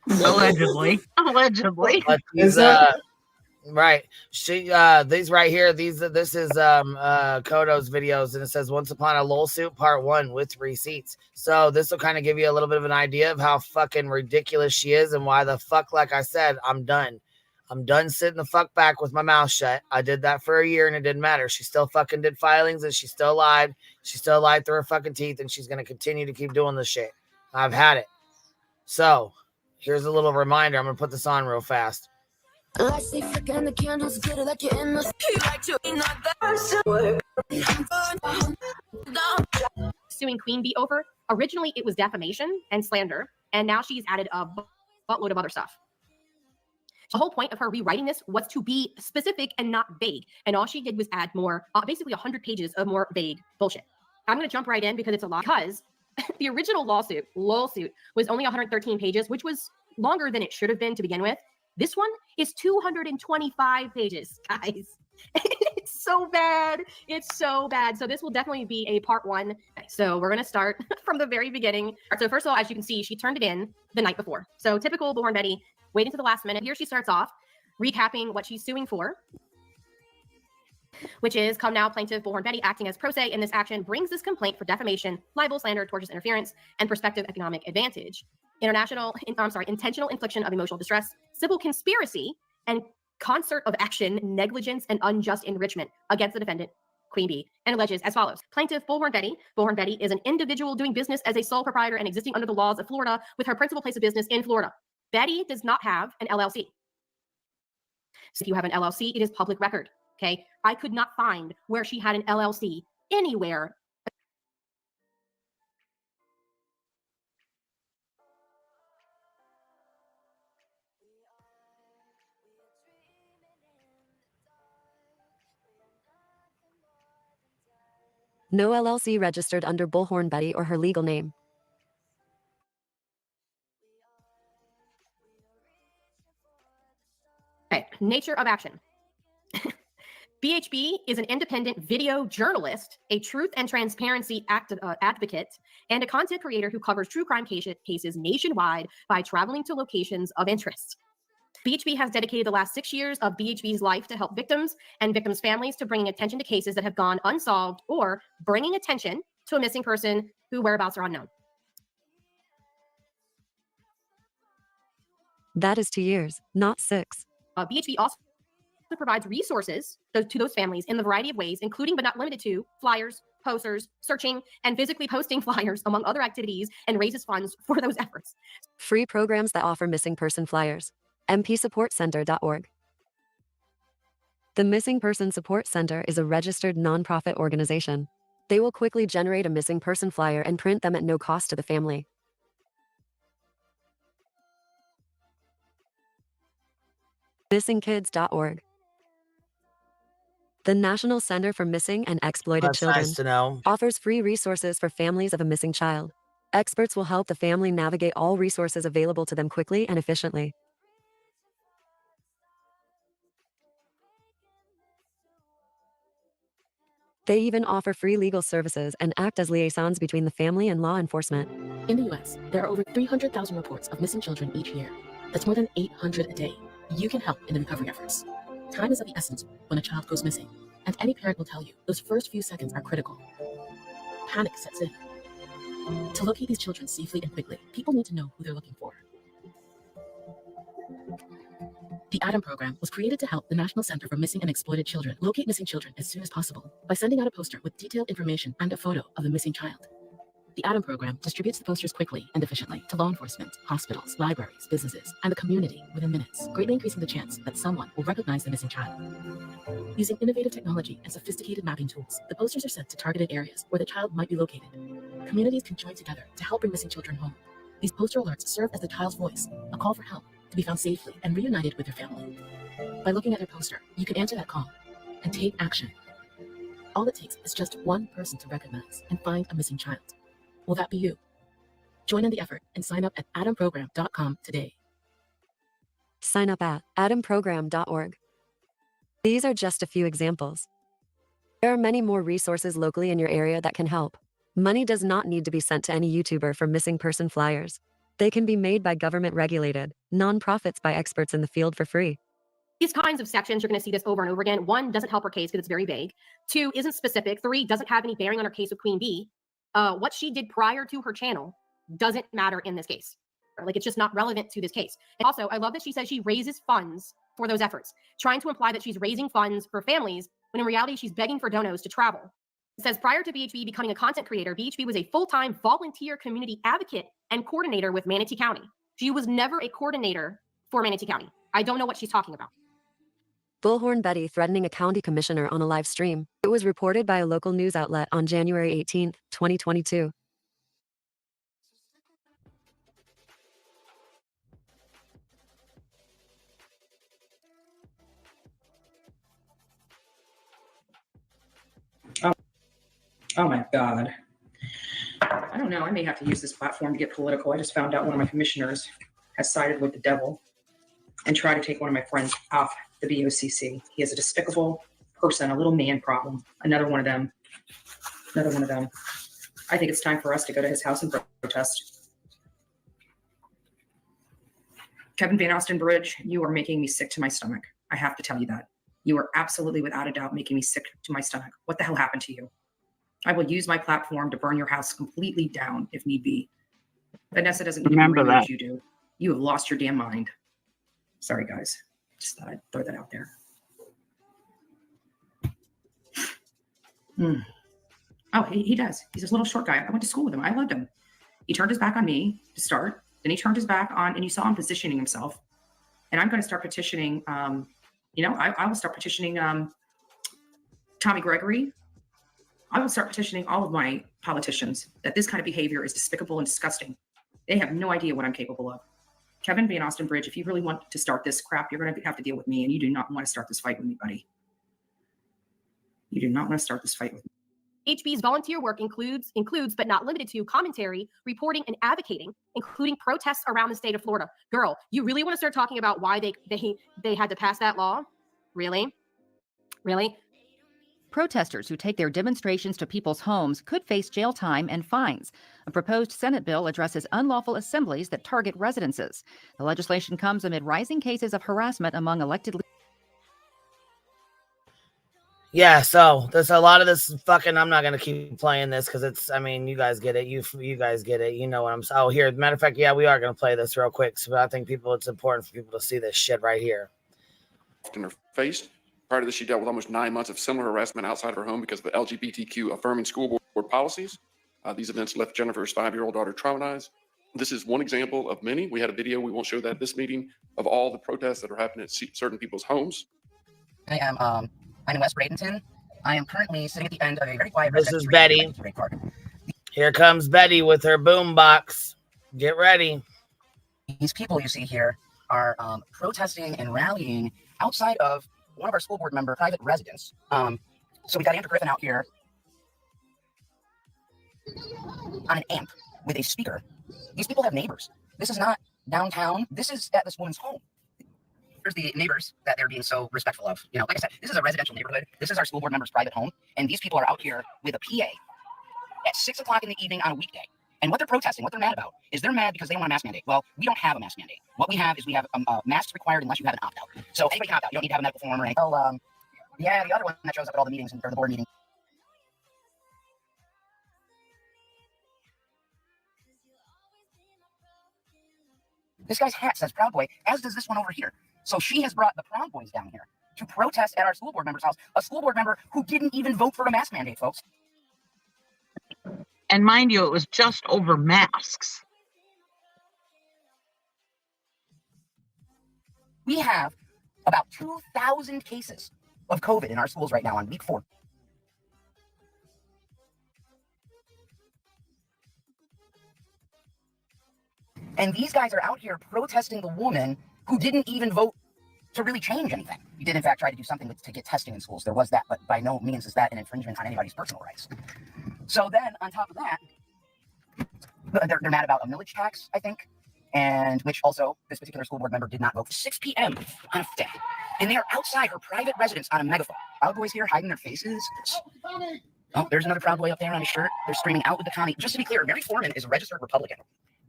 Allegedly. But these, right. These right here. This is Kodo's videos, and it says "Once Upon a Lawsuit Part 1" with receipts. So this will kind of give you a little bit of an idea of how fucking ridiculous she is, and why the fuck, like I said, I'm done. I'm done sitting the fuck back with my mouth shut. I did that for a year and it didn't matter. She still fucking did filings and she still lied. She still lied through her fucking teeth and she's going to continue to keep doing this shit. I've had it. So, here's a little reminder. I'm going to put this on real fast. Suing Queen Bee over. Originally, it was defamation and slander, and now she's added a buttload of other stuff. The whole point of her rewriting this was to be specific and not vague, and all she did was add more, basically 100 pages of more vague bullshit. I'm going to jump right in because it's a lot. Because the original lawsuit was only 113 pages, which was longer than it should have been to begin with. This one is 225 pages, guys. It's so bad. It's so bad. So this will definitely be a part one. Okay, so we're going to start from the very beginning. So first of all, as you can see, she turned it in the night before. So typical Bullhorn Betty, waiting to the last minute. Here she starts off recapping what she's suing for, which is, come now, plaintiff Bullhorn Betty, acting as pro se in this action, brings this complaint for defamation, libel, slander, tortious interference, and prospective economic advantage, intentional infliction of emotional distress, civil conspiracy, and concert of action, negligence, and unjust enrichment against the defendant, Queen Bee, and alleges as follows. Plaintiff Bullhorn Betty. Bullhorn Betty is an individual doing business as a sole proprietor and existing under the laws of Florida with her principal place of business in Florida. Betty does not have an LLC. So if you have an LLC, it is public record, okay? I could not find where she had an LLC anywhere. No LLC registered under Bullhorn Betty or her legal name. Okay, nature of action. BHB is an independent video journalist, a truth and transparency advocate, and a content creator who covers true crime cases nationwide by traveling to locations of interest. BHB has dedicated the last 6 years of BHB's life to help victims and victims' families to bringing attention to cases that have gone unsolved or bringing attention to a missing person whose whereabouts are unknown. That is 2 years, not 6. BHB also provides resources to those families in the variety of ways, including but not limited to flyers, posters, searching, and physically posting flyers, among other activities, and raises funds for those efforts. Free programs that offer missing person flyers. mpsupportcenter.org. The Missing Person Support Center is a registered nonprofit organization. They will quickly generate a missing person flyer and print them at no cost to the family. missingkids.org. The National Center for Missing and Exploited That's Children nice to know. offers free resources for families of a missing child. Experts will help the family navigate all resources available to them quickly and efficiently. They even offer free legal services and act as liaisons between the family and law enforcement. In the U.S., there are over 300,000 reports of missing children each year. That's more than 800 a day. You can help in the recovery efforts. Time is of the essence when a child goes missing, and any parent will tell you those first few seconds are critical. Panic sets in. To locate these children safely and quickly, people need to know who they're looking for. The ADAM program was created to help the National Center for Missing and Exploited Children locate missing children as soon as possible by sending out a poster with detailed information and a photo of the missing child. The ADAM program distributes the posters quickly and efficiently to law enforcement, hospitals, libraries, businesses, and the community within minutes, greatly increasing the chance that someone will recognize the missing child. Using innovative technology and sophisticated mapping tools, the posters are sent to targeted areas where the child might be located. Communities can join together to help bring missing children home. These poster alerts serve as the child's voice, a call for help, to be found safely and reunited with their family. By looking at their poster, you can answer that call and take action. All it takes is just one person to recognize and find a missing child. Will that be you? Join in the effort and sign up at adamprogram.com today. Sign up at adamprogram.org. These are just a few examples. There are many more resources locally in your area that can help. Money does not need to be sent to any YouTuber for missing person flyers. They can be made by government-regulated, nonprofits by experts in the field for free. These kinds of sections, you're going to see this over and over again. 1, doesn't help her case because it's very vague. 2, isn't specific. 3, doesn't have any bearing on her case with Queen Bee. What she did prior to her channel doesn't matter in this case. Like, it's just not relevant to this case. And also, I love that she says she raises funds for those efforts, trying to imply that she's raising funds for families when in reality she's begging for donos to travel. It says prior to BHB becoming a content creator, BHB was a full-time volunteer community advocate and coordinator with Manatee County. She was never a coordinator for Manatee County. I don't know what she's talking about. Bullhorn Betty threatening a county commissioner on a live stream. It was reported by a local news outlet on January 18, 2022. Oh my God. I don't know. I may have to use this platform to get political. I just found out one of my commissioners has sided with the devil and tried to take one of my friends off the BOCC. He is a despicable person, a little man problem. Another one of them. I think it's time for us to go to his house and protest. Kevin Van Osten Bridge, you are making me sick to my stomach. I have to tell you that. You are absolutely, without a doubt, making me sick to my stomach. What the hell happened to you? I will use my platform to burn your house completely down if need be. Vanessa doesn't need to bring as you do. You have lost your damn mind. Sorry, guys. Just thought I'd throw that out there. Oh, he does. He's this little short guy. I went to school with him. I loved him. He turned his back on me to start. Then he turned his back on, and you saw him positioning himself. And I'm going to start petitioning, I will start petitioning Tommy Gregory. I will start petitioning all of my politicians that this kind of behavior is despicable and disgusting. They have no idea what I'm capable of. Kevin Van Osten Bridge, if you really want to start this crap, you're going to have to deal with me, and you do not want to start this fight with me, buddy. You do not want to start this fight with me. HB's volunteer work includes, but not limited to, commentary, reporting, and advocating, including protests around the state of Florida. Girl, you really want to start talking about why they had to pass that law? Really? Really? Protesters who take their demonstrations to people's homes could face jail time and fines. A proposed Senate bill addresses unlawful assemblies that target residences. The legislation comes amid rising cases of harassment among elected leaders. Yeah, so there's a lot of this fucking, I'm not going to keep playing this because it's, I mean, you guys get it. You guys get it. You know what I'm saying. Oh, here, matter of fact, yeah, we are going to play this real quick. So I think it's important for people to see this shit right here. Often are faced. Prior to this, she dealt with almost 9 months of similar harassment outside of her home because of the LGBTQ affirming school board policies. These events left Jennifer's 5-year-old daughter traumatized. This is one example of many. We had a video, we won't show that at this meeting, of all the protests that are happening at certain people's homes. I'm in West Bradenton. I am currently sitting at the end of a very quiet This is Betty. Here comes Betty with her boombox. Get ready. These people you see here are protesting and rallying outside of one of our school board member private residence. So we got Andrew Griffin out here on an amp with a speaker. These people have neighbors. This is not downtown. This is at this woman's home. Here's the neighbors that they're being so respectful of. You know, like I said, this is a residential neighborhood. This is our school board member's private home. And these people are out here with a PA at 6 o'clock in the evening on a weekday. And what they're protesting, what they're mad about, is they're mad because they want a mask mandate. Well, we don't have a mask mandate. What we have is we have masks required unless you have an opt-out. So anybody can opt out. You don't need to have a medical form or anything. Oh, yeah, the other one that shows up at all the meetings or the board meetings. This guy's hat says Proud Boy, as does this one over here. So she has brought the Proud Boys down here to protest at our school board member's house, a school board member who didn't even vote for a mask mandate, folks. And mind you, it was just over masks. We have about 2,000 cases of COVID in our schools right now on week 4. And these guys are out here protesting the woman who didn't even vote to really change anything. We did, in fact, try to do something to get testing in schools. There was that, but by no means is that an infringement on anybody's personal rights. So then, on top of that, they're mad about a millage tax, I think, and which also this particular school board member did not vote. 6 p.m. on a day. And they are outside her private residence on a megaphone. Proud Boys here hiding their faces. Oh, there's another Proud Boy up there on his shirt. They're screaming out with the commie. Just to be clear, Mary Foreman is a registered Republican.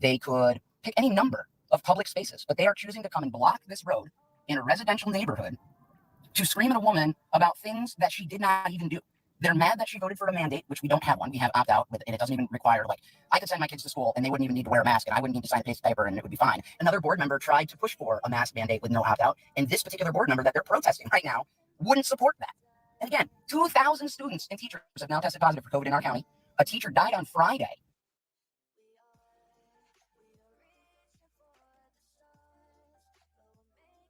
They could pick any number of public spaces, but they are choosing to come and block this road in a residential neighborhood to scream at a woman about things that she did not even do. They're mad that she voted for a mandate, which we don't have one. We have opt-out, and it doesn't even require, like, I could send my kids to school and they wouldn't even need to wear a mask, and I wouldn't need to sign a piece of paper, and it would be fine. Another board member tried to push for a mask mandate with no opt-out, and this particular board member that they're protesting right now wouldn't support that. And again, 2,000 students and teachers have now tested positive for COVID in our county. A teacher died on Friday.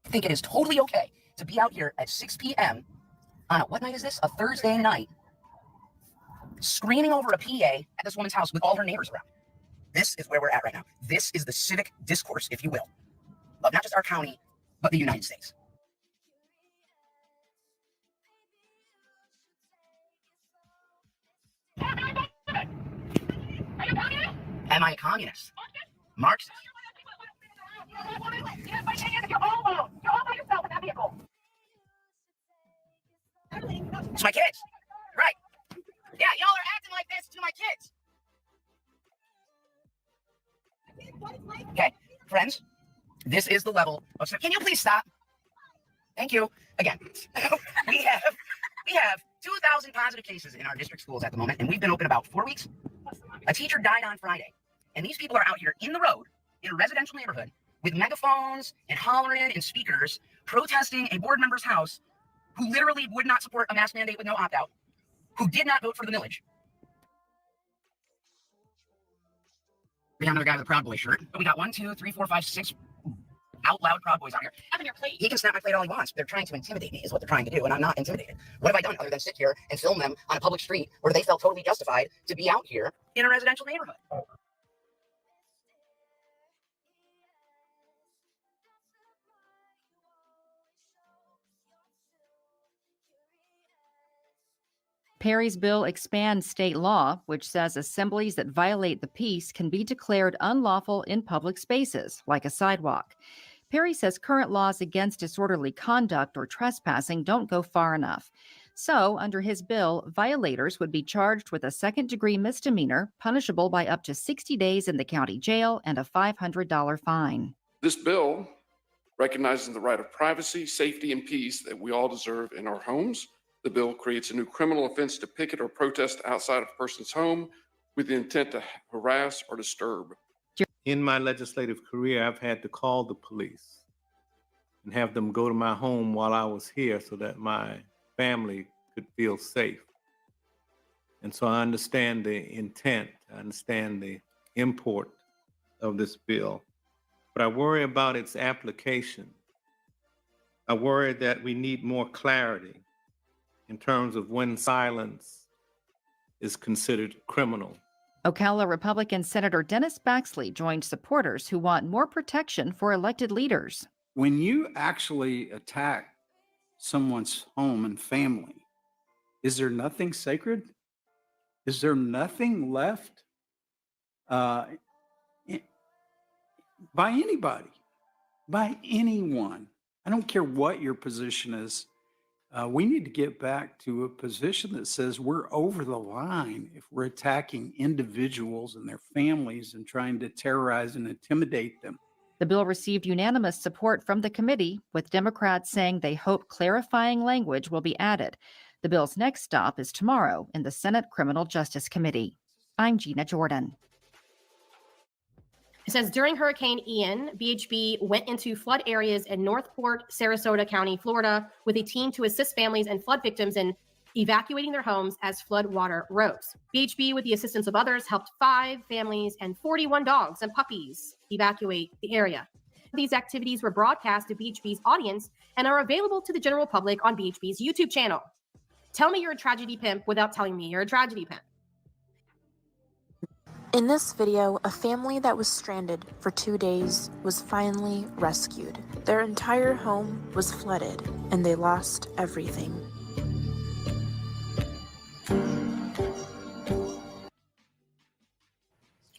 I think it is totally okay to be out here at 6 p.m. on what night is this? A Thursday night, screaming over a PA at this woman's house with all her neighbors around. This is where we're at right now. This is the civic discourse, if you will, of not just our county, but the United States. Am I a communist? Marxist? It's my kids. Right. Yeah, y'all are acting like this to my kids. Okay, friends, this is the level of... Can you please stop? Thank you. Again, we have 2,000 positive cases in our district schools at the moment, and we've been open about 4 weeks. A teacher died on Friday, and these people are out here in the road in a residential neighborhood with megaphones and hollering and speakers protesting a board member's house who literally would not support a mask mandate with no opt-out, who did not vote for the millage. We have another guy with a Proud Boy shirt. We got 1, 2, 3, 4, 5, 6 out loud Proud Boys out here. He can snap my plate all he wants. They're trying to intimidate me is what they're trying to do, and I'm not intimidated. What have I done other than sit here and film them on a public street where they felt totally justified to be out here in a residential neighborhood? Perry's bill expands state law, which says assemblies that violate the peace can be declared unlawful in public spaces, like a sidewalk. Perry says current laws against disorderly conduct or trespassing don't go far enough. So, under his bill, violators would be charged with a second-degree misdemeanor, punishable by up to 60 days in the county jail and a $500 fine. This bill recognizes the right of privacy, safety, and peace that we all deserve in our homes. The bill creates a new criminal offense to picket or protest outside of a person's home with the intent to harass or disturb. In my legislative career, I've had to call the police and have them go to my home while I was here so that my family could feel safe. And so I understand the intent, I understand the import of this bill, but I worry about its application. I worry that we need more clarity in terms of when silence is considered criminal. Ocala Republican Senator Dennis Baxley joined supporters who want more protection for elected leaders. When you actually attack someone's home and family, is there nothing sacred? Is there nothing left by anybody, by anyone? I don't care what your position is. We need to get back to a position that says we're over the line if we're attacking individuals and their families and trying to terrorize and intimidate them. The bill received unanimous support from the committee, with Democrats saying they hope clarifying language will be added. The bill's next stop is tomorrow in the Senate Criminal Justice Committee. I'm Gina Jordan. It says during Hurricane Ian, BHB went into flood areas in Northport, Sarasota County, Florida, with a team to assist families and flood victims in evacuating their homes as flood water rose. BHB, with the assistance of others, helped 5 families and 41 dogs and puppies evacuate the area. These activities were broadcast to BHB's audience and are available to the general public on BHB's YouTube channel. Tell me you're a tragedy pimp without telling me you're a tragedy pimp. In this video, a family that was stranded for 2 days was finally rescued. Their entire home was flooded, and they lost everything.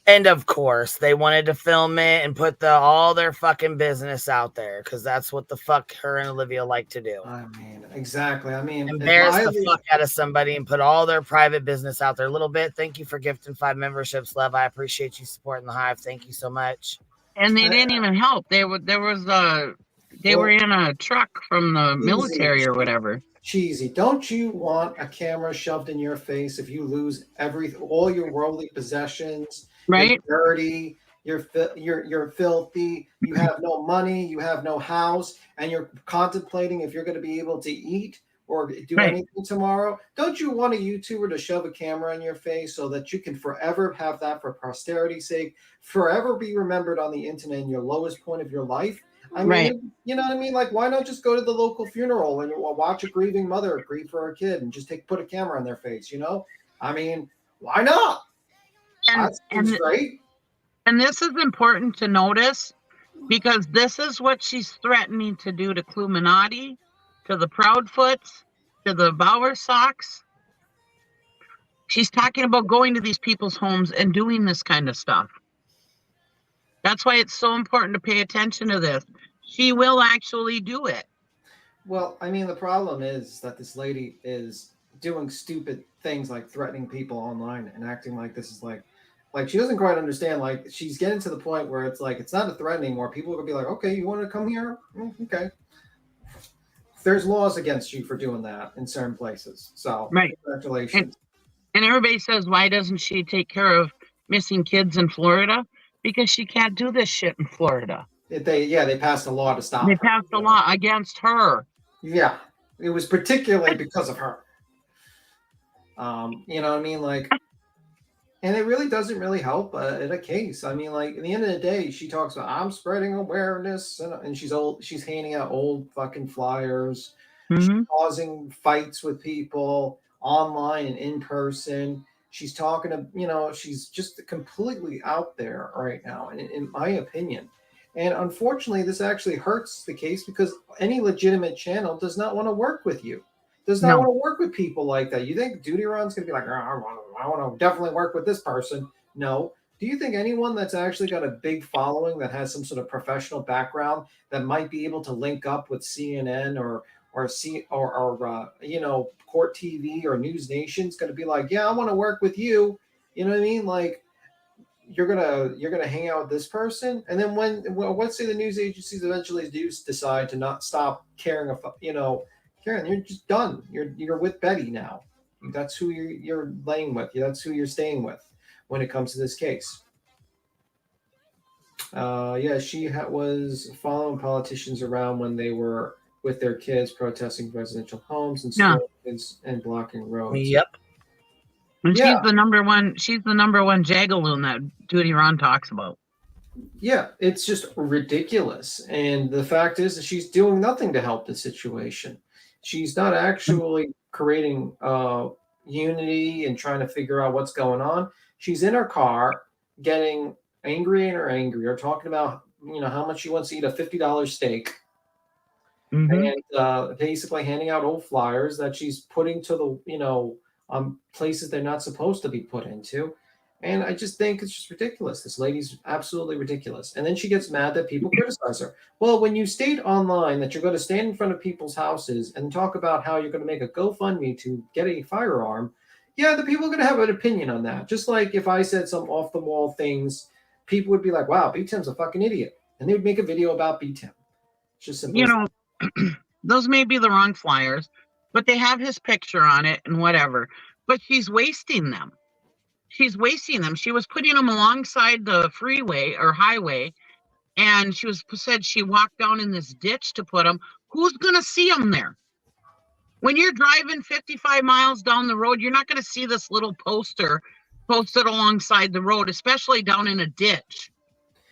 And of course, they wanted to film it and put all their fucking business out there because that's what the fuck her and Olivia like to do. I mean, exactly. I mean, embarrass the fuck out of somebody and put all their private business out there a little bit. Thank you for gifting 5 memberships, Lev. I appreciate you supporting the Hive. Thank you so much. And they didn't even help. They were in a truck from the military or whatever. cheesy. Don't you want a camera shoved in your face if you lose all your worldly possessions? Right. You're dirty. You're filthy. You have no money. You have no house, and you're contemplating if you're going to be able to eat or do anything tomorrow. Don't you want a YouTuber to shove a camera in your face so that you can forever have that for posterity's sake, forever be remembered on the internet in your lowest point of your life? I mean, you know what I mean? Like, why not just go to the local funeral and watch a grieving mother grieve for her kid and just put a camera in their face, you know? I mean, why not? That seems great. And this is important to notice because this is what she's threatening to do to Illuminati, to the Proudfoots, to the Bowersocks. She's talking about going to these people's homes and doing this kind of stuff. That's why it's so important to pay attention to this. She will actually do it. Well, I mean, the problem is that this lady is doing stupid things like threatening people online and acting like this is like she doesn't quite understand. Like, she's getting to the point where it's like, it's not a threat anymore. People are gonna be like, okay, you want to come here? Okay. There's laws against you for doing that in certain places. So congratulations. And everybody says, why doesn't she take care of missing kids in Florida? Because she can't do this shit in Florida. They passed a law to stop her. They passed a law against her. Yeah, it was particularly because of her. You know what I mean? Like, and it really doesn't really help in a case. I mean, like, at the end of the day, she talks about, I'm spreading awareness, and she's handing out old fucking flyers. She's causing fights with people online and in person. She's talking to, she's just completely out there right now, in my opinion. And unfortunately, this actually hurts the case because any legitimate channel does not want to work with you. Does not want to work with people like that. You think Duty Ron's going to be like, I want to definitely work with this person? No. Do you think anyone that's actually got a big following that has some sort of professional background that might be able to link up with CNN or Court TV or News Nation is going to be like, yeah, I want to work with you? You know what I mean? Like, you're gonna hang out with this person, and then let's say the news agencies eventually do decide to not stop caring about, Karen, you're just done. You're with Betty now. That's who you're laying with. That's who you're staying with when it comes to this case. She was following politicians around when they were with their kids protesting residential homes and schools and blocking roads. Yep. And she's the number one jagaloon that Duty Ron talks about. Yeah, it's just ridiculous. And the fact is that she's doing nothing to help the situation. She's not actually creating unity and trying to figure out what's going on. She's in her car getting angrier and angrier, talking about how much she wants to eat a $50 steak. And basically handing out old flyers that she's putting to the places they're not supposed to be put into. And I just think it's just ridiculous. This lady's absolutely ridiculous. And then she gets mad that people criticize her. Well, when you state online that you're going to stand in front of people's houses and talk about how you're going to make a GoFundMe to get a firearm, the people are going to have an opinion on that. Just like if I said some off-the-wall things, people would be like, wow, B-Tim's a fucking idiot. And they would make a video about B-Tim. It's just simple. Those may be the wrong flyers, but they have his picture on it and whatever. But she's wasting them. She was putting them alongside the freeway or highway, and she said she walked down in this ditch to put them. Who's going to see them there? When you're driving 55 miles down the road, you're not going to see this little poster posted alongside the road, especially down in a ditch.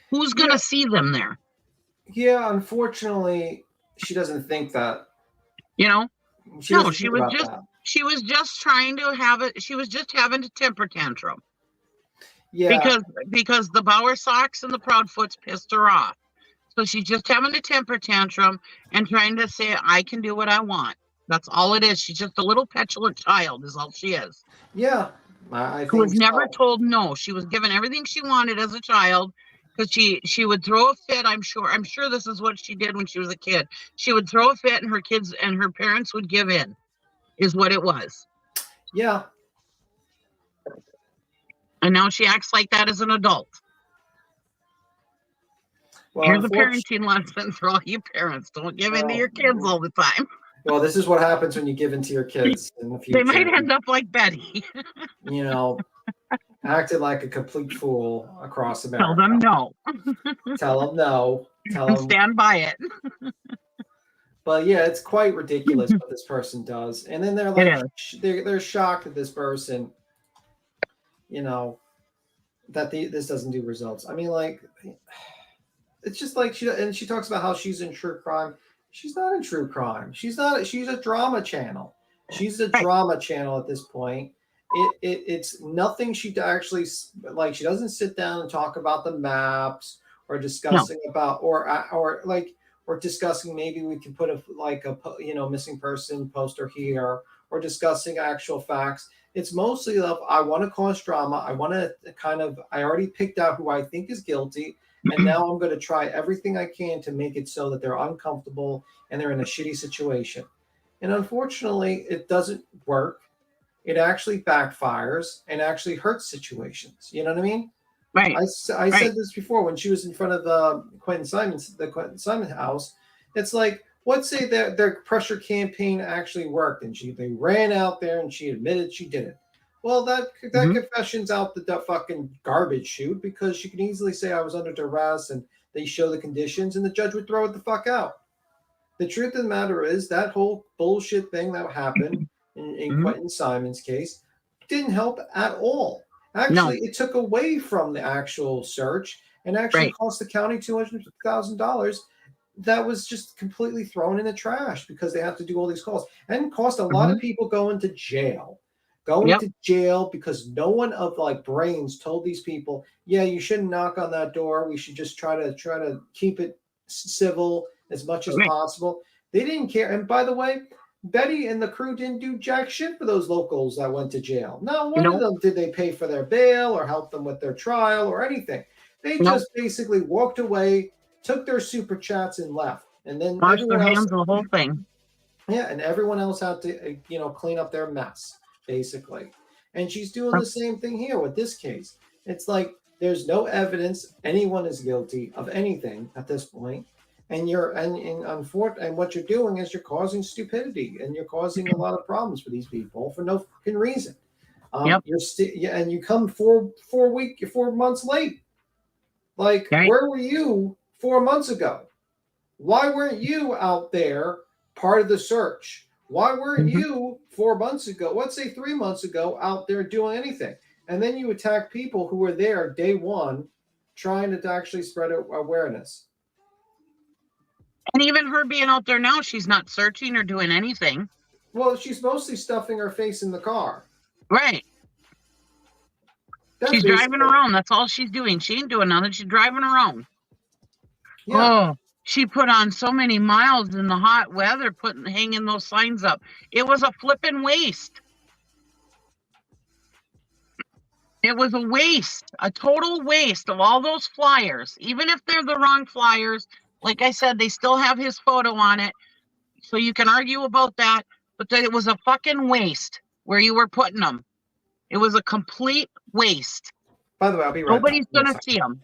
Who's going to see them there? Yeah, unfortunately, she doesn't think that. She was just trying to have it. She was just having a temper tantrum. Yeah. Because the Bowersocks and the Proudfoots pissed her off. So she's just having a temper tantrum and trying to say, I can do what I want. That's all it is. She's just a little petulant child is all she is. Yeah. I think who was never told no. She was given everything she wanted as a child. Because she would throw a fit, I'm sure this is what she did when she was a kid. She would throw a fit and her kids and her parents would give in, is what it was. Yeah. And now she acts like that as an adult. Well, here's a parenting lesson for all you parents. Don't give in to your kids all the time. Well, this is what happens when you give in to your kids in the future. They might end up like Betty. You know, acted like a complete fool across America. Tell them no. Tell them no. Tell And them. stand by it. But yeah, it's quite ridiculous what this person does. And then they're like, they're shocked that this person, you know, that this doesn't do results. I mean, like, it's just like she talks about how she's in true crime. She's not in true crime. She's a drama channel. She's a drama channel at this point. It's nothing she actually, like, she doesn't sit down and talk about the maps or discussing about or discussing maybe we can put a missing person poster here, or discussing actual facts. It's mostly of, I want to cause drama. I want to I already picked out who I think is guilty, and now I'm going to try everything I can to make it so that they're uncomfortable and they're in a shitty situation. And unfortunately, it doesn't work. It actually backfires and actually hurts situations. You know what I mean? Right. I said this before when she was in front of the Quentin Simon house. It's like, let's say their pressure campaign actually worked and they ran out there and she admitted she did it. Well, that confession's out the fucking garbage chute, because she can easily say I was under duress and they show the conditions and the judge would throw it the fuck out. The truth of the matter is that whole bullshit thing that happened in Quentin Simon's case didn't help at all. Actually, it took away from the actual search and actually cost the county $200,000. That was just completely thrown in the trash because they have to do all these calls, and cost a lot of people going to jail. To jail because no one of brains told these people, yeah, you shouldn't knock on that door. We should just try to keep it civil as much as possible. They didn't care. And by the way, Betty and the crew didn't do jack shit for those locals that went to jail. Not one of them did they pay for their bail or help them with their trial or anything. They just basically walked away, took their super chats and left. And then washed their hands of the whole thing. Yeah, and everyone else had to clean up their mess, basically. And she's doing the same thing here with this case. It's like there's no evidence anyone is guilty of anything at this point. And what you're doing is you're causing stupidity, and you're causing a lot of problems for these people for no fucking reason. And you come 4 months late. Like, where were you 4 months ago? Why weren't you out there part of the search? Why weren't you 4 months ago, let's say 3 months ago, out there doing anything? And then you attack people who were there day one, trying to actually spread awareness. And even her being out there now, she's not searching or doing anything. Well, she's mostly stuffing her face in the car. Right. She's driving around. That's all she's doing. She ain't doing nothing. She's driving around. Yeah. Oh, she put on so many miles in the hot weather, hanging those signs up. It was a flipping waste. It was a waste, a total waste of all those flyers. Even if they're the wrong flyers, like I said, they still have his photo on it. So you can argue about that, but it was a fucking waste where you were putting them. It was a complete waste. By the way, I'll be right back. Nobody's going to see them.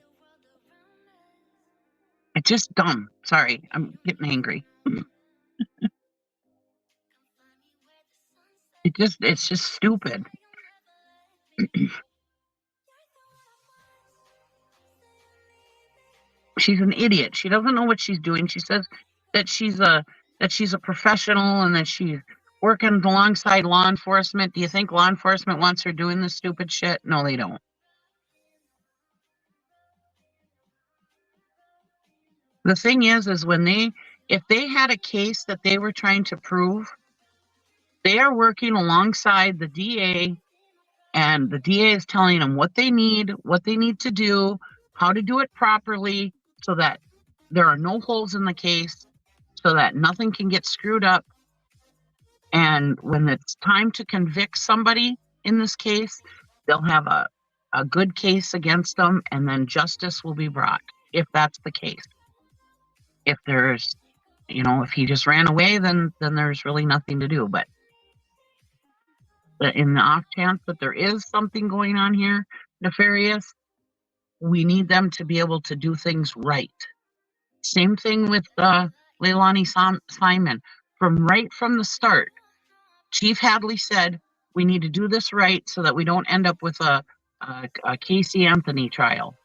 It's just dumb. Sorry, I'm getting angry. It's just stupid. She's an idiot. She doesn't know what she's doing. She says that she's a professional and that she's working alongside law enforcement. Do you think law enforcement wants her doing this stupid shit? No, they don't. The thing is if they had a case that they were trying to prove, they are working alongside the DA, and the DA is telling them what they need to do, how to do it properly, so that there are no holes in the case, so that nothing can get screwed up. And when it's time to convict somebody in this case, they'll have a good case against them, and then justice will be brought, if that's the case. If there's, if he just ran away, then there's really nothing to do. But in the off chance that there is something going on here, nefarious, we need them to be able to do things right. Same thing with Leilani Simon. right from the start, Chief Hadley said, we need to do this right so that we don't end up with a Casey Anthony trial.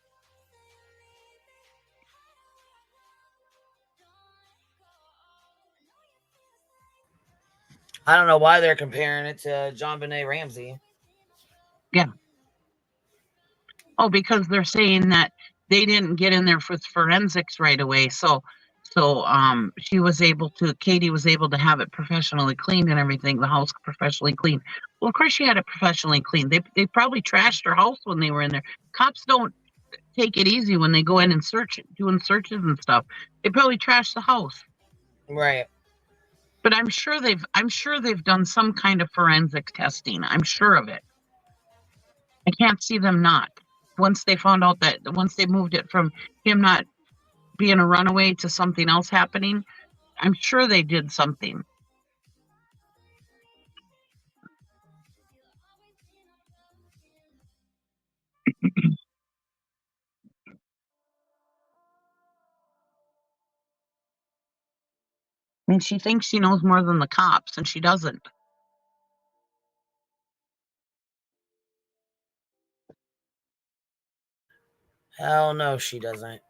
I don't know why they're comparing it to John Benet Ramsey. Yeah. Oh, because they're saying that they didn't get in there with forensics right away. So Katie was able to have it professionally cleaned and everything, the house professionally cleaned. Well, of course she had it professionally cleaned. They probably trashed her house when they were in there. Cops don't take it easy when they go in and doing searches and stuff. They probably trashed the house. Right. But I'm sure they've done some kind of forensic testing. I'm sure of it. I can't see them not. Once they moved it from him not being a runaway to something else happening, I'm sure they did something. And she thinks she knows more than the cops, and she doesn't. Hell no, she doesn't.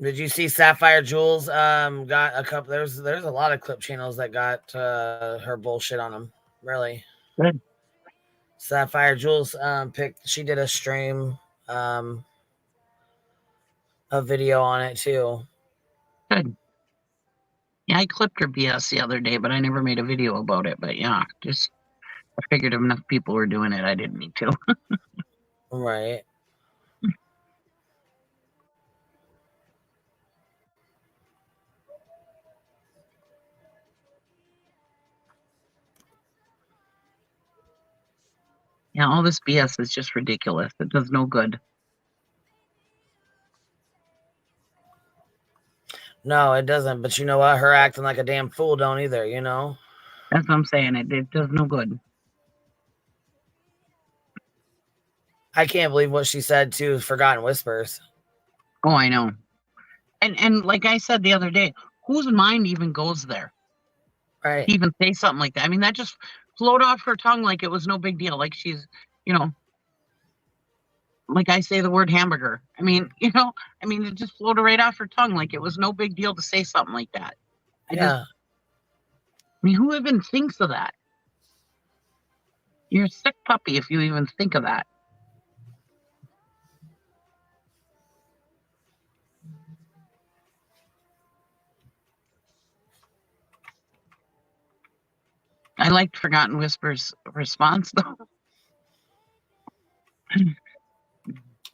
Did you see Sapphire Jules got a couple? There's a lot of clip channels that got her bullshit on them. Really. Good. Sapphire Jules she did a stream a video on it too. Good. Yeah, I clipped her BS the other day, but I never made a video about it. But yeah, I figured if enough people were doing it, I didn't need to. Right. Yeah, all this BS is just ridiculous. It does no good. No, it doesn't. But you know what? Her acting like a damn fool don't either, you know? That's what I'm saying. It does no good. I can't believe what she said to Forgotten Whispers. Oh, I know. And like I said the other day, whose mind even goes there? Right. To even say something like that. I mean, that just flowed off her tongue like it was no big deal. Like she's, like I say the word hamburger. I mean, it just floated right off her tongue like it was no big deal to say something like that. I mean, who even thinks of that? You're a sick puppy if you even think of that. I liked Forgotten Whispers' response, though.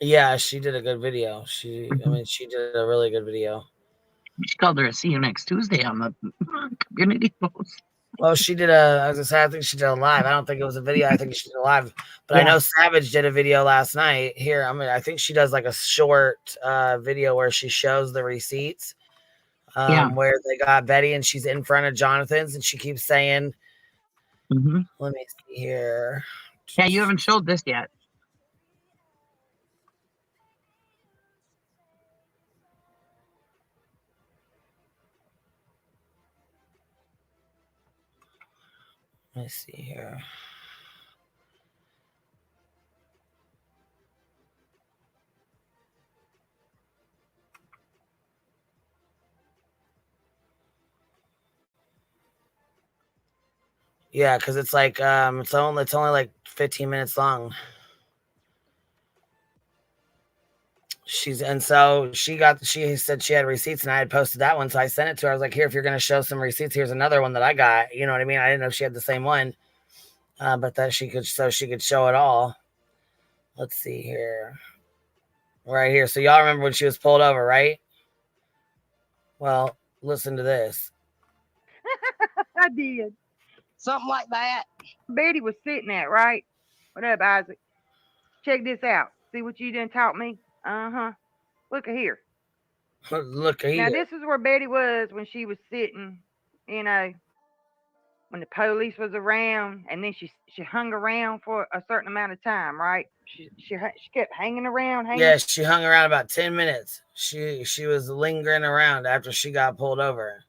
Yeah, she did a good video. She did a really good video. She called her a "See You Next Tuesday" on the community post. Well, she did I think she did a live. I don't think it was a video. I think she did a live. But yeah. I know Savage did a video last night. Here, I think she does like a short video where she shows the receipts where they got Betty and she's in front of Jonathan's and she keeps saying, let me see here. Yeah, you haven't showed this yet. Let's see here. Yeah, because it's like it's only like 15 minutes long. She said she had receipts and I had posted that one, so I sent it to her. I was like, here, if you're gonna show some receipts, here's another one that I got. You know what I mean? I didn't know she had the same one. But that she could show it all. Let's see here. Right here. So y'all remember when she was pulled over, right? Well, listen to this. I did. Something like that. Betty was sitting there, right? What up, Isaac? Check this out. See what you done taught me? Uh-huh. Look at here. Look at here. Now, this is where Betty was when she was sitting, when when the police was around, and then she hung around for a certain amount of time, right? She kept hanging around. Yeah, she hung around about 10 minutes. She was lingering around after she got pulled over.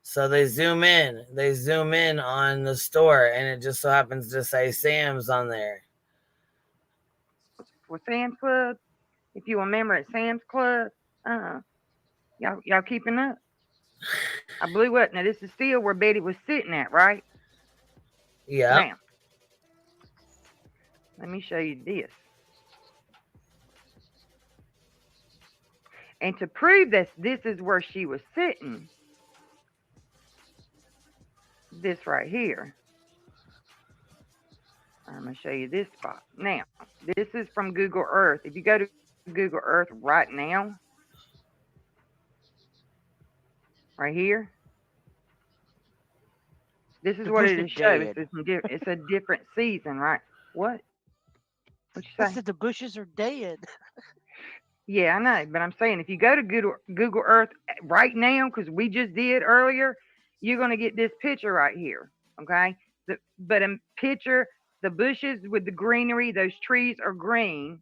So they zoom in on the store, and it just so happens to say Sam's on there. For Sam's Club, if you remember at Sam's Club, y'all keeping up? I blew up. Now this is still where Betty was sitting at, right? Yeah. Now, let me show you this. And to prove that this is where she was sitting, this right here. I'm going to show you this spot. Now, this is from Google Earth. If you go to Google Earth right now, right here, this is what it'll show. It's a different season, right? What? What you say? I said the bushes are dead. Yeah, I know, but I'm saying if you go to Google Earth right now, because we just did earlier, you're going to get this picture right here, okay? But a picture, the bushes with the greenery, those trees are green,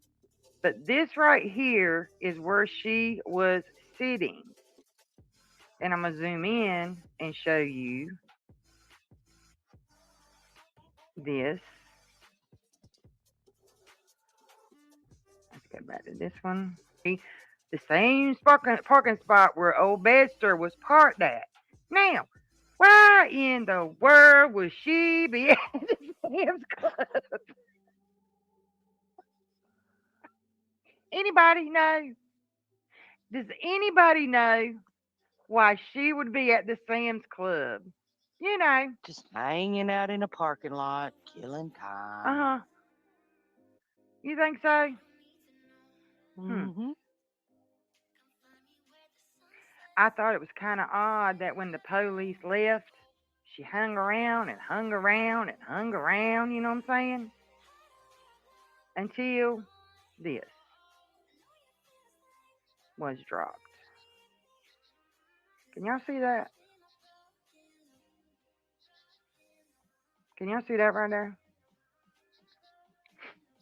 but this right here is where she was sitting. And I'm going to zoom in and show you this. Let's go back to this one. The same parking spot where old Bester was parked at. Now, why in the world would she be at the Sam's Club? Anybody know? Does anybody know why she would be at the Sam's Club? You know. Just hanging out in a parking lot, killing time. Uh-huh. You think so? Mm-hmm. I thought it was kind of odd that when the police left, she hung around and hung around and hung around, you know what I'm saying? Until this was dropped. Can y'all see that? Can y'all see that right there?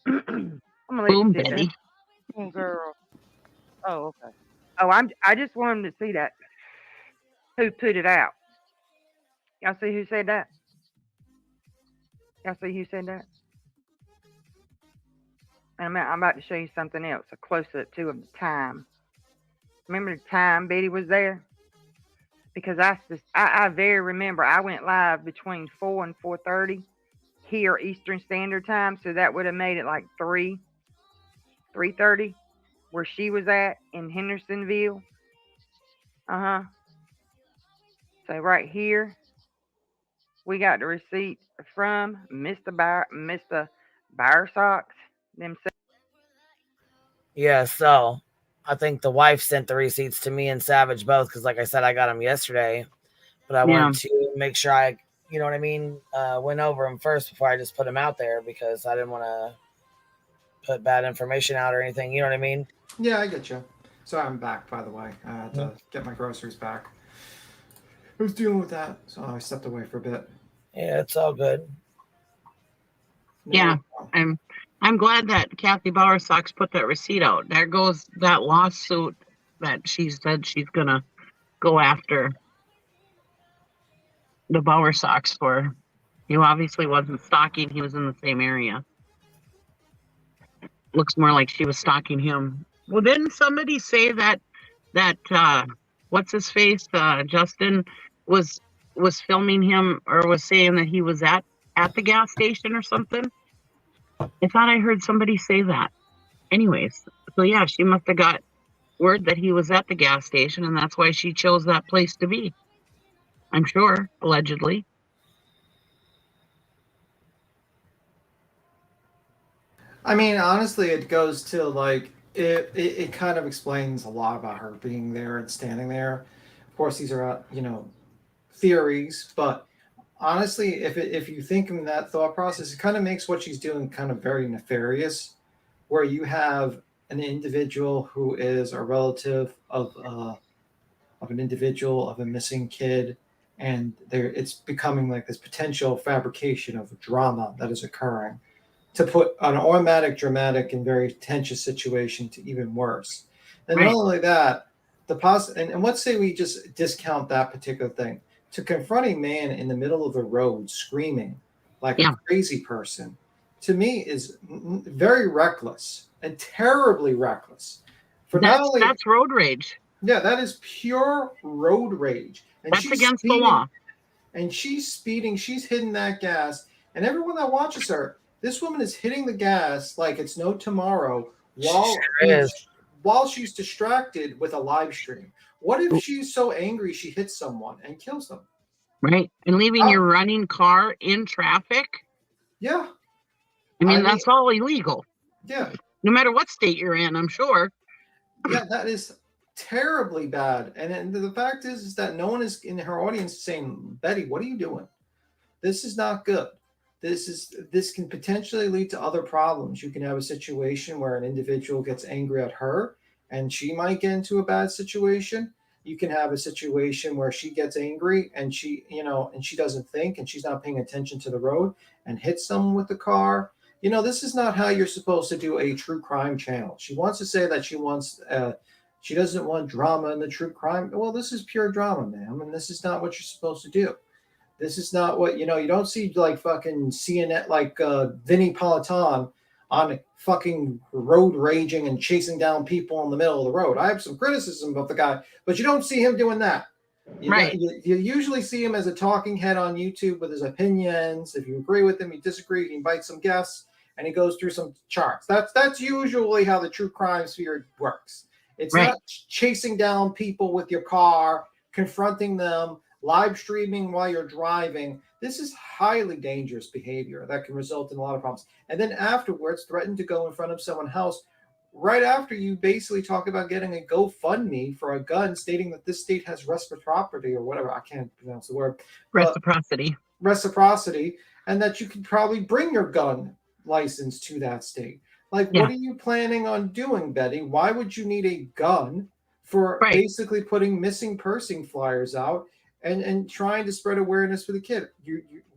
I'm gonna let you see Betty. that. Girl. Oh, okay. Oh, I just want them to see that. Who put it out? Y'all see who said that? Y'all see who said that? And I'm about to show you something else, a close-up too of the time. Remember the time Betty was there? Because I very remember I went live between 4 and 4:30 here Eastern Standard Time, so that would have made it like 3:30 where she was at in Hendersonville. Uh-huh. So right here, we got the receipt from Mr. Bowersox themselves. Yeah, so I think the wife sent the receipts to me and Savage both because, like I said, I got them yesterday. But I wanted to make sure I, you know what I mean, went over them first before I just put them out there because I didn't want to put bad information out or anything. You know what I mean? Yeah, I get you. So I'm back, by the way. I had to get my groceries back. I was dealing with that, so I stepped away for a bit. Yeah, it's all good. Yeah, I'm glad that Kathy Bowersox put that receipt out. There goes that lawsuit that she said she's gonna go after the Bowersox for. He obviously wasn't stalking. He was in the same area. Looks more like she was stalking him. Well, didn't somebody say that what's his face, Justin was filming him or was saying that he was at the gas station or something? I thought I heard somebody say that. Anyways, so yeah, she must have got word that he was at the gas station, and that's why she chose that place to be. I'm sure, allegedly. I mean, honestly, it goes to like it kind of explains a lot about her being there and standing there. Of course, these are theories, but honestly, if you think in that thought process, it kind of makes what she's doing kind of very nefarious, where you have an individual who is a relative of an individual of a missing kid, and it's becoming like this potential fabrication of drama that is occurring to put an automatic, dramatic, and very tense situation to even worse. And Right. not only that, and let's say we just discount that particular thing, to confront a man in the middle of the road screaming like a crazy person, to me is very reckless and terribly reckless. That's road rage. Yeah, that is pure road rage. And That's against the law. And she's speeding, she's hitting that gas, and everyone that watches her, this woman is hitting the gas like it's no tomorrow while she's distracted with a live stream. What if she's so angry she hits someone and kills them? Right. And leaving your running car in traffic? Yeah. I mean, that's all illegal. Yeah. No matter what state you're in, I'm sure. Yeah, that is terribly bad. And the fact is that no one is in her audience saying, Betty, what are you doing? This is not good. This can potentially lead to other problems. You can have a situation where an individual gets angry at her and she might get into a bad situation. You can have a situation where she gets angry and she doesn't think and she's not paying attention to the road and hits someone with the car. This is not how you're supposed to do a true crime channel. She wants to say that she doesn't want drama in the true crime. Well, this is pure drama, ma'am, and this is not what you're supposed to do. This is not what, you don't see like fucking CNN, like Vinny Politan on fucking road raging and chasing down people in the middle of the road. I have some criticism of the guy, but you don't see him doing that. You usually see him as a talking head on YouTube with his opinions. If you agree with him, you disagree, he invites some guests and he goes through some charts. That's usually how the true crime sphere works. It's not chasing down people with your car, confronting them, live streaming while you're driving. This is highly dangerous behavior that can result in a lot of problems. And then afterwards, threaten to go in front of someone's house right after you basically talk about getting a GoFundMe for a gun, stating that this state has reciprocity or whatever. I can't pronounce the word. Reciprocity, and that you could probably bring your gun license to that state. Like, what are you planning on doing, Betty? Why would you need a gun for basically putting missing person flyers out and trying to spread awareness for the kid?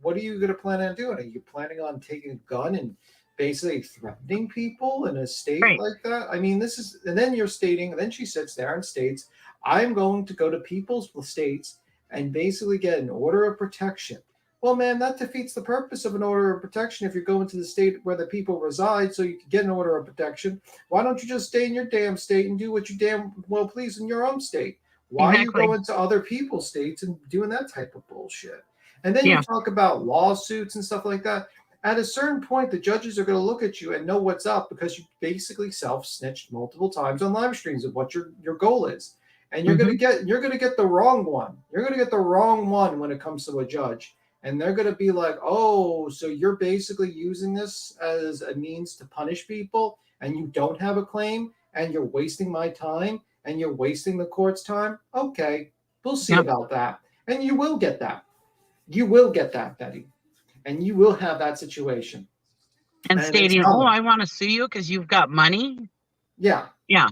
What are you going to plan on doing? Are you planning on taking a gun and basically threatening people in a state like that? I mean, and then you're stating, and then she sits there and states, I'm going to go to people's states and basically get an order of protection. Well, man, that defeats the purpose of an order of protection if you're going to the state where the people reside so you can get an order of protection. Why don't you just stay in your damn state and do what you damn well please in your own state? Why are you going to other people's states and doing that type of bullshit? And then you talk about lawsuits and stuff like that. At a certain point, the judges are going to look at you and know what's up because you basically self-snitched multiple times on live streams of what your goal is. And you're going to get the wrong one. You're going to get the wrong one when it comes to a judge. And they're going to be like, oh, so you're basically using this as a means to punish people and you don't have a claim and you're wasting my time and you're wasting the court's time? Okay, we'll see about that. And you will get that. You will get that, Betty. And you will have that situation. And stating, oh, I want to sue you because you've got money? Yeah. Yeah.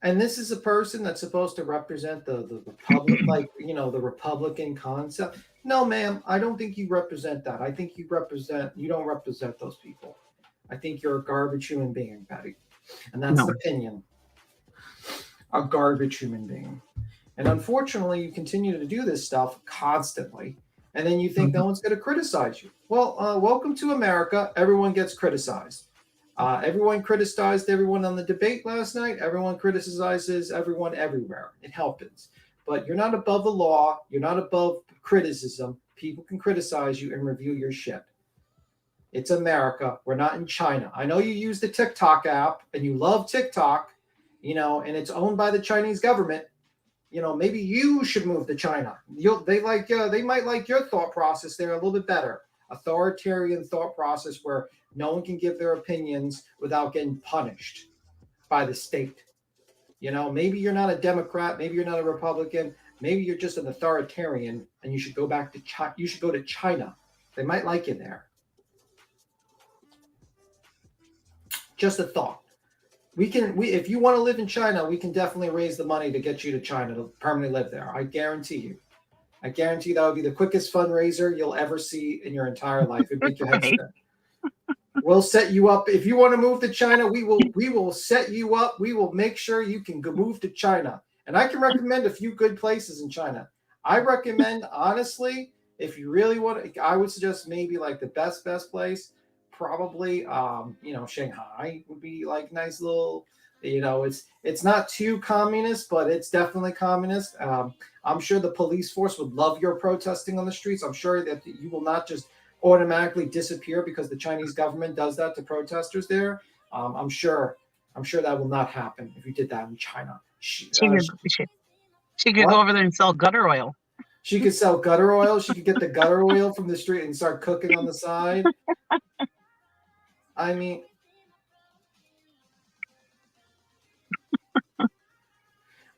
And this is a person that's supposed to represent the Republic, like, the Republican concept. No, ma'am, I don't think you represent that. I think you don't represent those people. I think you're a garbage human being, Patty. And that's the opinion. A garbage human being. And unfortunately, you continue to do this stuff constantly. And then you think no one's going to criticize you. Well, welcome to America. Everyone gets criticized. Everyone criticized everyone on the debate last night. Everyone criticizes everyone everywhere. It happens. But you're not above the law. You're not above criticism. People can criticize you and review your shit. It's America. We're not in China. I know you use the TikTok app and you love TikTok, and it's owned by the Chinese government. Maybe you should move to China. They might like your thought process there a little bit better. Authoritarian thought process where no one can give their opinions without getting punished by the state. Maybe you're not a Democrat, maybe you're not a Republican, maybe you're just an authoritarian, and you should go back to China. You should go to China. They might like you there. Just a thought. If you want to live in China, we can definitely raise the money to get you to China to permanently live there. I guarantee you. I guarantee that would be the quickest fundraiser you'll ever see in your entire life. It'd make your head spin. We'll set you up. If you want to move to China, we will set you up. We will make sure you can go move to China. And I can recommend a few good places in China. I recommend, honestly, if you really want to, I would suggest maybe like the best place, probably, Shanghai would be like nice little, it's not too communist, but it's definitely communist. I'm sure the police force would love your protesting on the streets. I'm sure that you will not just automatically disappear because the Chinese government does that to protesters there. I'm sure that will not happen if you did that in China. She could What? go over there and sell gutter oil. She could sell gutter oil. She could get the gutter oil from the street and start cooking on the side. I mean,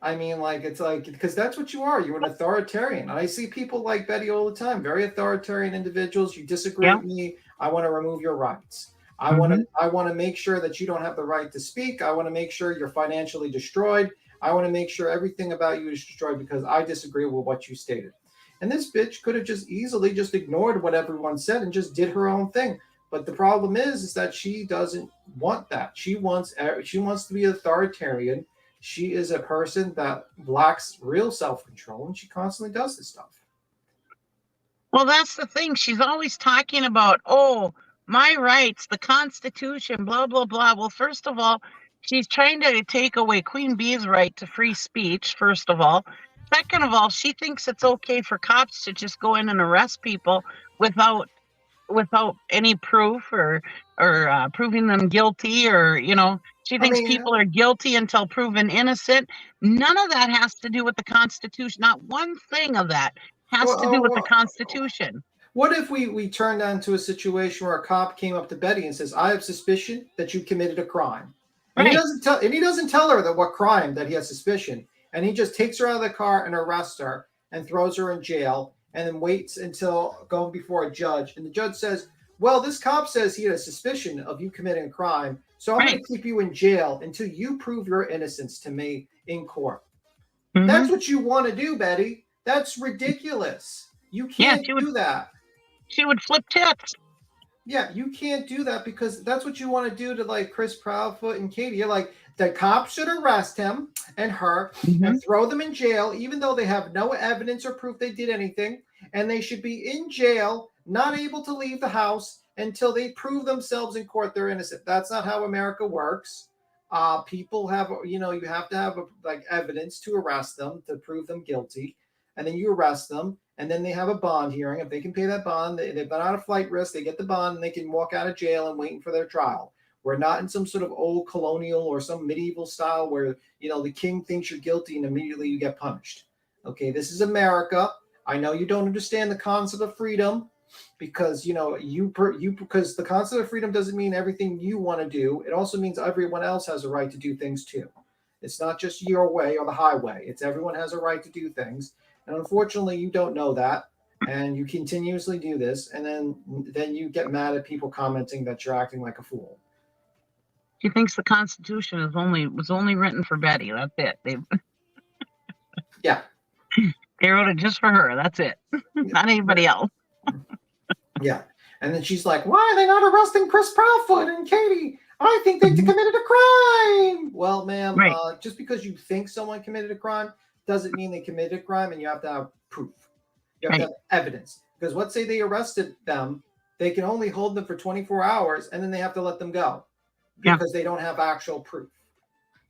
it's like, because that's what you are. You're an authoritarian. And I see people like Betty all the time, very authoritarian individuals. You disagree with me, I want to remove your rights. I want to make sure that you don't have the right to speak. I want to make sure you're financially destroyed. I want to make sure everything about you is destroyed because I disagree with what you stated. And this bitch could have just easily just ignored what everyone said and just did her own thing. But the problem is that she doesn't want that. She wants to be authoritarian. She is a person that lacks real self-control, and she constantly does this stuff. Well, that's the thing. She's always talking about, my rights, the Constitution, blah, blah, blah. Well, first of all, she's trying to take away Queen Bee's right to free speech, first of all. Second of all, she thinks it's okay for cops to just go in and arrest people without any proof or proving them guilty, or she thinks people are guilty until proven innocent. None of that has to do with the Constitution. Not one thing of that has to do with the Constitution. What if we turn that into a situation where a cop came up to Betty and says, I have suspicion that you committed a crime. And he doesn't tell her that what crime that he has suspicion. And he just takes her out of the car and arrests her and throws her in jail and then waits until going before a judge. And the judge says, well, this cop says he had a suspicion of you committing a crime. So I'm going to keep you in jail until you prove your innocence to me in court. Mm-hmm. That's what you want to do, Betty. That's ridiculous. You can't do that. She would flip tips. Yeah, you can't do that because that's what you want to do to like Chris Proudfoot and Katie. You're like, the cops should arrest him and her and throw them in jail, even though they have no evidence or proof they did anything. And they should be in jail, not able to leave the house until they prove themselves in court they're innocent. That's not how America works. People have, you have to have like evidence to arrest them, to prove them guilty. And then you arrest them. And then they have a bond hearing. If they can pay that bond, they've been out of flight risk, they get the bond and they can walk out of jail and waiting for their trial. We're not in some sort of old colonial or some medieval style where, the king thinks you're guilty and immediately you get punished. Okay, this is America. I know you don't understand the concept of freedom because, because the concept of freedom doesn't mean everything you want to do. It also means everyone else has a right to do things too. It's not just your way or the highway. It's everyone has a right to do things. And unfortunately, you don't know that, and you continuously do this, and then you get mad at people commenting that you're acting like a fool. She thinks the Constitution was only written for Betty. That's it. They wrote it just for her. That's it. Not anybody else. Yeah. And then she's like, why are they not arresting Chris Proudfoot and Katie? I think they committed a crime. Well, ma'am, just because you think someone committed a crime doesn't mean they committed a crime, and you have to have proof. You have to have evidence. Because let's say they arrested them, they can only hold them for 24 hours, and then they have to let them go because they don't have actual proof.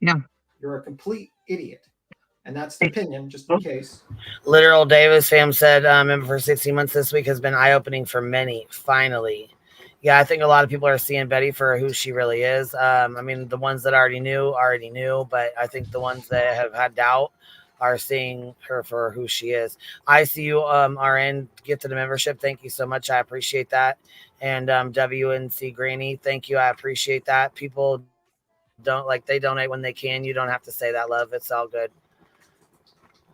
Yeah. You're a complete idiot. And that's the opinion, just in case. Literal Davis fam said, member for 16 months this week has been eye-opening for many, finally. Yeah, I think a lot of people are seeing Betty for who she really is. The ones that already knew, but I think the ones that have had doubt are seeing her for who she is. ICU RN gifted a membership. Thank you so much. I appreciate that. And WNC Granny, thank you. I appreciate that. People they donate when they can. You don't have to say that, love. It's all good.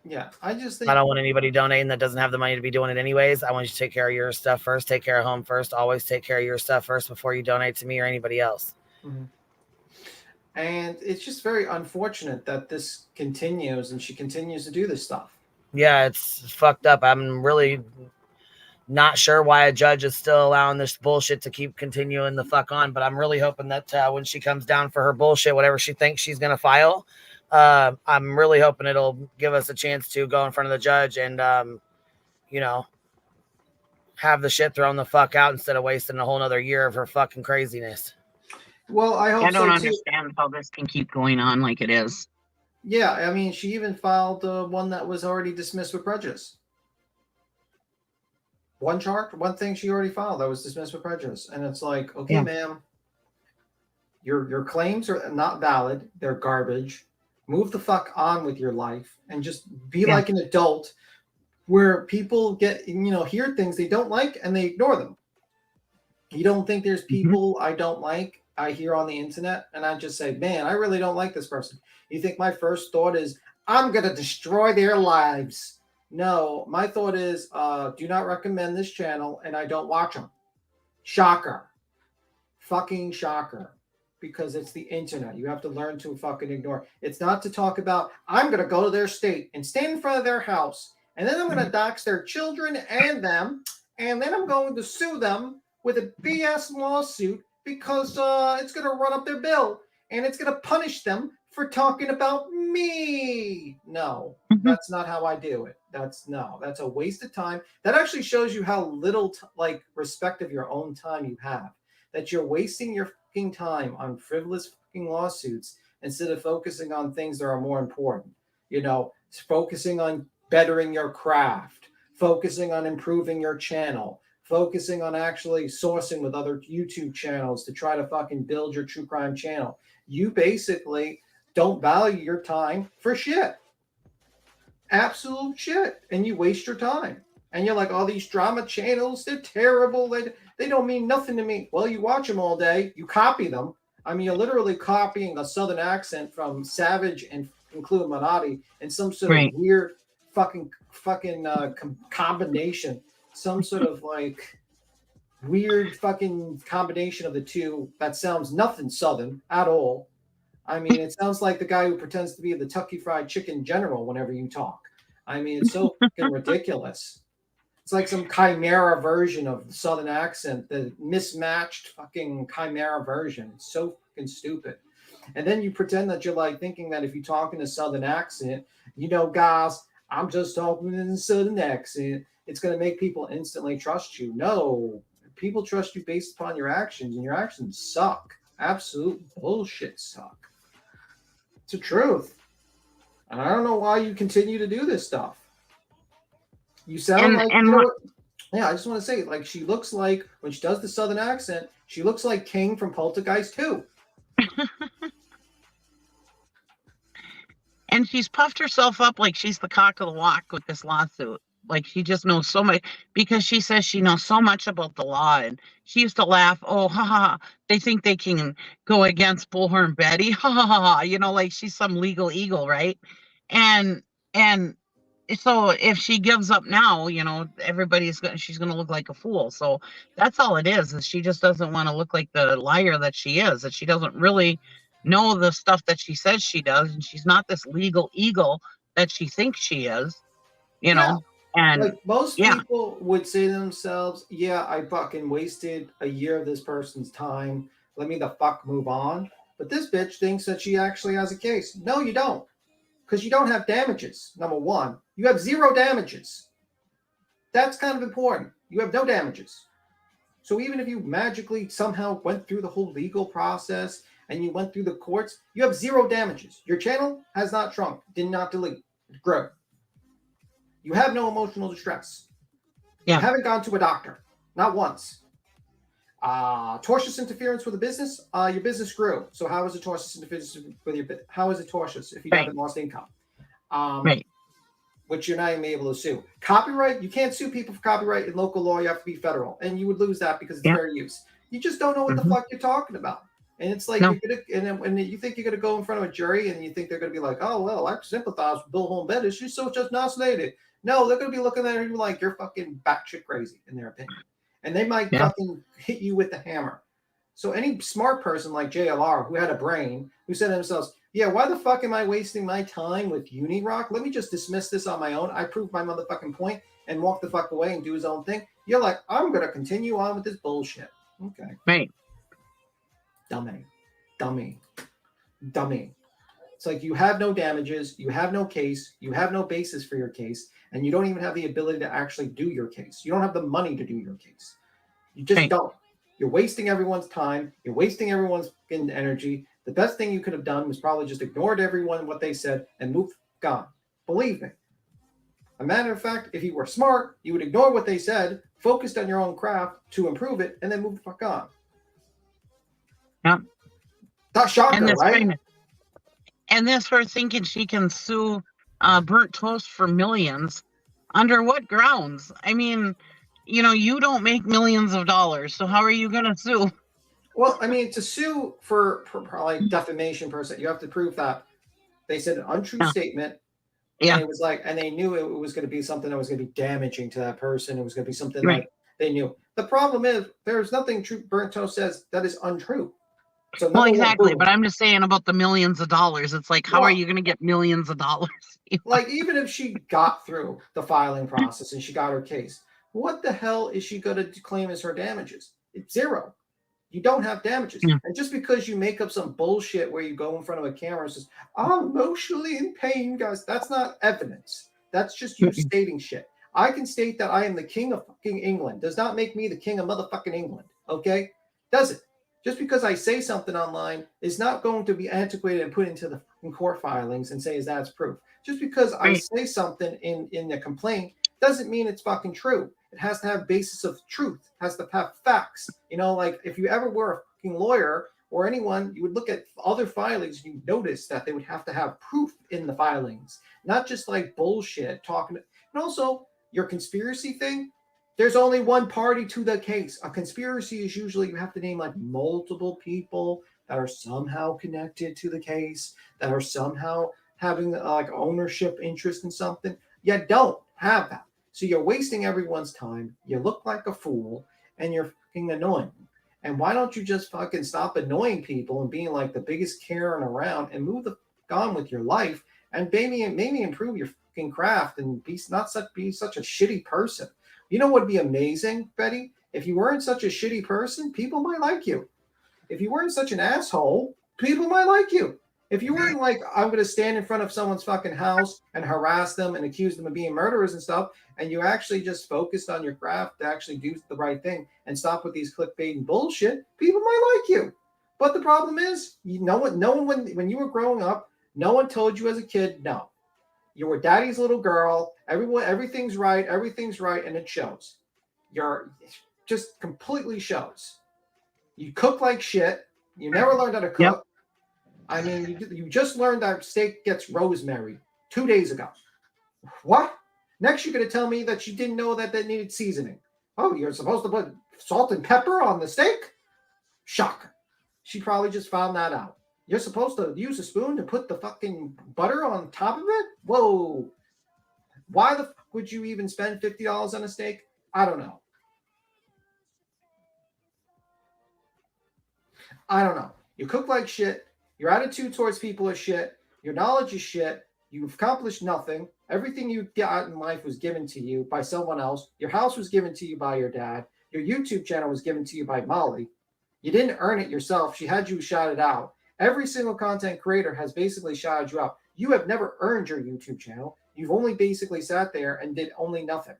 Yeah, I just think I don't want anybody donating that doesn't have the money to be doing it anyways. I want you to take care of your stuff first. Take care of home first. Always take care of your stuff first before you donate to me or anybody else. Mm-hmm. And it's just very unfortunate that this continues and she continues to do this stuff. Yeah, it's fucked up. I'm really not sure why a judge is still allowing this bullshit to keep continuing the fuck on, but I'm really hoping that when she comes down for her bullshit, whatever she thinks she's going to file, I'm really hoping it'll give us a chance to go in front of the judge and, you know, have the shit thrown the fuck out instead of wasting a whole nother year of her fucking craziness. Well, I hope I don't so, too. understand how this can keep going on like it is. Yeah, I mean, she even filed one that was already dismissed with prejudice. One thing she already filed that was dismissed with prejudice. And it's like, okay, Yeah. ma'am, your claims are not valid. They're garbage. Move the fuck on with your life and just be like an adult, where people get, hear things they don't like and they ignore them. You don't think there's people I don't like, I hear on the internet, and I just say, man, I really don't like this person. You think my first thought is, I'm going to destroy their lives? No, my thought is, do not recommend this channel, and I don't watch them. Shocker. Fucking shocker. Because it's the internet. You have to learn to fucking ignore. It's not to talk about, I'm going to go to their state and stand in front of their house, and then I'm going to dox their children and them, and then I'm going to sue them with a BS lawsuit because it's going to run up their bill, and it's going to punish them for talking about me. No, that's not how I do it. That's a waste of time. That actually shows you how little respect of your own time you have. That you're wasting your fucking time on frivolous fucking lawsuits instead of focusing on things that are more important. Focusing on bettering your craft, focusing on improving your channel, focusing on actually sourcing with other YouTube channels to try to fucking build your true crime channel. You basically don't value your time for shit. Absolute shit. And you waste your time. And you're like, all these drama channels, they're terrible. They don't mean nothing to me. Well, you watch them all day. You copy them. I mean, you're literally copying a Southern accent from Savage and including Minotti and some sort of weird fucking combination. Some sort of weird fucking combination of the two that sounds nothing Southern at all. I mean, it sounds like the guy who pretends to be the Kentucky Fried Chicken general whenever you talk. I mean, it's so fucking ridiculous. It's like some chimera version of the Southern accent, the mismatched fucking chimera version. It's so fucking stupid. And then you pretend that you're thinking that if you talk in a Southern accent, guys, I'm just talking in a Southern accent, it's going to make people instantly trust you. No, people trust you based upon your actions, and your actions suck. Absolute bullshit suck. It's the truth. And I don't know why you continue to do this stuff. You sound I just want to say, she looks like, when she does the Southern accent, she looks like King from Poltergeist 2. And she's puffed herself up like she's the cock of the walk with this lawsuit. Like she just knows so much, because she says she knows so much about the law. And she used to laugh, oh, ha, ha, they think they can go against Bullhorn Betty. Ha, ha, ha, ha. Like she's some legal eagle, right? And so if she gives up now, she's going to look like a fool. So that's all it is she just doesn't want to look like the liar that she is, that she doesn't really know the stuff that she says she does. And she's not this legal eagle that she thinks she is, And most people would say to themselves, yeah, I fucking wasted a year of this person's time. Let me the fuck move on. But this bitch thinks that she actually has a case. No, you don't. Because you don't have damages. Number one, you have 0 damages. That's kind of important. You have no damages. So even if you magically somehow went through the whole legal process and you went through the courts, you have 0 damages. Your channel has not shrunk, did not delete, it grew. You have no emotional distress. You haven't gone to a doctor, not once. Tortious interference with a business, your business grew. So how is it tortious interference with your business? How is it tortious if you haven't lost income? Which you're not even able to sue. Copyright, you can't sue people for copyright in local law. You have to be federal, and you would lose that because it's fair use. You just don't know what the fuck you're talking about. And it's like, you're gonna, and you think you're going to go in front of a jury and you think they're going to be like, oh, well, I sympathize with Bill Home Betty. She's so just nice lady. No, they're going to be looking at you like you're fucking batshit crazy in their opinion. And they might fucking hit you with the hammer. So any smart person like JLR who had a brain, who said to themselves, Yeah, why the fuck am I wasting my time with Unirock? Let me just dismiss this on my own. I proved my motherfucking point and walk the fuck away and do his own thing. You're like, I'm going to continue on with this bullshit. Okay. Right. Dummy. It's like you have no damages, you have no case, you have no basis for your case, and you don't even have the ability to actually do your case. You don't have the money to do your case. You just don't. You're wasting everyone's time. You're wasting everyone's energy. The best thing you could have done was probably just ignored everyone, what they said, and moved on. Believe me. A matter of fact, if you were smart, you would ignore what they said, focused on your own craft to improve it, and then move the fuck on. Yeah. That's shocking, right? And this for thinking she can sue Burnt Toast for millions. Under what grounds? I mean, you don't make millions of dollars, so how are you going to sue? Well, I mean, to sue for like defamation per se, you have to prove that they said an untrue statement. Yeah. And it was like, and they knew it was going to be something that was going to be damaging to that person. It was going to be something like they knew. The problem is there's nothing true Burnt Toast says that is untrue. So well, exactly. But I'm just saying about the millions of dollars. It's like, how are you going to get millions of dollars? Like, even if she got through the filing process and she got her case, what the hell is she going to claim as her damages? It's zero. You don't have damages. Yeah. And just because you make up some bullshit where you go in front of a camera and says, I'm emotionally in pain, guys, that's not evidence. That's just you stating shit. I can state that I am the king of fucking England. Does not make me the king of motherfucking England. Okay? Does it? Just because I say something online is not going to be antiquated and put into the court filings and say that's proof. Just because I say something in the complaint doesn't mean it's fucking true. It has to have basis of truth. It has to have facts. Like if you ever were a fucking lawyer or anyone, you would look at other filings and you notice that they would have to have proof in the filings, not just like bullshit talking. And also your conspiracy thing. There's only one party to the case. A conspiracy is usually you have to name like multiple people that are somehow connected to the case, that are somehow having like ownership interest in something. You don't have that. So you're wasting everyone's time. You look like a fool and you're fucking annoying. And why don't you just fucking stop annoying people and being like the biggest Karen around and move on with your life and maybe improve your fucking craft and be such a shitty person. You know what would be amazing, Betty? If you weren't such a shitty person, people might like you. If you weren't such an asshole, people might like you. If you weren't like, I'm going to stand in front of someone's fucking house and harass them and accuse them of being murderers and stuff, and you actually just focused on your craft to actually do the right thing and stop with these clickbait and bullshit, people might like you. But the problem is, when you were growing up, no one told you as a kid, no. You were daddy's little girl. Everything's right, and it shows. You're just completely shows. You cook like shit. You never learned how to cook. Yep. I mean, you just learned that steak gets rosemary 2 days ago. What? Next, you're going to tell me that you didn't know that needed seasoning. Oh, you're supposed to put salt and pepper on the steak? Shocker. She probably just found that out. You're supposed to use a spoon to put the fucking butter on top of it? Whoa. Why the fuck would you even spend $50 on a steak? I don't know. You cook like shit. Your attitude towards people is shit. Your knowledge is shit. You've accomplished nothing. Everything you got in life was given to you by someone else. Your house was given to you by your dad. Your YouTube channel was given to you by Molly. You didn't earn it yourself. She had you shout it out. Every single content creator has basically shouted you out. You have never earned your YouTube channel. You've only basically sat there and did only nothing.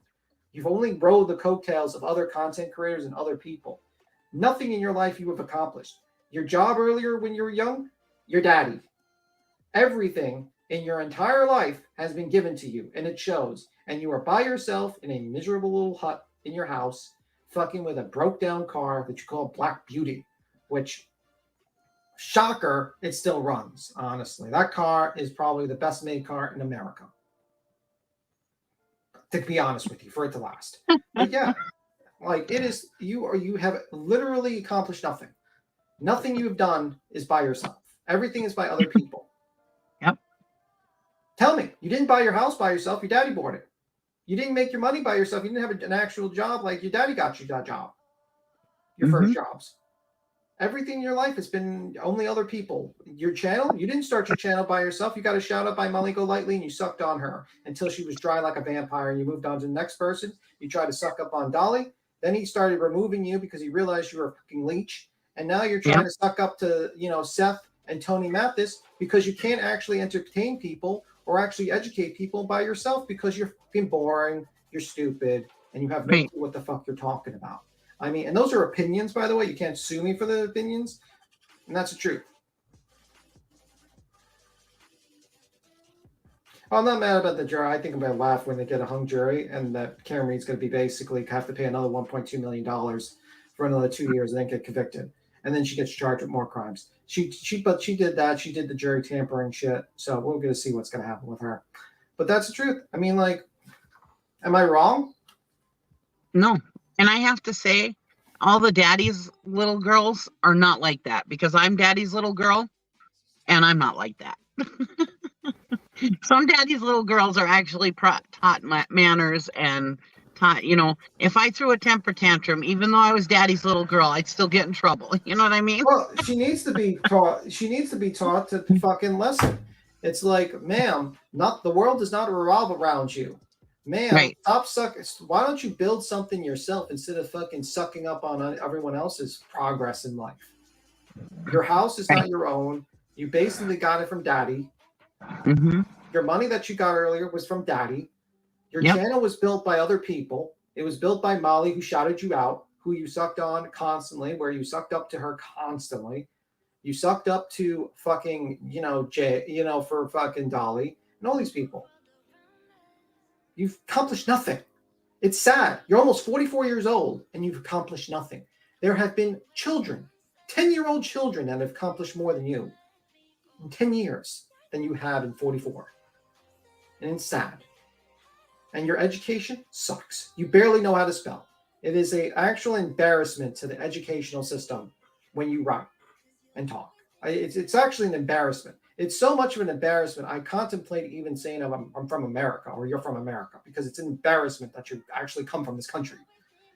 You've only rode the coattails of other content creators and other people. Nothing in your life you have accomplished. Your job earlier when you were young, your daddy. Everything in your entire life has been given to you, and it shows. And you are by yourself in a miserable little hut in your house, fucking with a broke down car that you call Black Beauty, which... shocker, it still runs, honestly. That car is probably the best made car in America. To be honest with you, for it to last. But yeah, like it is, you have literally accomplished nothing. Nothing you've done is by yourself. Everything is by other people. Yep. Tell me, you didn't buy your house by yourself, your daddy bought it. You didn't make your money by yourself. You didn't have an actual job like your daddy got you that job. Your first jobs. Everything in your life has been only other people. Your channel, you didn't start your channel by yourself. You got a shout out by Molly Golightly and you sucked on her until she was dry like a vampire and you moved on to the next person. You tried to suck up on Dolly. Then he started removing you because he realized you were a fucking leech. And now you're trying to suck up to, Seth and Tony Mathis because you can't actually entertain people or actually educate people by yourself because you're fucking boring, you're stupid, and you have no clue what the fuck you're talking about. I mean, and those are opinions, by the way. You can't sue me for the opinions. And that's the truth. I'm not mad about the jury. I think I'm going to laugh when they get a hung jury and that Karen Reed's going to be basically have to pay another $1.2 million for another 2 years and then get convicted. And then she gets charged with more crimes. But she did that. She did the jury tampering shit. So we're going to see what's going to happen with her. But that's the truth. I mean, like, am I wrong? No. And I have to say, all the daddy's little girls are not like that because I'm daddy's little girl and I'm not like that. Some daddy's little girls are actually taught manners and taught, if I threw a temper tantrum, even though I was daddy's little girl, I'd still get in trouble. You know what I mean? Well, she needs to be taught. She needs to be taught to fucking listen. It's like, ma'am, the world does not revolve around you. Man, stop sucking. Why don't you build something yourself instead of fucking sucking up on everyone else's progress in life? Your house is not your own. You basically got it from daddy. Mm-hmm. Your money that you got earlier was from daddy. Your channel was built by other people. It was built by Molly, who shouted you out, who you sucked on constantly, where you sucked up to her constantly. You sucked up to fucking, Jay, for fucking Dolly and all these people. You've accomplished nothing. It's sad. You're almost 44 years old and you've accomplished nothing. There have been children, 10-year-old children that have accomplished more than you in 10 years than you have in 44. And it's sad. And your education sucks. You barely know how to spell. It is an actual embarrassment to the educational system when you write and talk. It's actually an embarrassment. It's so much of an embarrassment. I contemplate even saying I'm from America or you're from America because it's an embarrassment that you actually come from this country.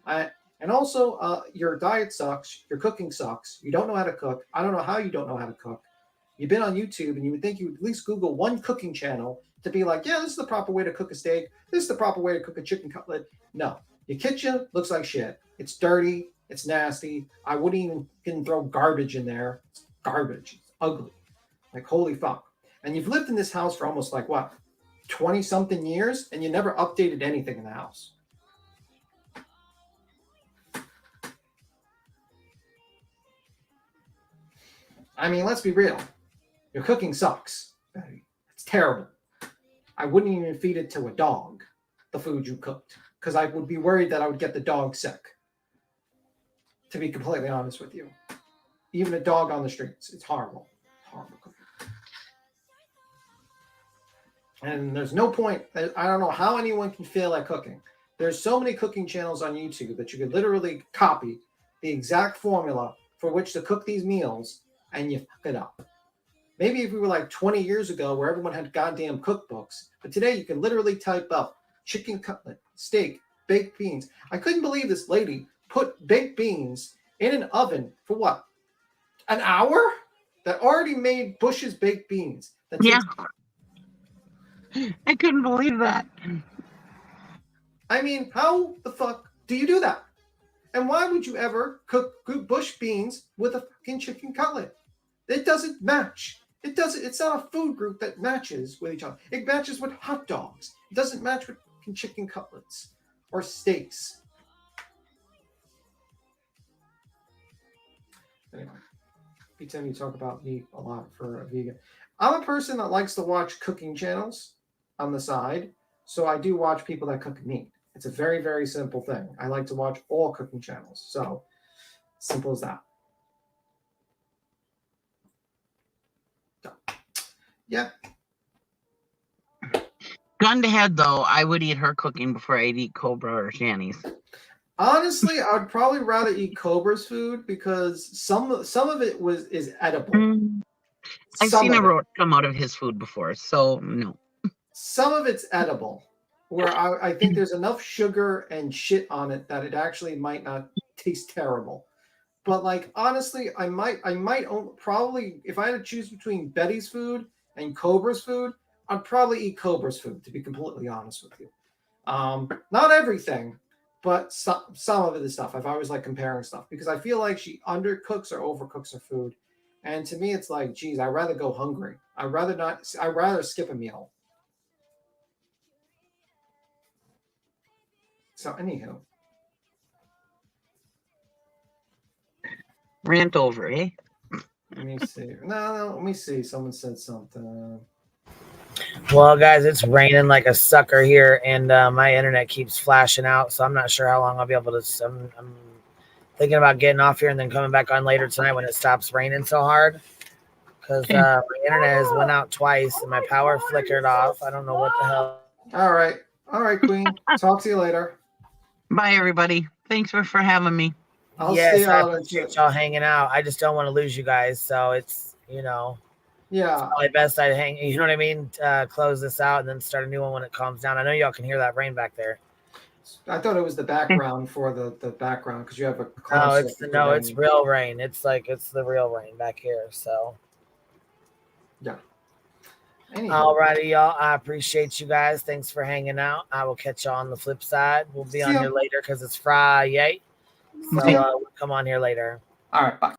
And also, your diet sucks. Your cooking sucks. You don't know how to cook. I don't know how you don't know how to cook. You've been on YouTube and you would think you would at least Google one cooking channel to be like, yeah, this is the proper way to cook a steak. This is the proper way to cook a chicken cutlet. No, your kitchen looks like shit. It's dirty. It's nasty. I wouldn't even throw garbage in there. It's garbage. It's ugly. Like, holy fuck. And you've lived in this house for almost 20-something years, and you never updated anything in the house. I mean, let's be real. Your cooking sucks. It's terrible. I wouldn't even feed it to a dog, the food you cooked, because I would be worried that I would get the dog sick. To be completely honest with you. Even a dog on the streets. It's horrible. Horrible cooking. And there's no point. I don't know how anyone can fail at cooking. There's so many cooking channels on YouTube that you could literally copy the exact formula for which to cook these meals and you fuck it up. Maybe if we were 20 years ago where everyone had goddamn cookbooks, but today you can literally type up chicken cutlet, steak, baked beans. I couldn't believe this lady put baked beans in an oven for what? An hour? That already made Bush's baked beans. I couldn't believe that. I mean, how the fuck do you do that? And why would you ever cook Bush beans with a fucking chicken cutlet? It doesn't match. It's not a food group that matches with each other. It matches with hot dogs. It doesn't match with fucking chicken cutlets or steaks. Anyway, pretend you talk about meat a lot for a vegan. I'm a person that likes to watch cooking channels on the side, so I do watch people that cook meat. It's a very, very simple thing. I like to watch all cooking channels, so simple as that. So, yeah. Gun to head, though, I would eat her cooking before I'd eat Cobra or Shanny's. Honestly, I would probably rather eat Cobra's food because some of it is edible. I've seen a roach come out of his food before, so no. Some of it's edible, where I think there's enough sugar and shit on it that it actually might not taste terrible. But like honestly, I might probably, if I had to choose between Betty's food and Cobra's food, I'd probably eat Cobra's food, to be completely honest with you. Not everything, but some of it is stuff. I've always like comparing stuff because I feel like she undercooks or overcooks her food. And to me, it's like, geez, I'd rather go hungry. I'd rather skip a meal. So anywho. Rant over, eh? Let me see. No, let me see. Someone said something. Well, guys, it's raining like a sucker here, and my internet keeps flashing out, so I'm not sure how long I'll be able to. I'm thinking about getting off here and then coming back on later tonight when it stops raining so hard, because my internet has went out twice and my power flickered off. I don't know what the hell. All right, Queen. Talk to you later. Bye, everybody. Thanks for having me. Yes, I appreciate y'all hanging out. I just don't want to lose you guys, so it's, you know. Yeah. It's probably best I hang, you know what I mean? Close this out and then start a new one when it calms down. I know y'all can hear that rain back there. I thought it was the background for the background because you have a No, it's real rain. It's the real rain back here. So yeah. All righty, y'all. I appreciate you guys. Thanks for hanging out. I will catch y'all on the flip side. We'll be on here later because it's Friday. So we'll come on here later. All right, bye.